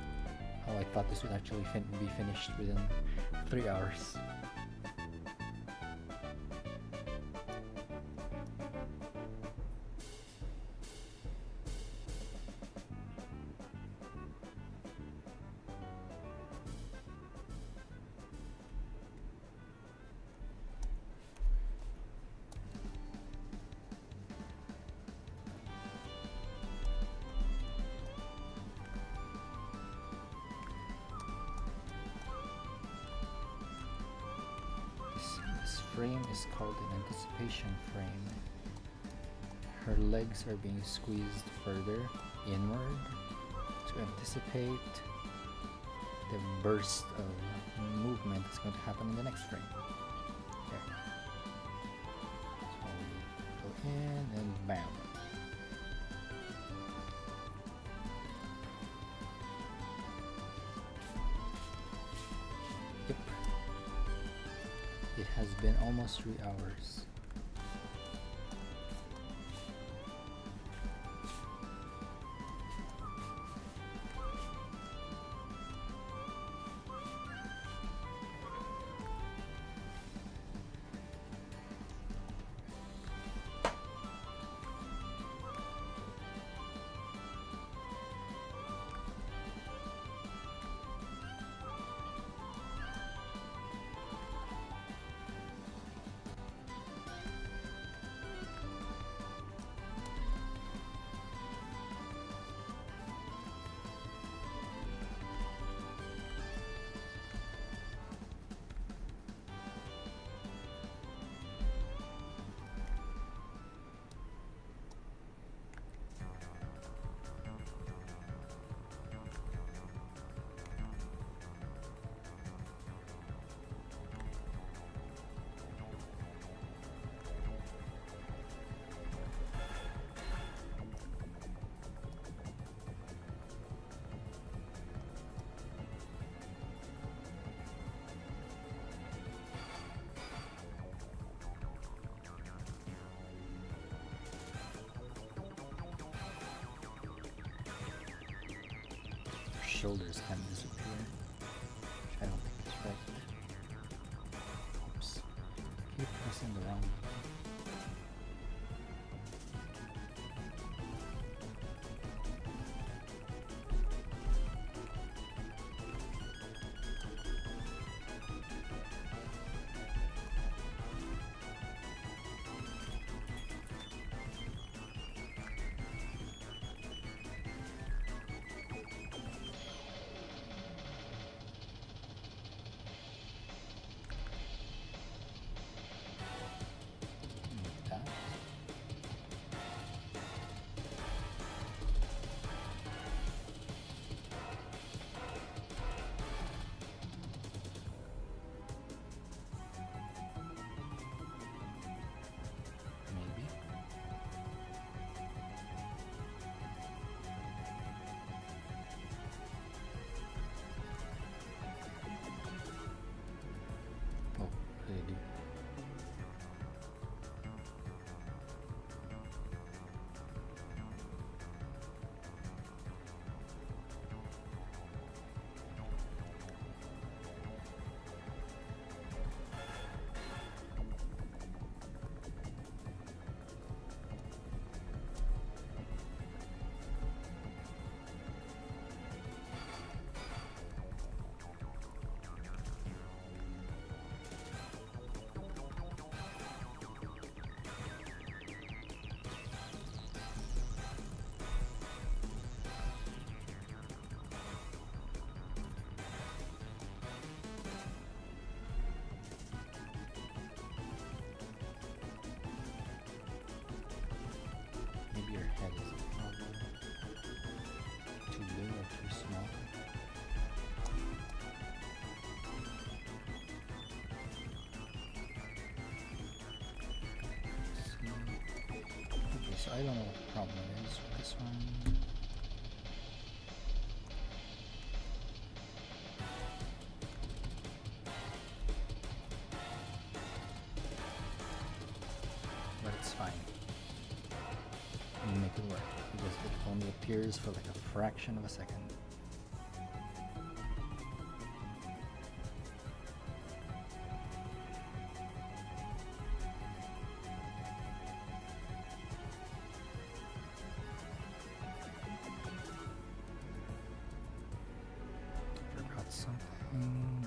how I thought this would actually be finished within 3 hours. This frame is called an anticipation frame. Her legs are being squeezed further inward to anticipate the burst of movement that's going to happen in the next frame. There. So we go in and bam. Yep. It has been almost 3 hours. shoulders can disappear. Which I don't think it's right. Oops. Keep pressing the wrong. Like that. Maybe. Oh, they do. Maybe your head is a problem. Too big or too small. Let's see. Okay, so I don't know what the problem is with this one. But it's fine. We make it work because it only appears for like a fraction of a second. Forgot something.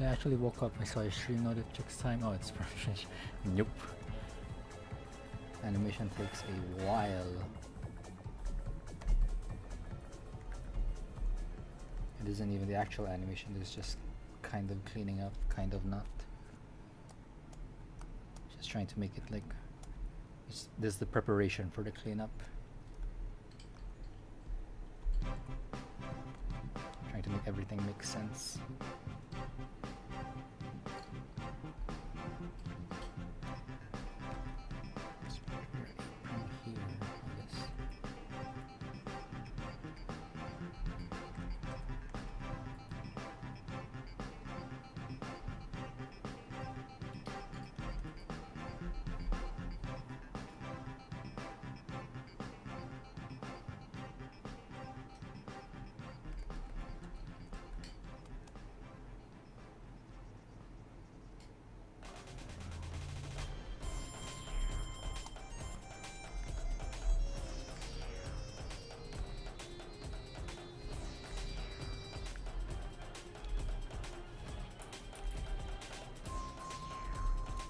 I actually woke up, I saw a stream notification time. Oh, it's from Fish. Nope. Animation takes a while. It isn't even the actual animation, it's just kind of cleaning up, kind of not. Just trying to make it like, this is the preparation for the cleanup. Trying to make everything make sense.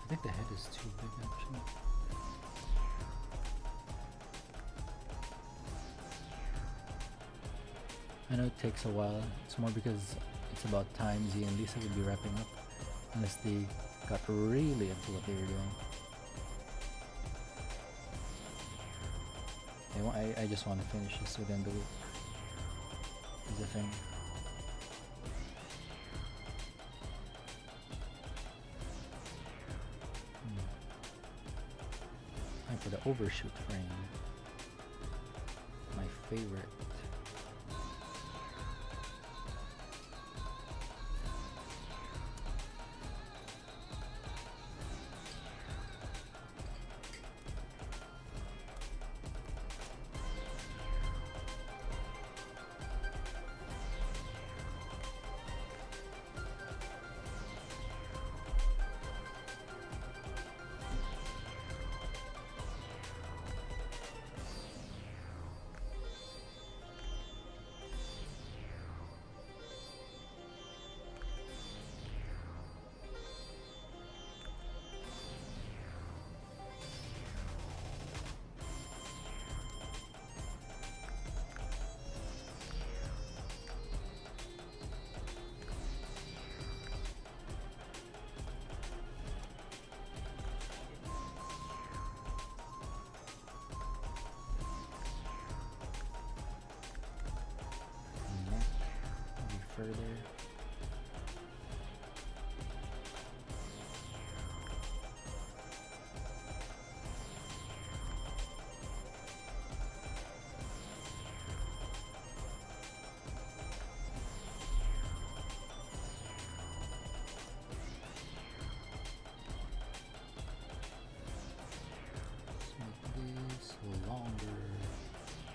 I think the head is too big actually. I know it takes a while. It's more because it's about time Z and Lisa will be wrapping up unless they got really into what they were doing. I just want to finish this within the week. Is the thing. Time for the overshoot frame. My favorite.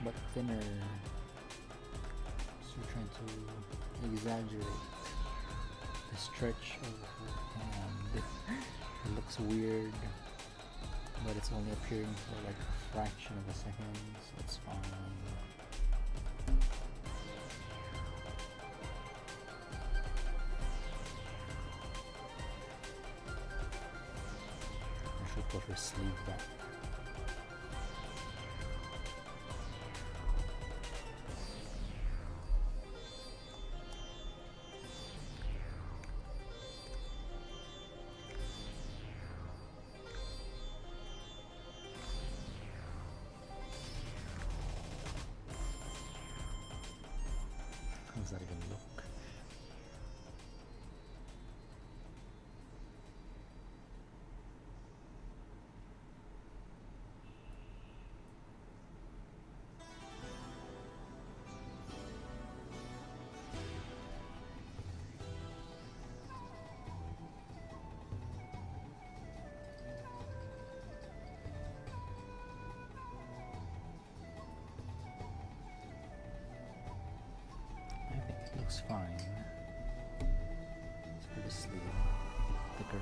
but thinner. So we're trying to exaggerate the stretch of her hand. It looks weird, but it's only appearing for like a fraction of a second, so it's fine. I should put her sleeve back. How does that even look? I think it looks fine. It's for the sleeve, thicker.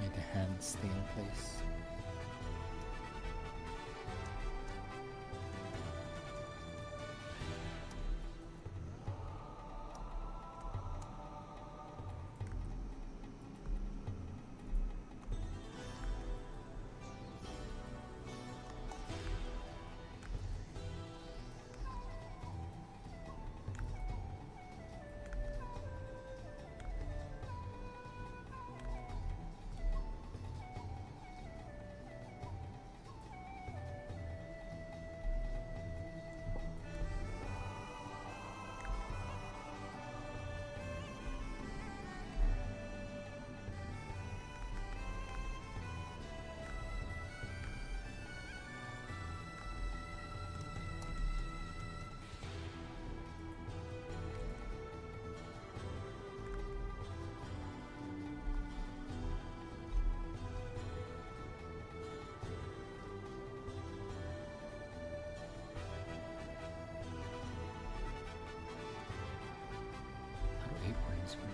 Made the hand stay in place. How do aprons work?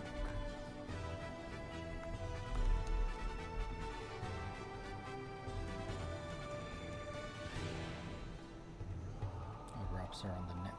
It wraps around the neck.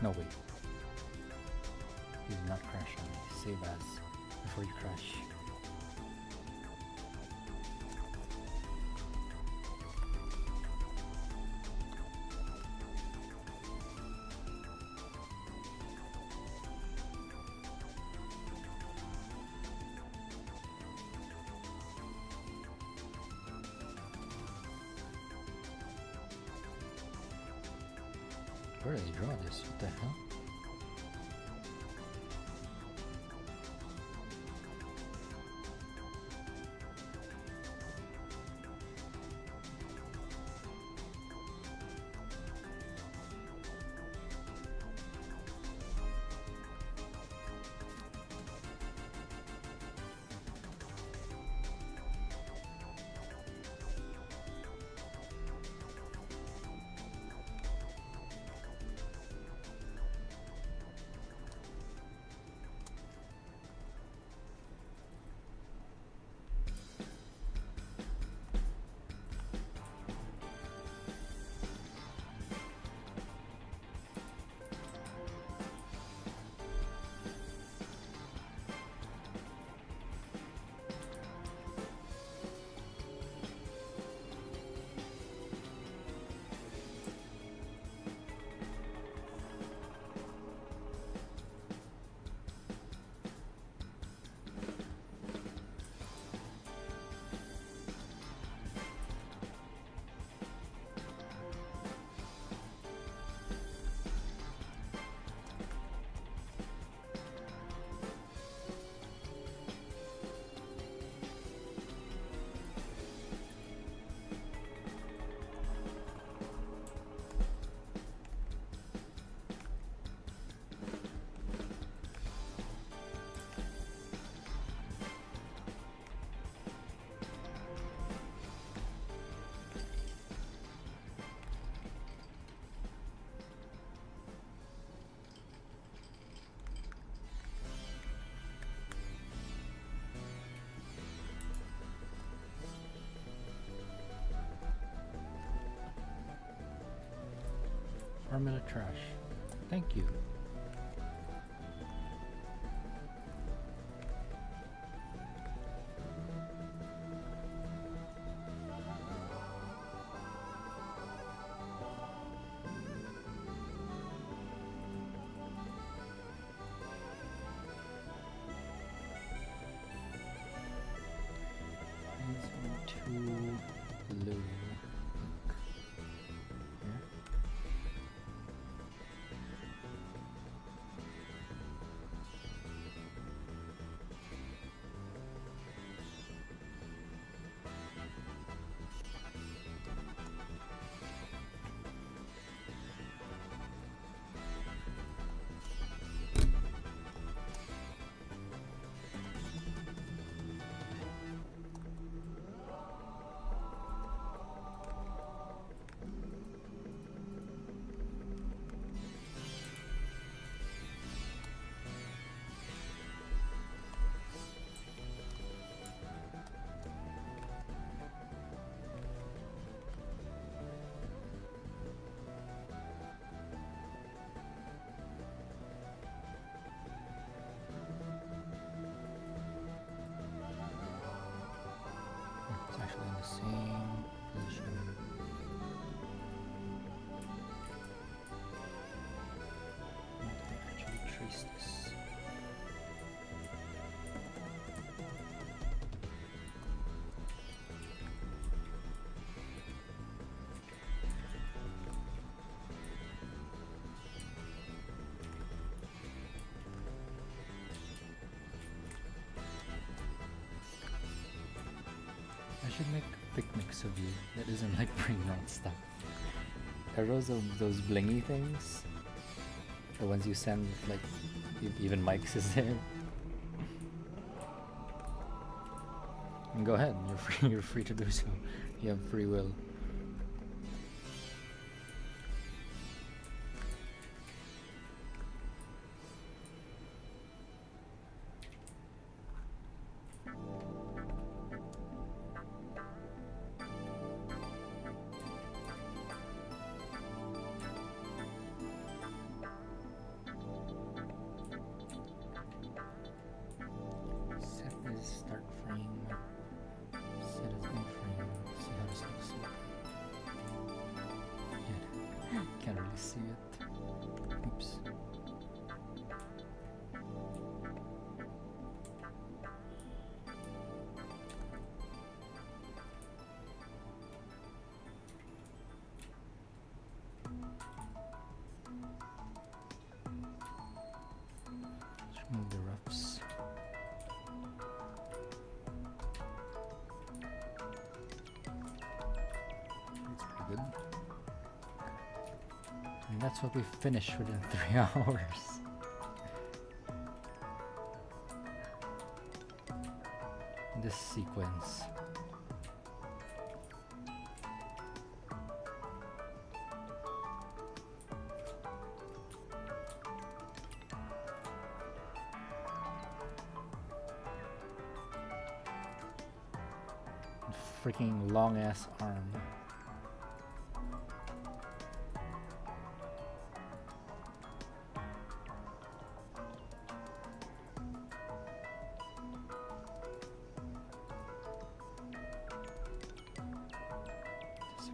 No, wait. You did not crash on me. Save as before you crash. Where did I draw this? What the hell? Formula trash. Thank you. Two blue. Here. It's actually in the same position. Actually trace this. I should make picnics of you that isn't like bringing out stuff. Arrows of those blingy things, the ones you send, like even Mike's is there. And go ahead, you're free. You're free to do so. You have free will. see it. Oops. Let's remove the roughs. That's pretty good. And that's what we finished within 3 hours. This sequence. Freaking long ass arm.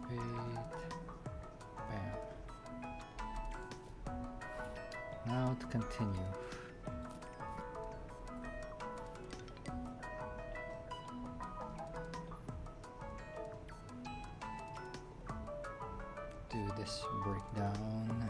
Bam. Now to continue. Do this breakdown.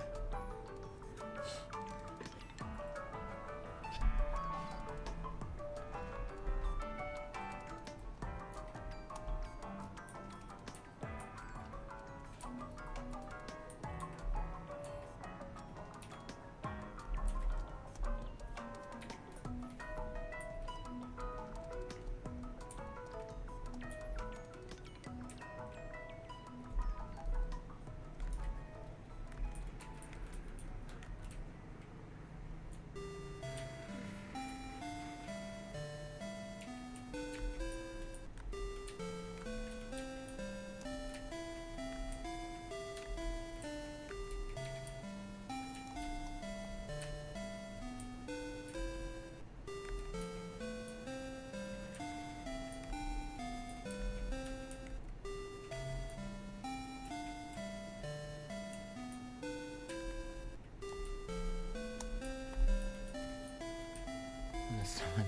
Someone,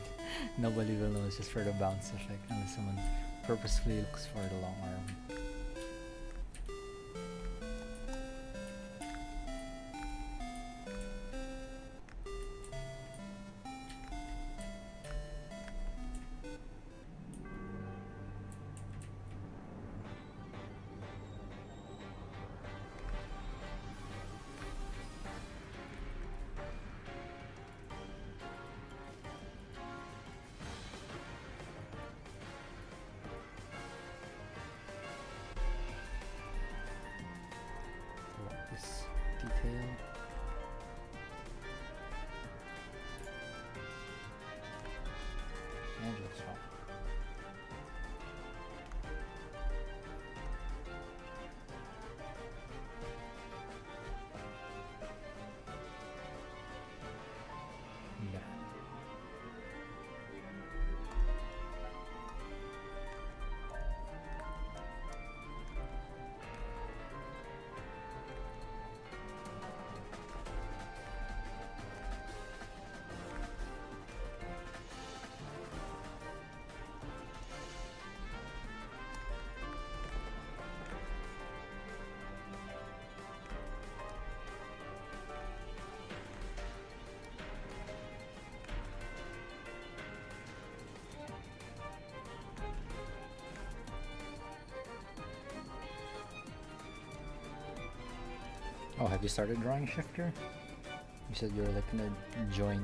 nobody will know, it's just for the bounce effect unless someone purposefully looks for the long arm. Detail. And looks wrong. Yeah. Oh, have you started drawing Shifter? You said you were like gonna join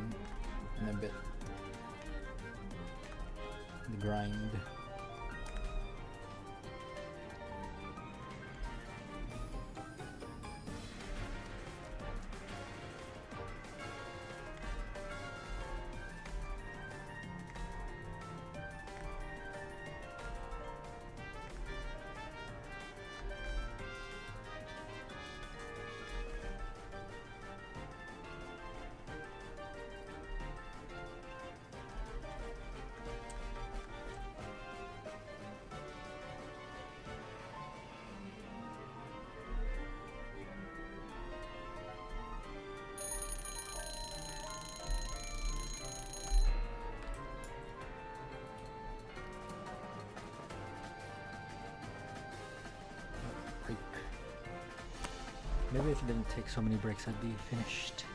in a bit. The grind. Maybe if it didn't take so many breaks, I'd be finished.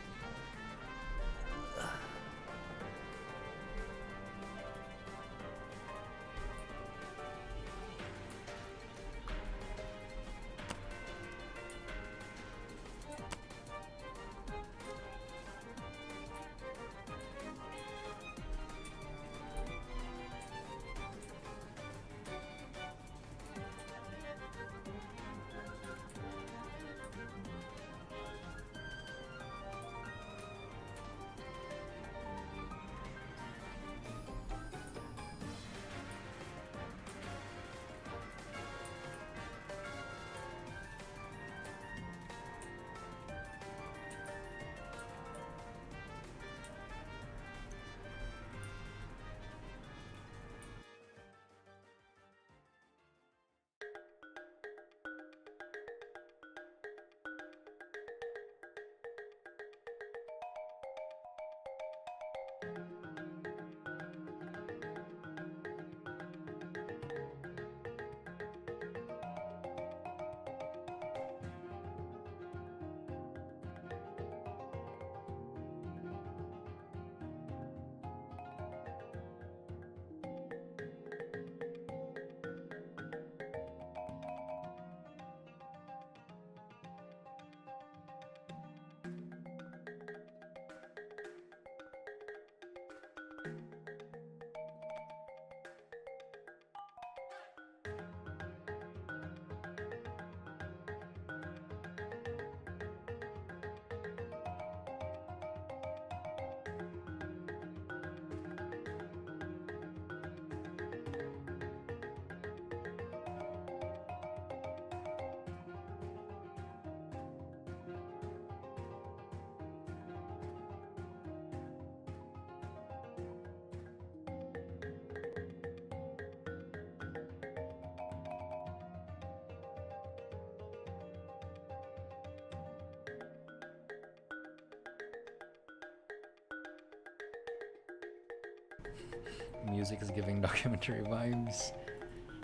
Music is giving documentary vibes,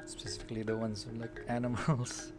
specifically the ones of like animals.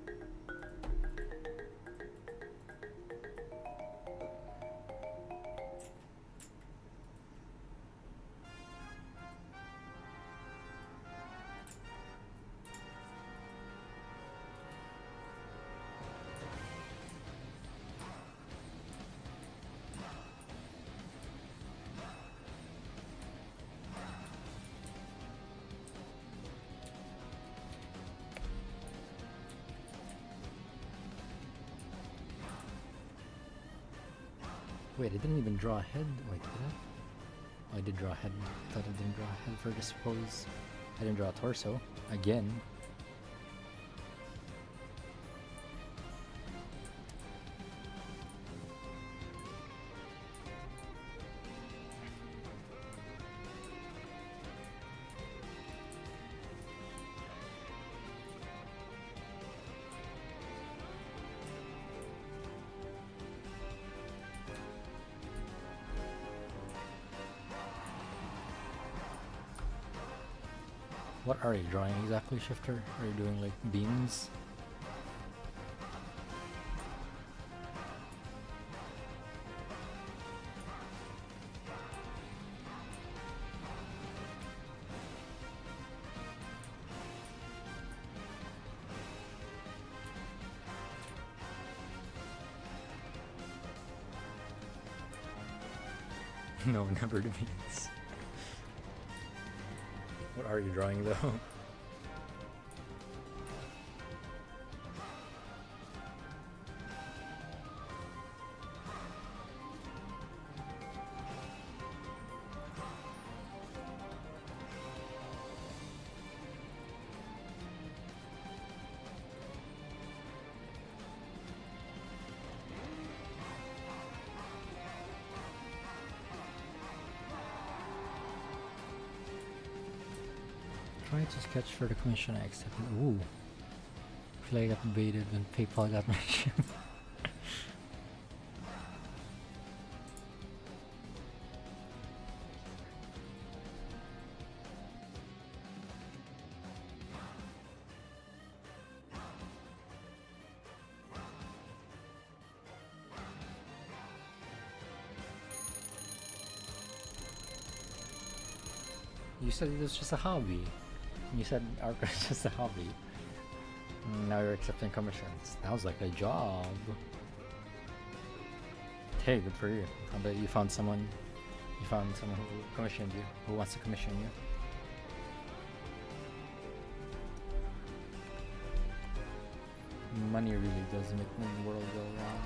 Wait, I didn't even draw a head. Wait, did I? Oh, I did draw a head. I thought I didn't draw a head for this pose. I didn't draw a torso. Again. What are you drawing exactly, Shifter? Are you doing like beams? No, never the beams. What are you drawing though? Trying to sketch for the commission I accepted. Ooh. I feel like I got baited when PayPal got my ship. You said it was just a hobby. You said art is just a hobby. Now you're accepting commissions. That was like a job. Hey, good for you. I bet you found someone. You found someone who commissioned you. Who wants to commission you? Money really does make the world go round.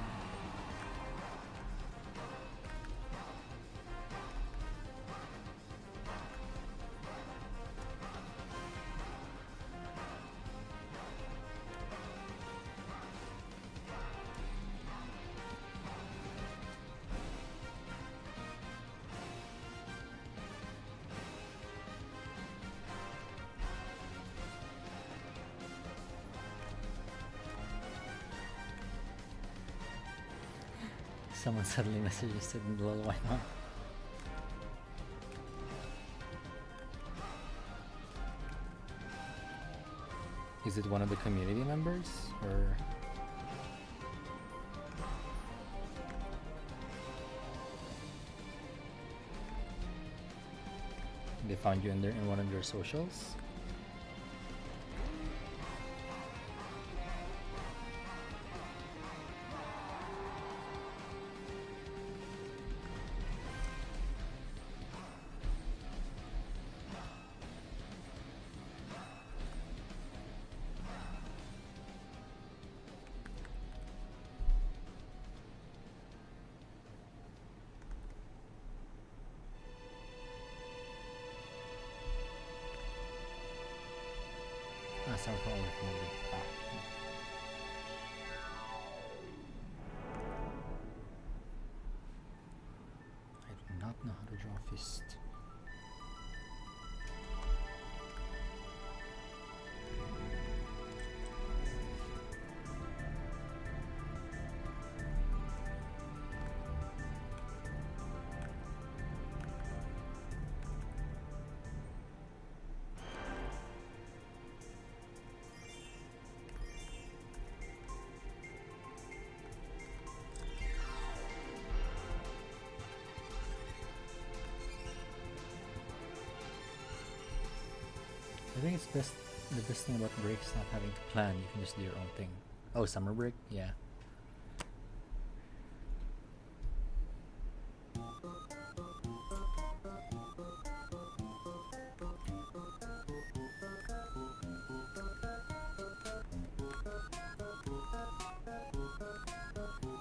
Someone suddenly messages in the lol, why not? Is it one of the community members or they found you in one of their socials? Some for all the community. I do not know how to draw a fist. I think it's the best thing about break is not having to plan, you can just do your own thing. Oh, summer break? Yeah.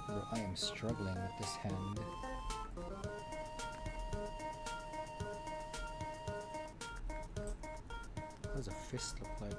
Bro, I am struggling with this hand. What does a fist look like?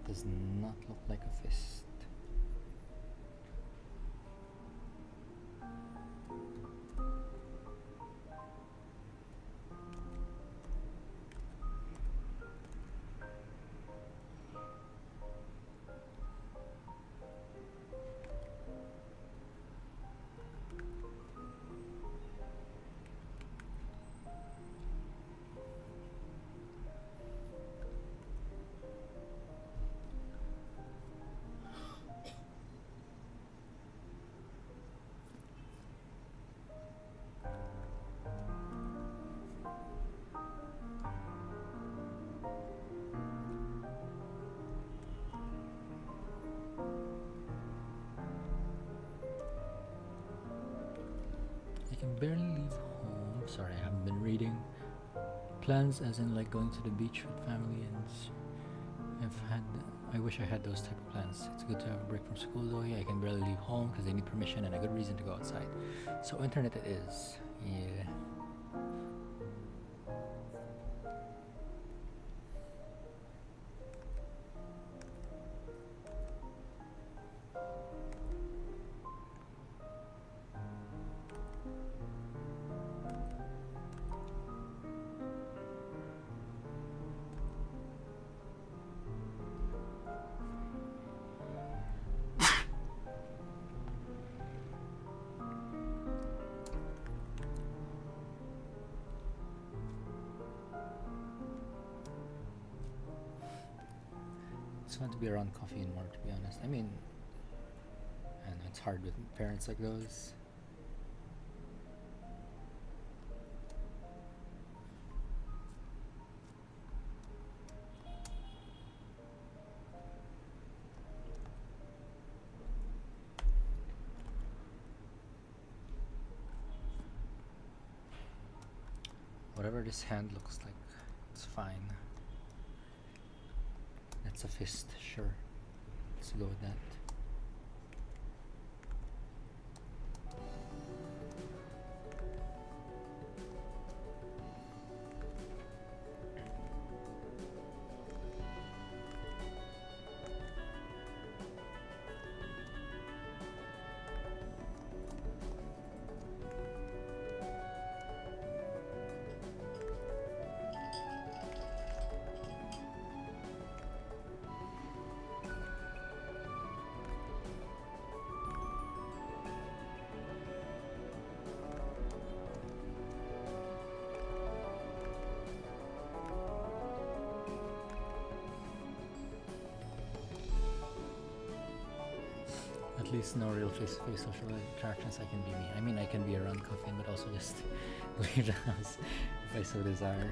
Does not look like a fist. I can barely leave home. Sorry, I haven't been reading. Plans as in like going to the beach with family and I've had I wish I had those type of plans. It's good to have a break from school though. Yeah, I can barely leave home because they need permission and a good reason to go outside. So internet it is. Yeah. It's fun to be around coffee and more, to be honest. I mean, and it's hard with parents like those. Whatever this hand looks like, it's fine. That's a fist, sure. Let's go with that. At least no real face-to-face social interactions. I can be me. I mean, I can be around coffee, but also just leave the house if I so desire.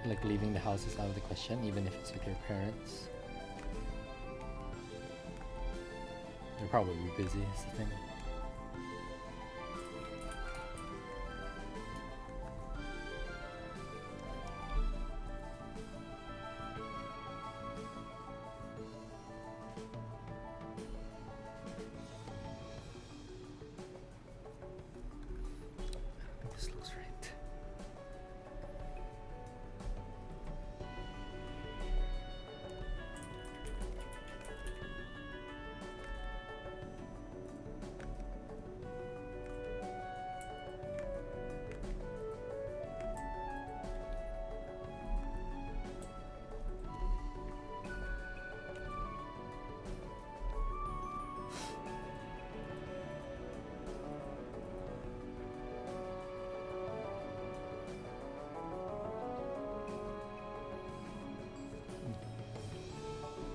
Like leaving the house is out of the question, even if it's with your parents. They're probably busy, is the thing. This looks right.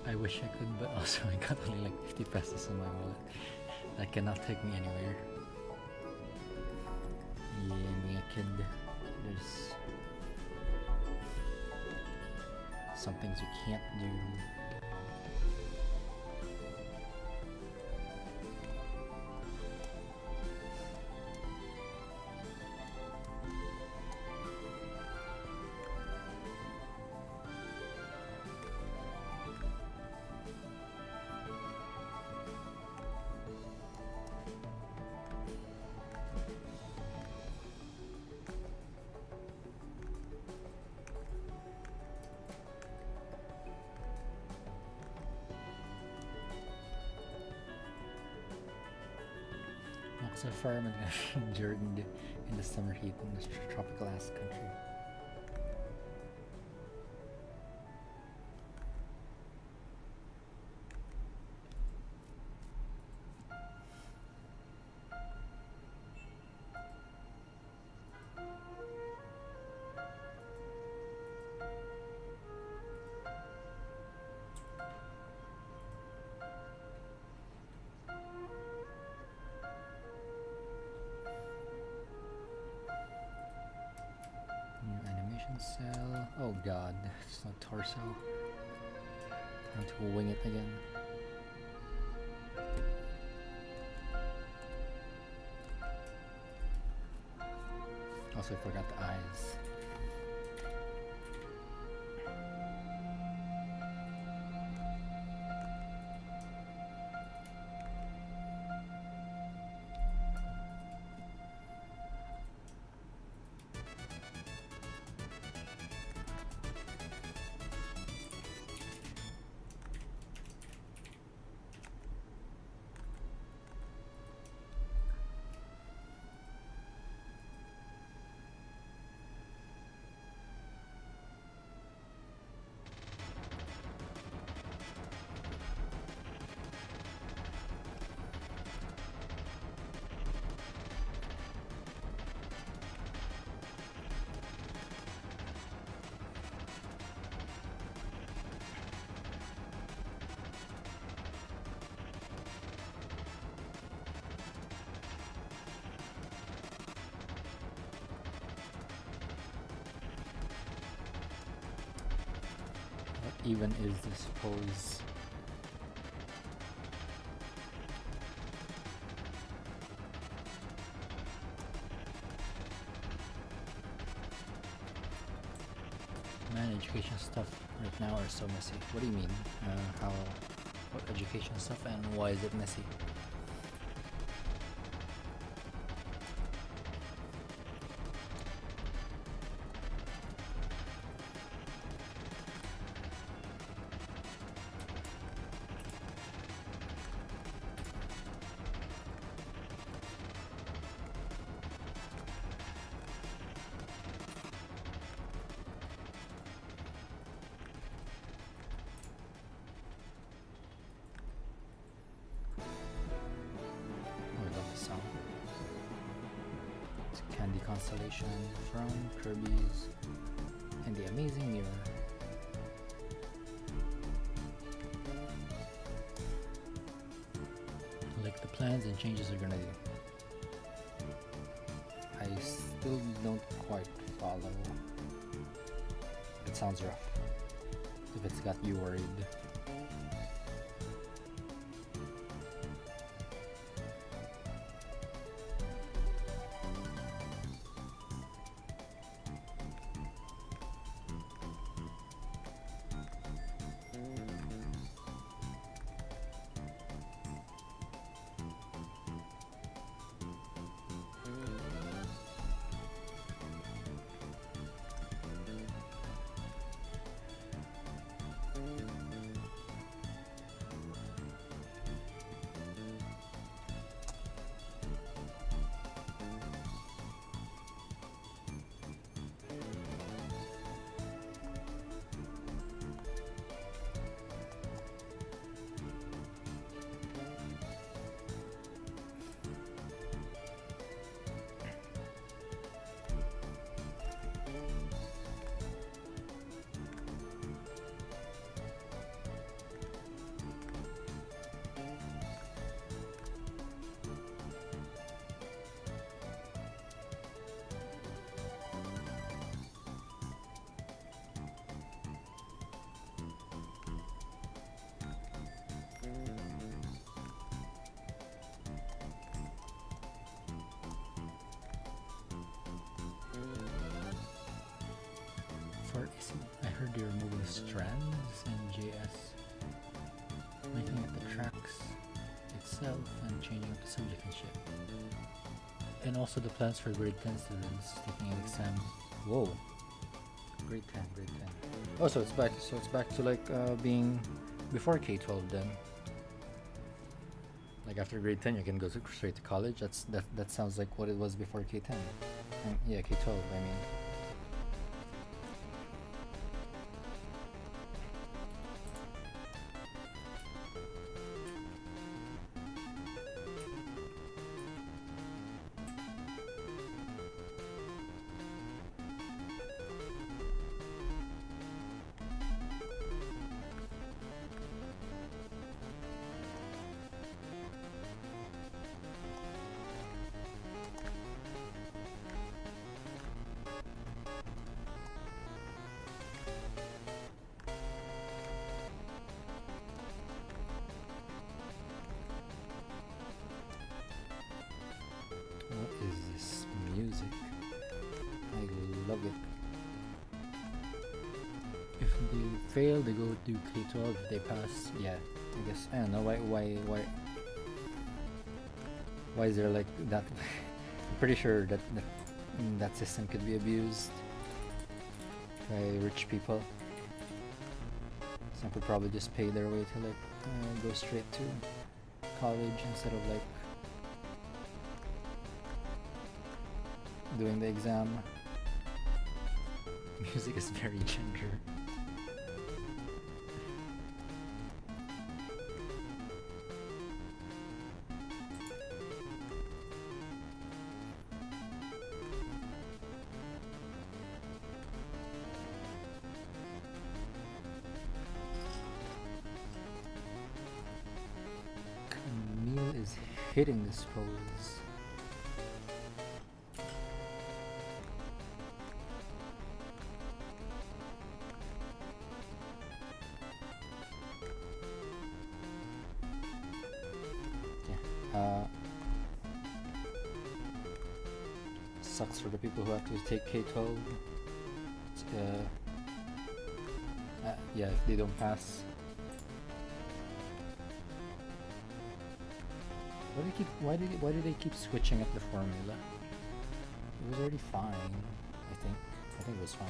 I wish I could, but also I got only like 50 pesos in my wallet. That cannot take me anywhere. Yeah, being a kid, there's some things you can't do. Walks a farm and endured in the summer heat in this tropical ass country. New animation cell. Oh god, it's not torso. Time to wing it again. Also, I forgot the eyes. even is this pose? Man, education stuff right now are so messy. What do you mean? What education stuff and why is it messy? Candy Constellation from Kirby's and the Amazing Mirror. Like the plans and changes are gonna do. I still don't quite follow. It sounds rough. If it's got you worried. I heard you're removing strands in JS, making up the tracks itself and changing up the subject and shit. And also the plans for grade 10 students taking an exam. Whoa. Grade 10. Oh, so it's back to like being before K-12 then. Like after grade 10 you can go straight to college. That sounds like what it was before K-10. Yeah, K-12 I mean. Music. I love it. If they fail, they go to K-12. If they pass, yeah. I guess I don't know why is there like that? I'm pretty sure that system could be abused by rich people. Some could probably just pay their way to like go straight to college instead of like doing the exam. Music is very gender. Camille is hitting this pose. sucks for the people who have to take K-12. It's, yeah, if they don't pass. Why do they keep switching up the formula? It was already fine, I think. I think it was fine.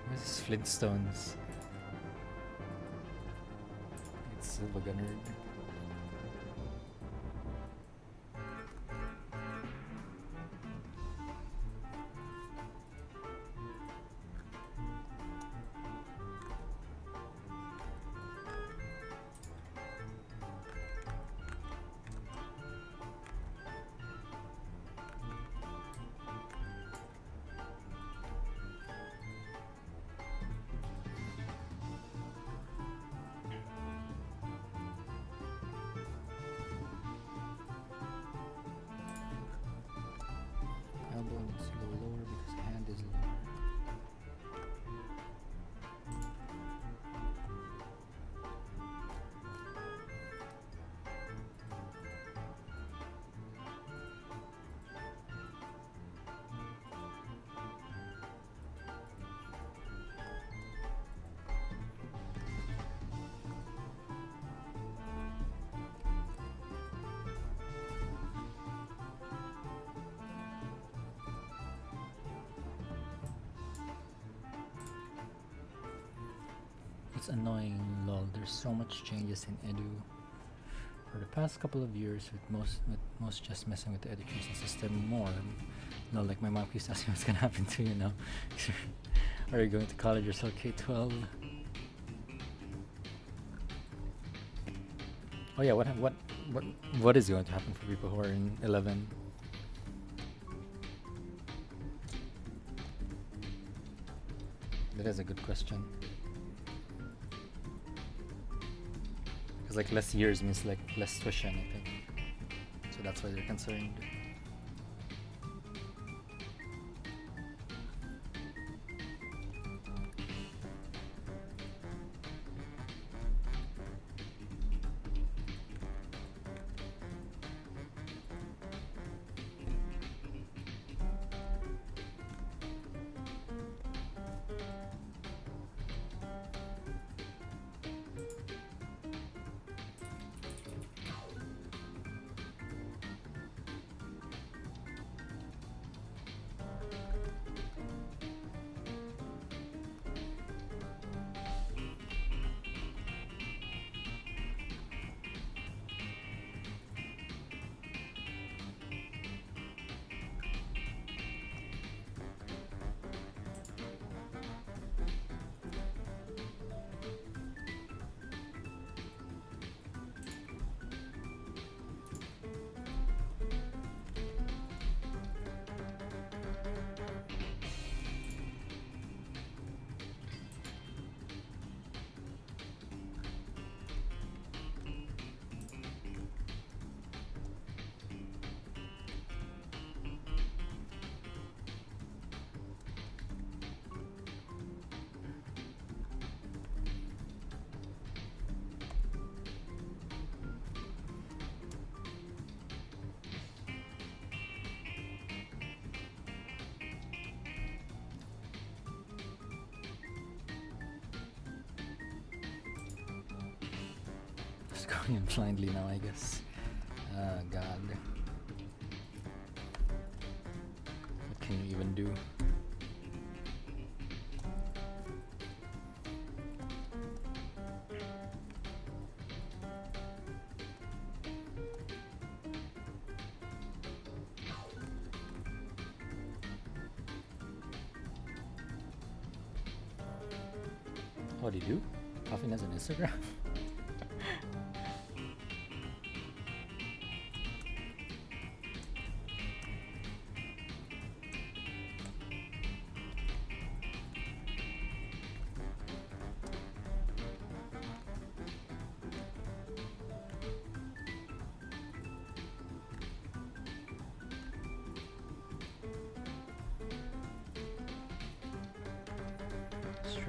What is this? Flintstones? It's Silva Gunner. Elbow needs to go lower because hand is lower. It's annoying, lol. There's so much changes in edu. For the past couple of years, with most just messing with the education system more. Lol, like my mom keeps asking what's gonna happen to you now. Are you going to college or still K-12? Oh yeah, what is going to happen for people who are in 11? That is a good question. Because like less years means like less tuition, I think. So that's why they're concerned. Just going in blindly now, I guess. Ah, God. What can you even do? What do you do? Coffin has an Instagram?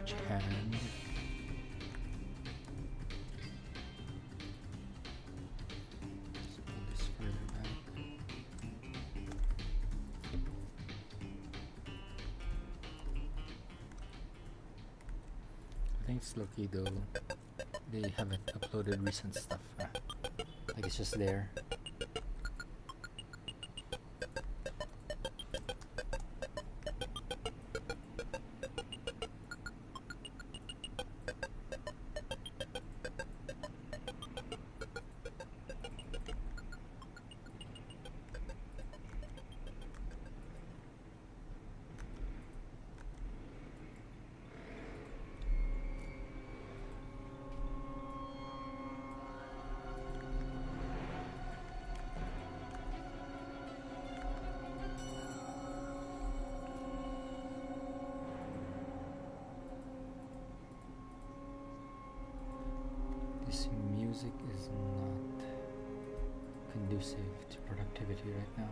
Which hand? Let's pull this further back. I think it's lucky though. They haven't uploaded recent stuff. Like it's just there. This music is not conducive to productivity right now.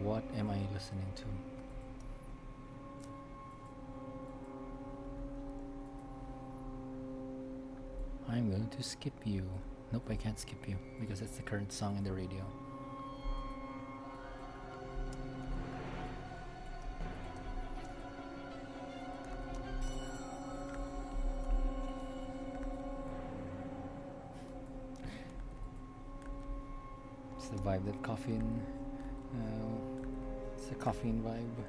What am I listening to? I'm going to skip you. Nope, I can't skip you because it's the current song in the radio. It's the vibe that Coffin. It's a caffeine vibe.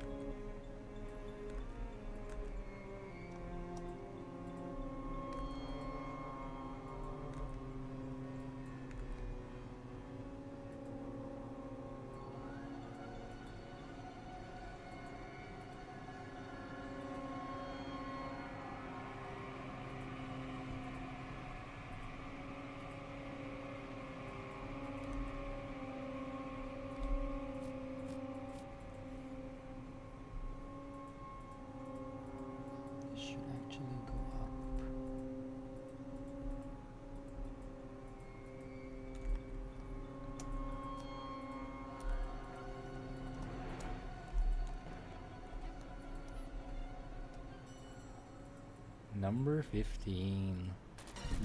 Number 15,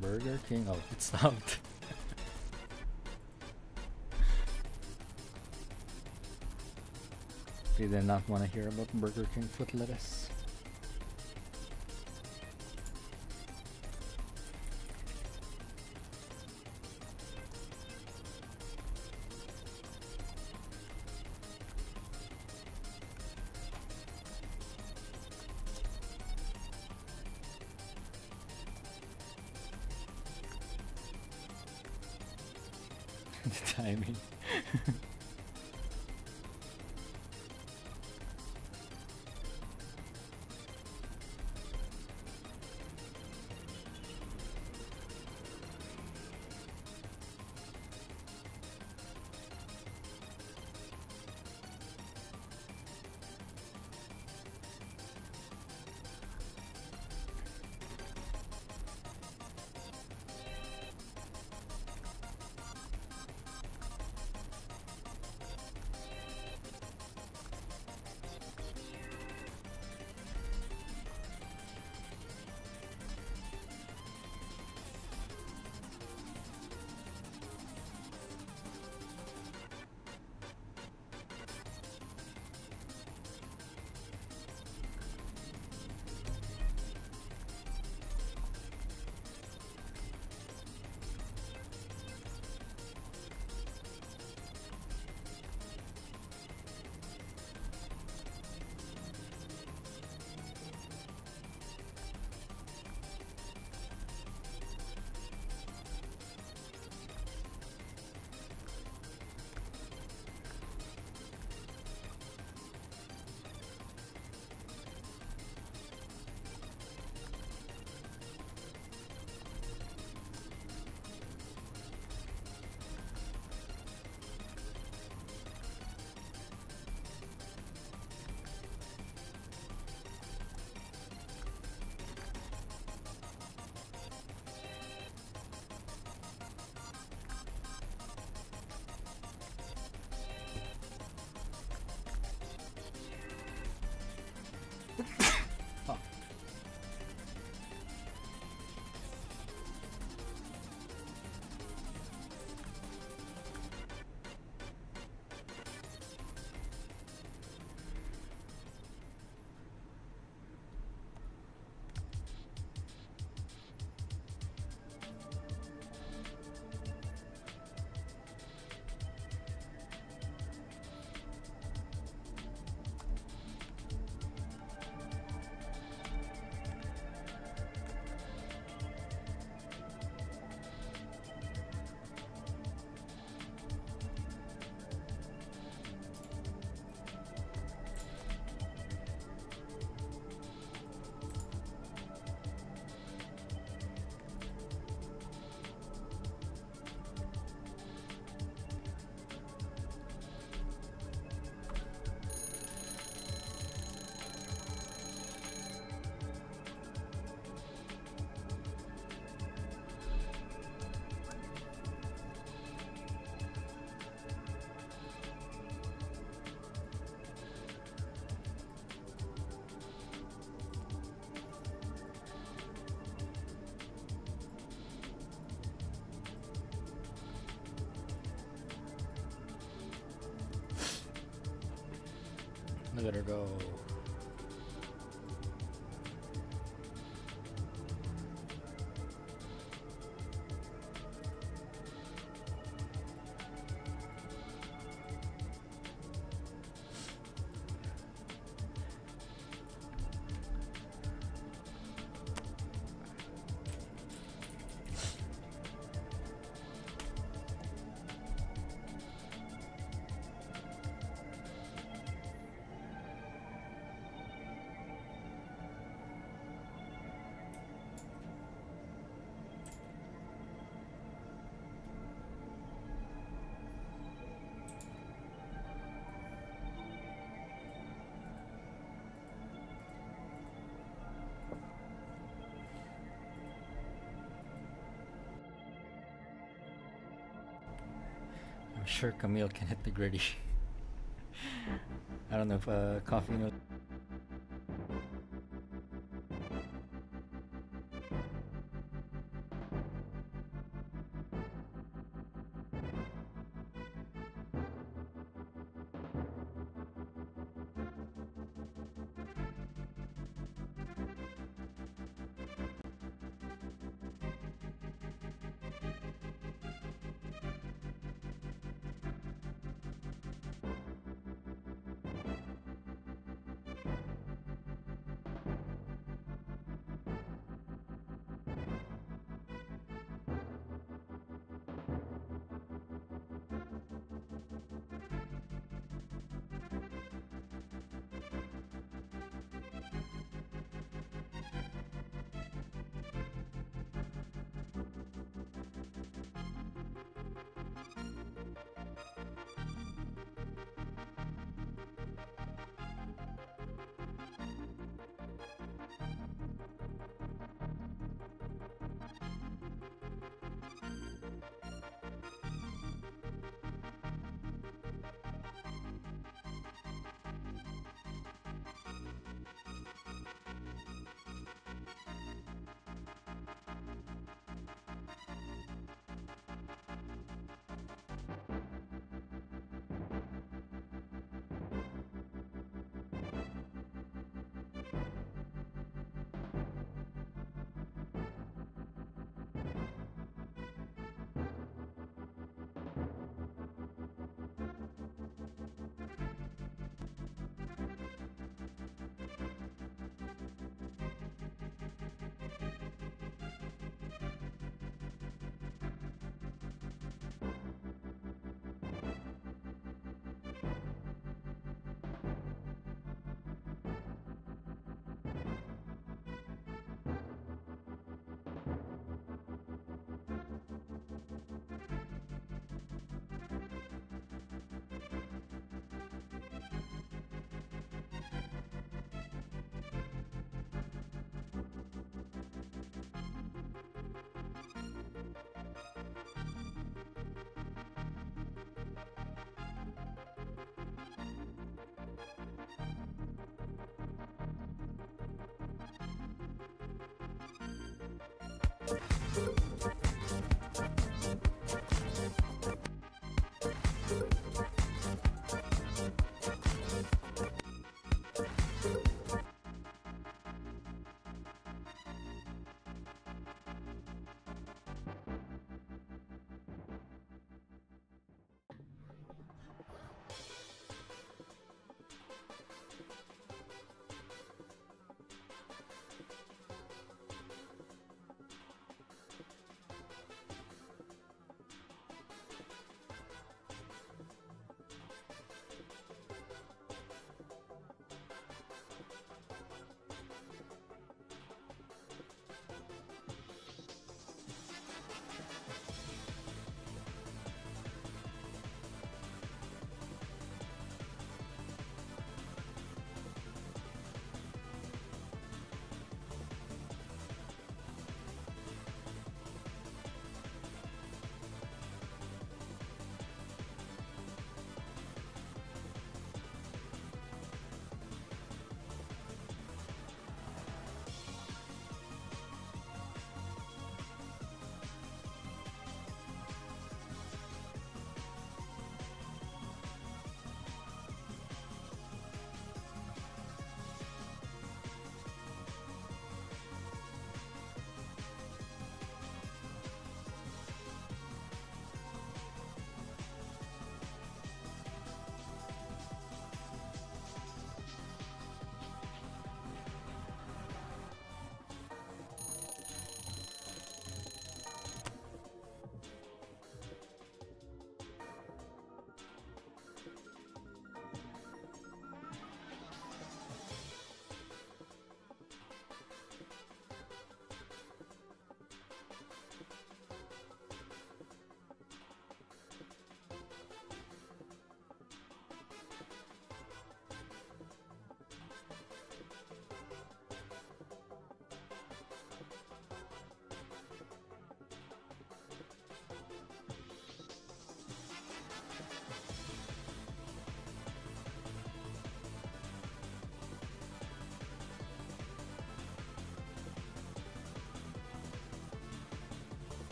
Burger King. Oh, it stopped. They did not want to hear about Burger King foot lettuce. The timing. Look at her go. I'm sure Camille can hit the gritty. I don't know if Coffee knows.